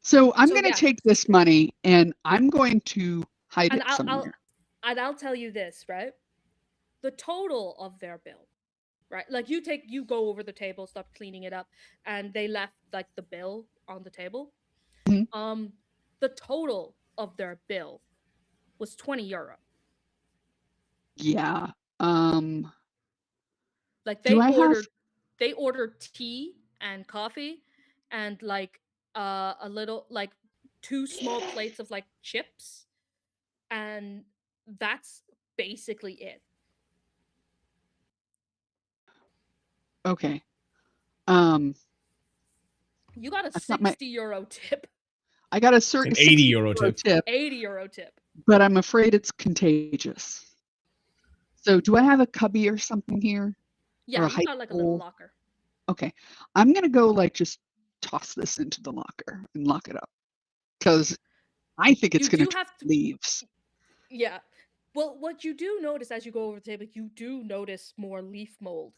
So I'm So, going to yeah. take this money and I'm going to hide And it somewhere. I'll tell you this, right? The total of their bill, right? Like you go over the table, start cleaning it up, and they left like the bill on the table. Mhm. The total of their bill was €20. Yeah. Like Do I have they ordered tea and coffee and like a little like 2 small plates of like chips, and that's basically it. Okay. You got a That's not my €60 tip, I got a An certain 80 euro tip. €80 tip. but I'm afraid it's contagious. So do I have a cubby or something here? Yeah, Or a you got like a little bowl? locker. Okay. I'm going to go like just toss this into the locker and lock it up. Cuz I think it's You going do have to leaves. Yeah. Well, what you do notice as you go over the table, you do notice more leaf mold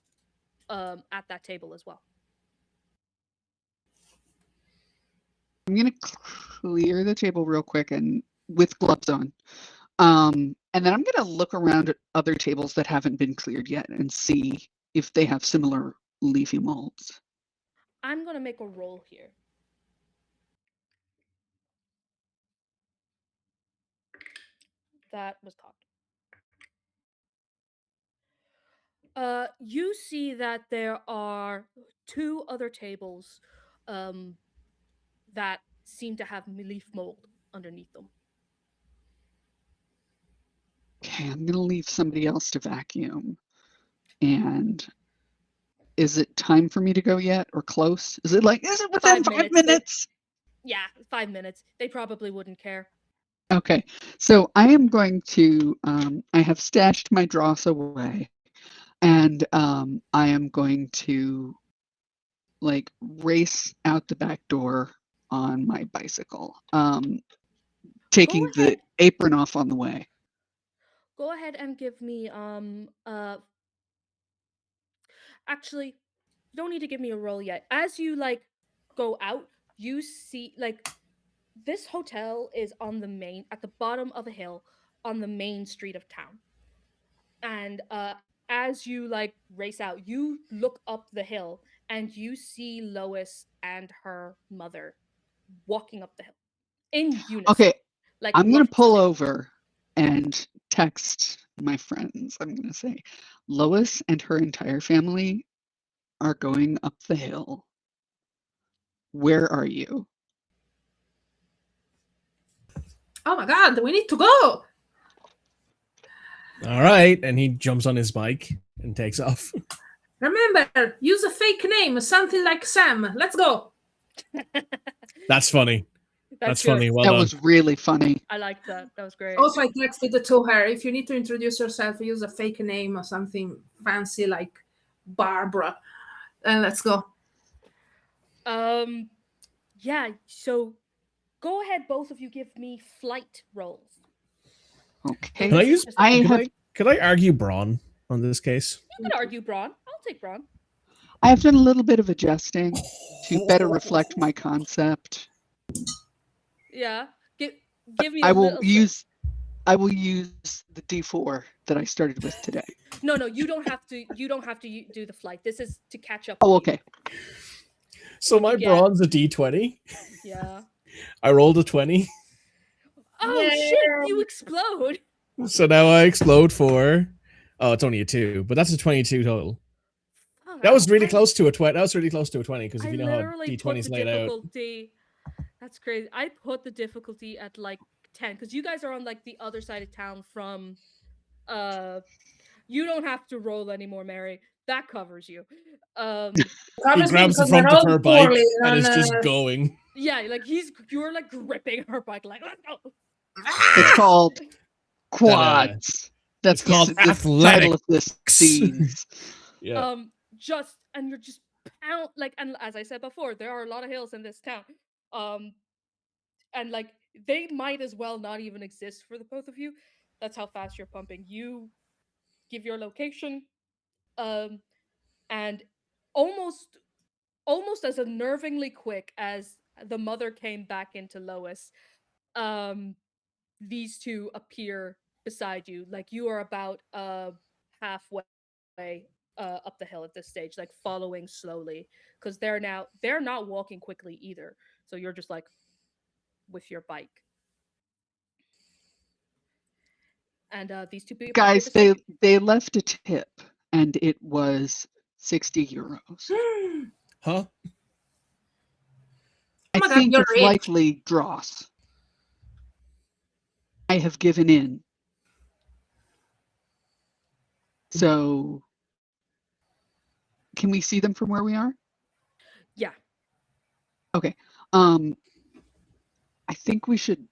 at that table as well. I'm going to clear the table real quick and with gloves on. And then I'm going to look around at other tables that haven't been cleared yet and see if they have similar leafy molds. I'm going to make a roll here. That was cocked. You see that there are 2 other tables that seem to have leaf mold underneath them. Okay, I'm going to leave somebody else to vacuum. And is it time for me to go yet or close? Is it within 5 minutes? Yeah, 5 minutes. They probably wouldn't care. Okay, so I am going to, I have stashed my dross away, and I am going to like race out the back door on my bicycle, taking the apron off on the way. Go ahead and give me actually, you don't need to give me a roll yet. As you like go out, you see like this hotel is at the bottom of a hill on the main street of town. And as you like race out, you look up the hill and you see Lois and her mother walking up the hill in unison. Okay, like I'm going to lockstep. pull over and text my friends. I'm going to say, Lois and her entire family are going up the hill. Where are you? Oh my god, we need to go. All right, and he jumps on his bike and takes off. Remember, use a fake name, something like Sam. Let's go. That's funny. That's good. funny. Well That done. was really funny. I liked that. That was great. Also, I texted it to her. If you need to introduce yourself, use a fake name or something fancy like Barbara. And let's go. Yeah, so go ahead, both of you give me flight rolls. So Okay. Can I this is use? just I Could have I? Could I argue brawn on this case? you could argue Braun. I'll take Braun. I have done a little bit of adjusting to better reflect my concept. Yeah. Give me I a will little use the D4 that I started with today. No, you don't have to do the flight. This is to catch up Oh, with you. okay. So What'd my you get? brawn's a D20. Yeah. I rolled a 20. Oh shit, you explode. So now I explode for. Oh, it's only a 2, but that's a 22 total. Oh, That was really I- close to a 20. That was really close to a 20 because I if you know how literally put D20 the is laid out. difficulty. That's crazy. I put the difficulty at like 10 because you guys are on like the other side of town from. You don't have to roll anymore, Mary. That covers you. He Covers me grabs the because I front of rolled her bike poorly and is on, just going. Yeah, like you're like gripping her bike, like let's go. It's called That, quads. That's it's called the title of this athletics. scene. Yeah. And you're just pound like, and as I said before, there are a lot of hills in this town. And like they might as well not even exist for the both of you. That's how fast you're pumping. You give your location, and almost as unnervingly quick as the mother came back into Lois, these two appear beside you. Like you are about halfway up the hill at this stage, like following slowly, because they're not walking quickly either. So you're just like with your bike. And these two people Guys, appear beside you. they left a tip, and it was 60 euros. Huh? I my God, think you're it's rich. likely dross. I have given in. So, can we see them from where we are? Yeah. Okay. I think we should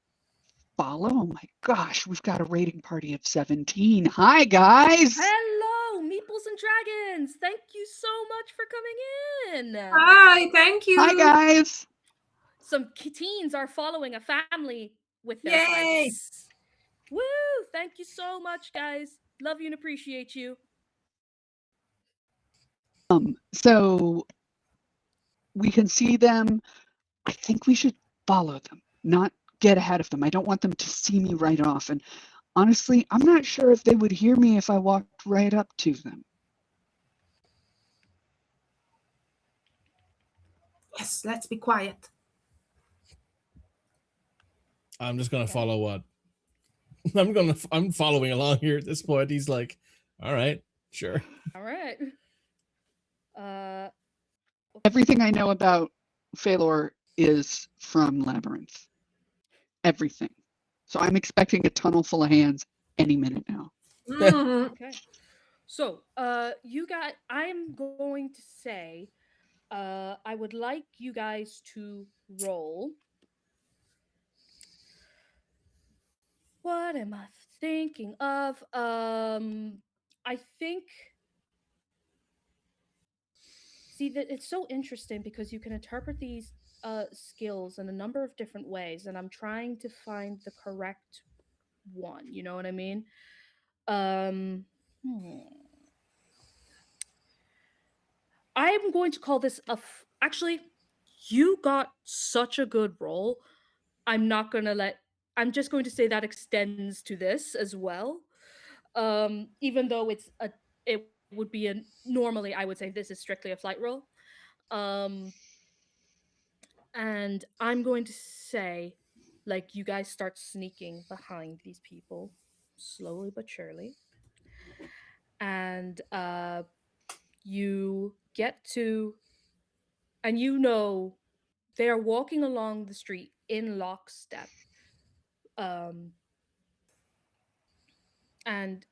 follow. Oh my gosh, we've got a raiding party of 17. Hi, guys. Hello, Meeples and Dragons. Thank you so much for coming in. Hi, thank you. Hi, guys. Some teens are following a family with their Yay. bikes. Woo! Thank you so much, guys. Love you and appreciate you. So we can see them. I think we should follow them, not get ahead of them. I don't want them to see me right off. And honestly, I'm not sure if they would hear me if I walked right up to them. Yes, let's be quiet. I'm just gonna follow what. I'm following along here at this point. He's like, all right, sure. All right. Everything I know about Phalor is from Labyrinth. Everything. So I'm expecting a tunnel full of hands any minute now. Mhm. Okay. So, you guys, I'm going to say, I would like you guys to roll. What am I thinking of? I think. See that it's so interesting because you can interpret these skills in a number of different ways, and I'm trying to find the correct one. You know what I mean? Um, hmm. I'm going to call this actually, you got such a good roll. I'm not gonna let. I'm just going to say that extends to this as well. Even though it would be normally I would say this is strictly a flight roll. And I'm going to say, like, you guys start sneaking behind these people slowly but surely. And you get to, and you know, they're walking along the street in lockstep. And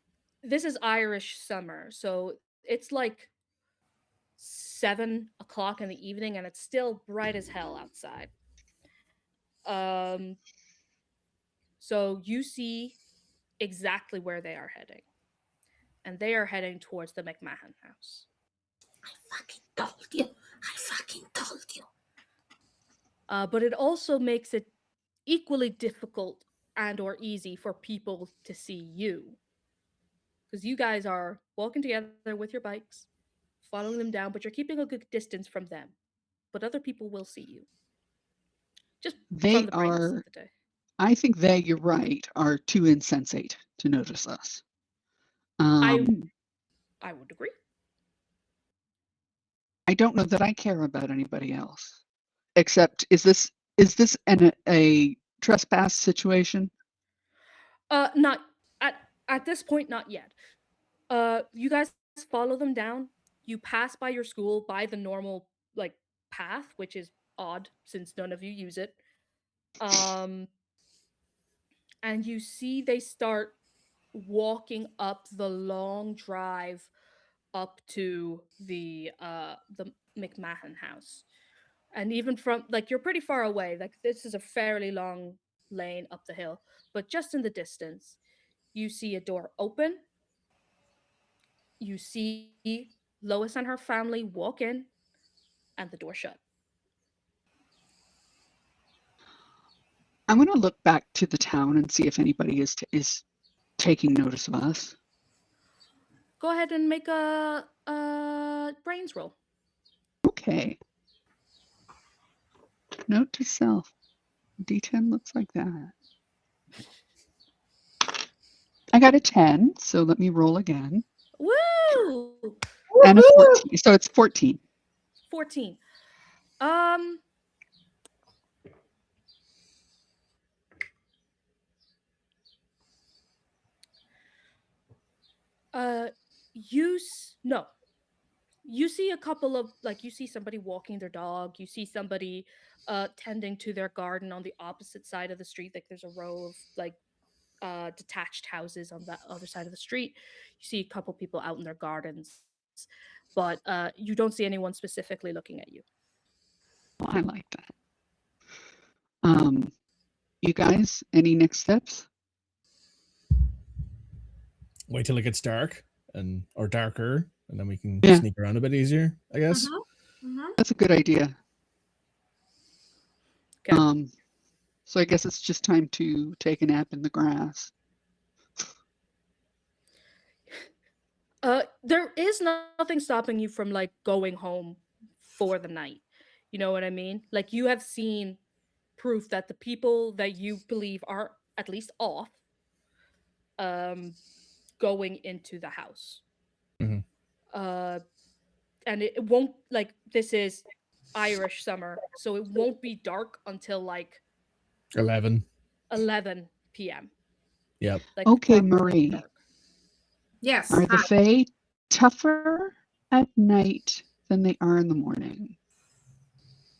this is Irish summer, so it's like 7 o'clock in the evening and it's still bright as hell outside. So you see exactly where they are heading. And they are heading towards the McMahon house. I fucking told you. I fucking told you. but it also makes it equally difficult and or easy for people to see you, because you guys are walking together with your bikes, following them down, but you're keeping a good distance from them. But other people will see you. Just from They the brightness of are, the day. I think they, you're right, are too insensate to notice us. I Um, I would agree. I don't know that I care about anybody else. Except, is this a trespass situation? Not at this point, not yet. You guys follow them down. You pass by your school by the normal like path, which is odd since none of you use it. Um, and you see they start walking up the long drive up to the McMahon house. And even from like you're pretty far away. Like this is a fairly long lane up the hill, but just in the distance, you see a door open. You see Lois and her family walk in, and the door shut. I'm going to look back to the town and see if anybody is taking notice of us. Go ahead and make a brains roll. Okay. Note to self. D10 looks like that. I got a 10, so let me roll again. Woo! And a Woohoo! 14. So it's 14. 14. No. You see a couple of like you see somebody walking their dog, you see somebody tending to their garden on the opposite side of the street. Like there's a row of like detached houses on that other side of the street. You see a couple people out in their gardens, but you don't see anyone specifically looking at you. Well, I like that. You guys, any next steps? Wait till it gets dark or darker, and then we can Yeah. sneak around a bit easier, I guess. That's a good idea. Okay. So I guess it's just time to take a nap in the grass. There is nothing stopping you from like going home for the night. You know what I mean? Like you have seen proof that the people that you believe are at least off going into the house. Mhm. And it won't like this is Irish summer, so it won't be dark until like 11. 11 p.m. Yep. Like Okay, proper Marie. dark. Yes. Are the Hi. Fae tougher at night than they are in the morning?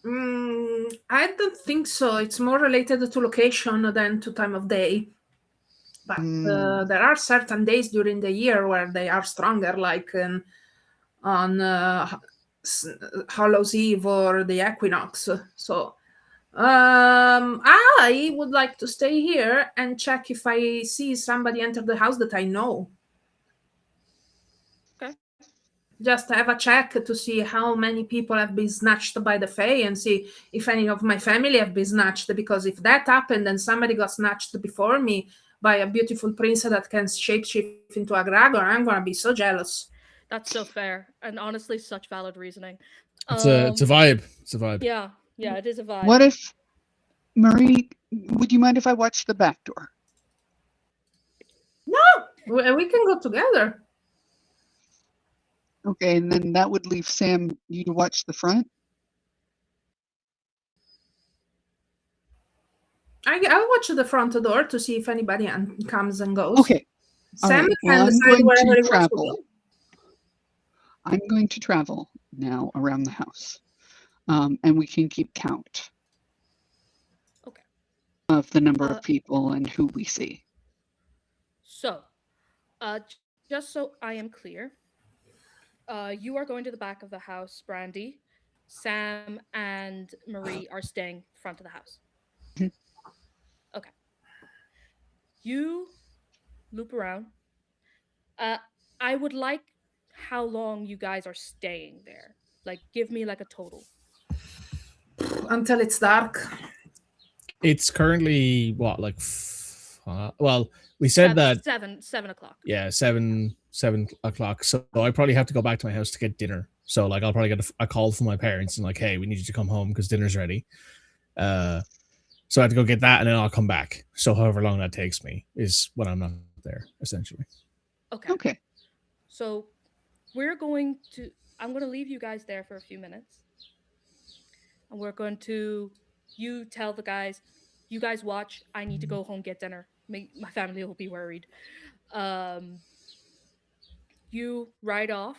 I don't think so. It's more related to location than to time of day. But there are certain days during the year where they are stronger, like on Hallows Eve or the equinox. So I would like to stay here and check if I see somebody enter the house that I know. Okay. Just have a check to see how many people have been snatched by the Fae and see if any of my family have been snatched. Because if that happened and somebody got snatched before me by a beautiful prince that can shapeshift into a Gregor, I'm gonna be so jealous. That's so fair and honestly such valid reasoning. It's a vibe. It's a vibe. Yeah, it is a vibe. What if, Marie, would you mind if I watch the back door? No, we can go together. Okay, and then that would leave Sam, you to watch the front? I'll watch the front door to see if anybody comes and goes. Okay. All Sam right. can Well, I'm decide going wherever to he wants to travel. go. I'm going to travel now around the house. And we can keep count. Okay. Of the number of people and who we see. So, just so I am clear, you are going to the back of the house, Brandy. Sam and Marie are staying front of the house. Mhm. Okay. You loop around. I would like how long you guys are staying there. Like, give me like a total. until it's dark? It's currently what, like, well, we said that 7 o'clock. yeah, 7 o'clock. So I probably have to go back to my house to get dinner. So like I'll probably get a call from my parents and like, hey, we need you to come home because dinner's ready. So I have to go get that and then I'll come back. So however long that takes me is when I'm not there, essentially. Okay. Okay. So I'm going to leave you guys there for a few minutes. And you tell the guys, you guys watch. I need to go home, get dinner. My family will be worried. You ride off.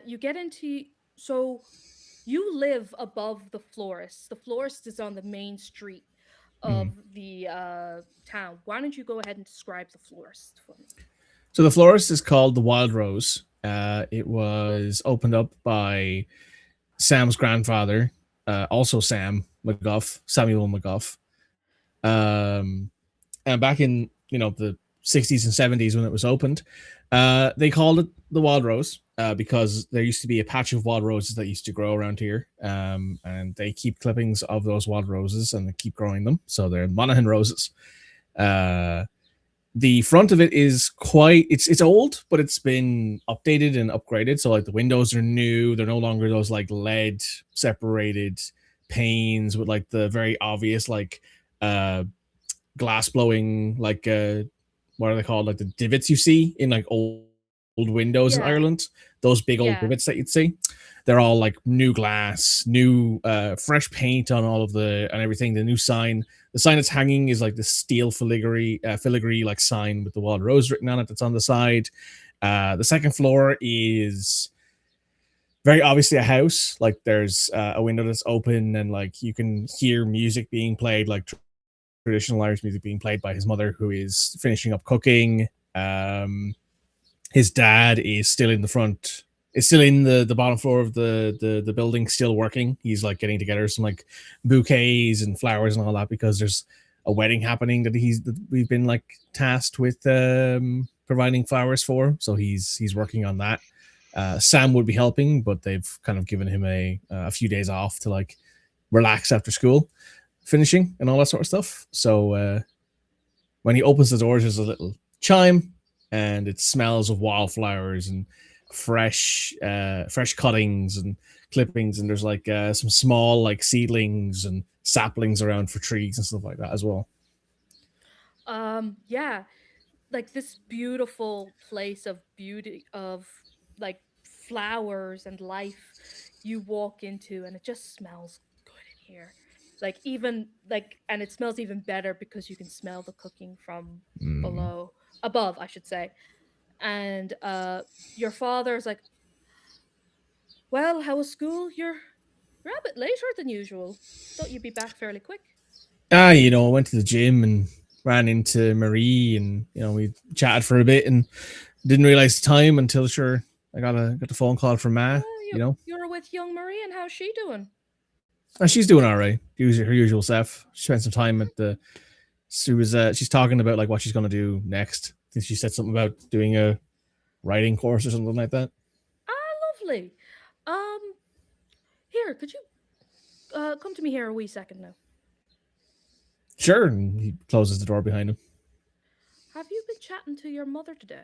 You get into, so you live above the florist. The florist is on the main street of the town. Why don't you go ahead and describe the florist for me? So the florist is called the Wild Rose. It was opened up by Sam's grandfather, also Samuel McGough. And back in the 60s and 70s when it was opened, they called it the Wild Rose because there used to be a patch of wild roses that used to grow around here, and they keep clippings of those wild roses and they keep growing them, so they're Monaghan roses. The front of it is it's old, but it's been updated and upgraded. So like the windows are new. They're no longer those like lead separated panes with like the very obvious like glass blowing, like what are they called? Like the divots you see in like old windows in Ireland. Those big old divots that you'd see. They're all like new glass, new fresh paint on all of and everything. The new sign. The sign that's hanging is like the steel filigree like sign with the Wild Rose written on it that's on the side. The second floor is very obviously a house. Like there's a window that's open and like you can hear music being played, like traditional Irish music being played by his mother, who is finishing up cooking. His dad is still in the front. Is still in the bottom floor of the building, still working. He's like getting together some like bouquets and flowers and all that because there's a wedding happening that we've been like tasked with providing flowers for. So he's working on that. Sam would be helping, but they've kind of given him a few days off to like relax after school, finishing and all that sort of stuff. So when he opens the doors, there's a little chime, and it smells of wildflowers and fresh cuttings and clippings, and there's like some small like seedlings and saplings around for trees and stuff like that as well. Yeah, like this beautiful place of beauty, of like flowers and life you walk into, and it just smells good in here. Like even like, and it smells even better because you can smell the cooking from above, I should say. And your father's like, well, how was school? You're a bit later than usual. Thought you'd be back fairly quick. I went to the gym and ran into Marie, and we chatted for a bit and didn't realize the time until I got the phone call from Ma. You're with young Marie, and how's she doing? She's doing all right. Her usual stuff. She spent some time at she's talking about like what she's gonna do next. I think she said something about doing a writing course or something like that. Lovely. Here, could you come to me here a wee second now? Sure. And he closes the door behind him. Have you been chatting to your mother today?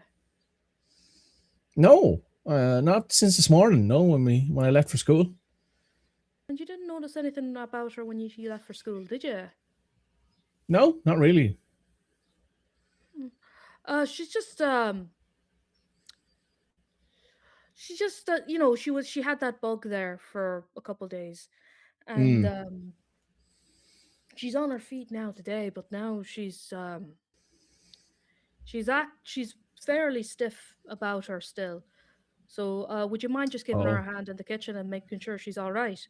No, not since this morning. No, when I left for school. And you didn't notice anything about her when you left for school, did you? No, not really. She's just she had that bug there for a couple days, and she's on her feet now today, but now she's fairly stiff about her still. So would you mind just giving her a hand in the kitchen and making sure she's all right?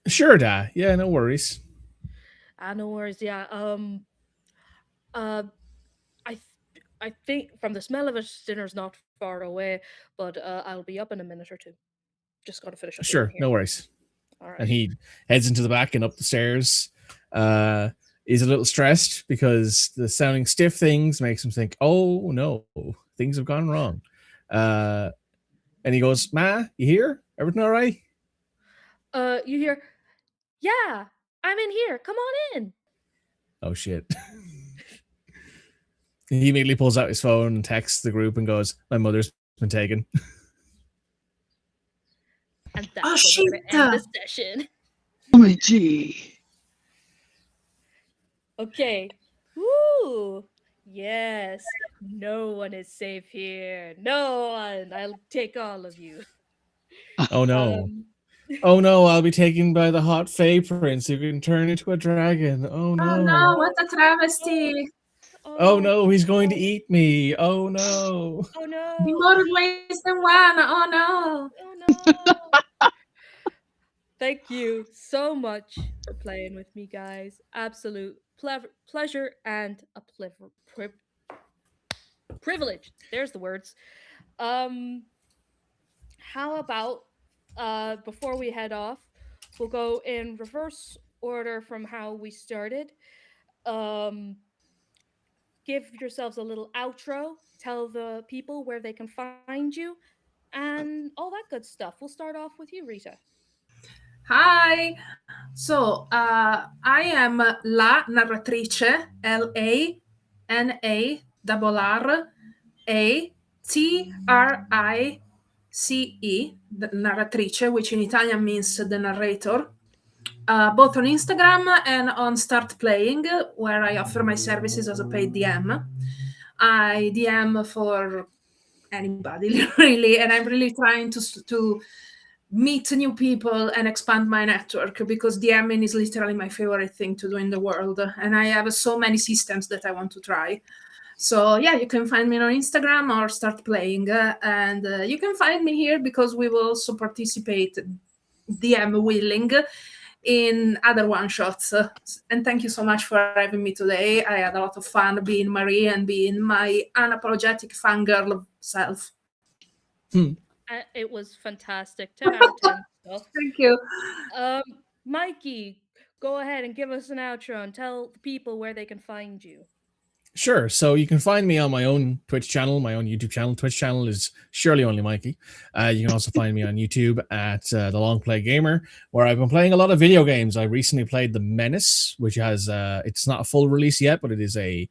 Sure, Dad. Yeah, no worries. No worries. Yeah. I think from the smell of it, dinner's not far away, but I'll be up in a minute or two. Just gotta finish up. Sure, no worries. All right. And he heads into the back and up the stairs. He's a little stressed because the sounding stiff things makes him think, oh no, things have gone wrong. And he goes, Ma, you here? Everything all right? you hear, "Yeah, I'm in here. Come on in." Oh shit. He immediately pulls out his phone and texts the group and goes, "My mother's been taken." And that's Oh, where shit. we're gonna end the session. Oh my gee. Okay. Woo! Yes. No one is safe here. No one. I'll take all of you. Oh no. Um, Oh no, I'll be taken by the hot Fae Prince who can turn into a dragon. Oh Oh no. no, what a travesty. Oh no, he's going to eat me. Oh no. Oh no. In more ways than one. Oh no. Oh no. Thank you so much for playing with me, guys. Absolute pleasure and a privilege. There's the words. How about before we head off, we'll go in reverse order from how we started. Um, give yourselves a little outro. Tell the people where they can find you, and all that good stuff. We'll start off with you, Rita. Hi. So, I am La Narratrice, LANRRATRICE, the Narratrice, which in Italian means the narrator. Both on Instagram and on Start Playing, where I offer my services as a paid DM. I DM for anybody, really, and I'm really trying to meet new people and expand my network, because DMing is literally my favorite thing to do in the world, and I have so many systems that I want to try. So yeah, you can find me on Instagram or Start Playing, and you can find me here because we will also participate, DM willing, in other one-shots. And thank you so much for having me today. I had a lot of fun being Marie and being my unapologetic fangirl self. It was fantastic. 10 out of 10 stuff. Thank you. Mikey, go ahead and give us an outro and tell the people where they can find you. Sure. So you can find me on my own Twitch channel, my own YouTube channel. Twitch channel is Surely Only Mikey. You can also find me on YouTube at The Long Play Gamer, where I've been playing a lot of video games. I recently played The Menace, which has, it's not a full release yet, but it is a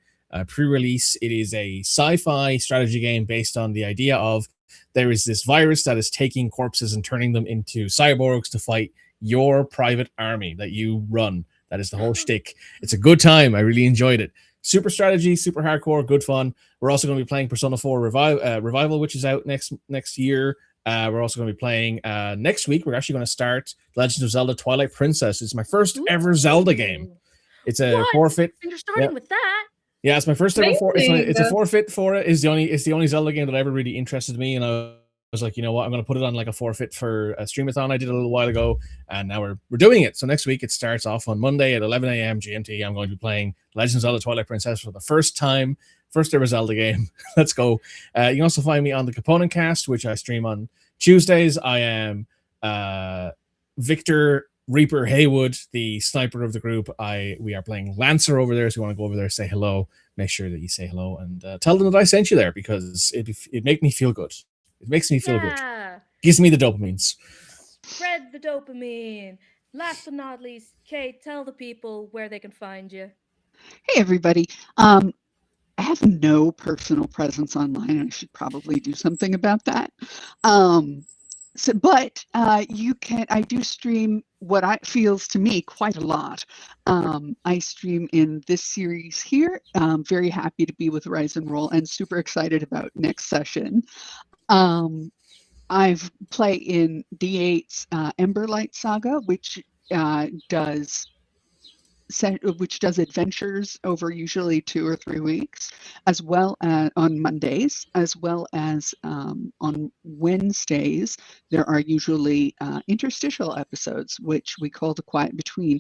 pre-release. It is a sci-fi strategy game based on the idea of there is this virus that is taking corpses and turning them into cyborgs to fight your private army that you run. That is the whole shtick. It's a good time. I really enjoyed it. Super strategy, super hardcore, good fun. We're also going to be playing Persona 4 Revival, which is out next year. We're also going to be playing next week. We're actually going to start Legend of Zelda Twilight Princess. It's my first ever Zelda game. It's a forfeit. And you're starting with that. Yeah, it's my first ever it's a Amazing. forfeit for it. It's the only Zelda game that ever really interested me, and I was like, you know what, I'm going to put it on like a forfeit for a streamathon I did a little while ago, and now we're doing it. So next week it starts off on Monday at 11 a.m. GMT. I'm going to be playing Legend of Zelda Twilight Princess for the first time, first ever Zelda game. Let's go. You can also find me on the Component Cast, which I stream on Tuesdays. I am Victor Reaper Haywood, the sniper of the group. We are playing Lancer over there, so you want to go over there, say hello, make sure that you say hello, and tell them that I sent you there, because it makes me feel good. It makes me feel good. Gives me the dopamines. Spread the dopamine. Last but not least, Kate, tell the people where they can find you. Hey, everybody. I have no personal presence online. I should probably do something about that. But I do stream what feels to me quite a lot. I stream in this series here. I'm very happy to be with Rise and Roll and super excited about next session. I've played in D8's Emberlight Saga, which does adventures over usually 2 or 3 weeks, as well as on Mondays, as well as on Wednesdays. There are usually interstitial episodes, which we call the Quiet Between,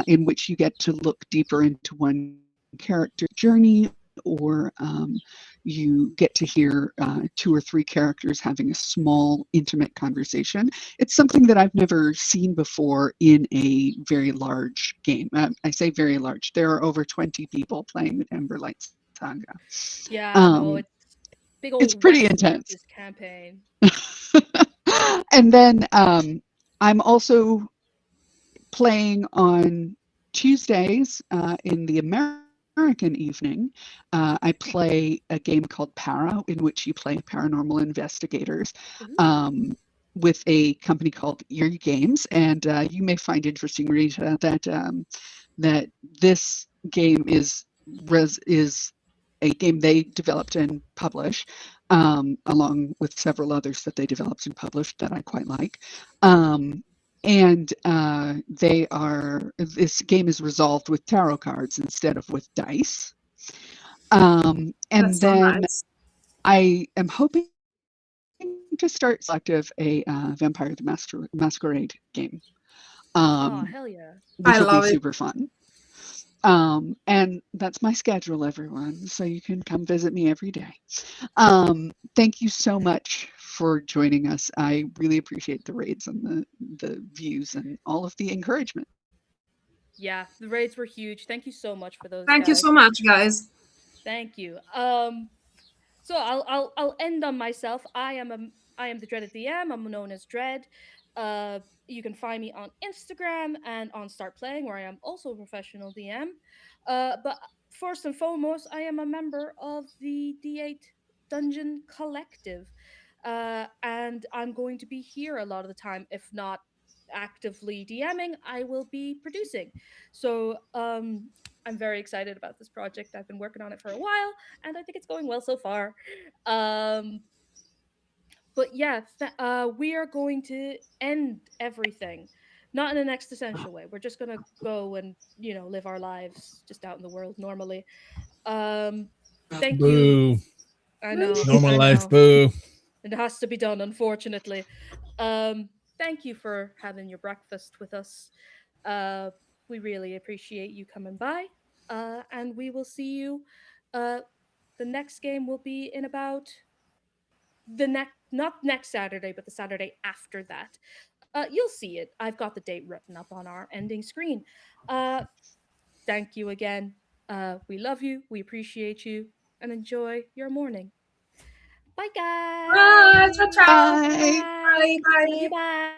in which you get to look deeper into one character journey, or you get to hear 2 or 3 characters having a small, intimate conversation. It's something that I've never seen before in a very large game. I say very large. There are over 20 people playing with Emberlight Saga. Yeah, no, it's big old. It's pretty intense. This campaign. And then I'm also playing on Tuesdays in the American evening. I play a game called Para, in which you play paranormal investigators. Ooh. With a company called Eerie Games, and you may find interesting, Rita, that this game is a game they developed and published, along with several others that they developed and published that I quite like. And this game is resolved with tarot cards instead of with dice. And That's so then nice. I am hoping to start Selective a Vampire the Masquerade game, Oh, hell yeah. which I will love be it. super fun. And that's my schedule, everyone. So you can come visit me every day. Thank you so much for joining us. I really appreciate the raids and the views and all of the encouragement. Yeah, the raids were huge. Thank you so much for those, Thank you guys. so much, guys. Thank you. So I'll end on myself. I am the Dreaded DM. I'm known as Dread. You can find me on Instagram and on Start Playing, where I am also a professional DM. But first and foremost, I am a member of the D8 Dungeon Collective, and I'm going to be here a lot of the time, if not actively DMing. I will be producing. So I'm very excited about this project. I've been working on it for a while, and I think it's going well so far. But yeah, we are going to end everything, not in an existential way. We're just gonna go and live our lives just out in the world normally. Thank you. Boo. I know. Normal I life. know. Boo. It has to be done, unfortunately. Thank you for having your breakfast with us. We really appreciate you coming by. And we will see you. The next game will be in about not next Saturday, but the Saturday after that. You'll see it. I've got the date written up on our ending screen. Thank you again. We love you. We appreciate you, and enjoy your morning. Bye, guys. Bye. Ciao, ciao. Bye. Bye. Bye. Love you. Bye. Bye.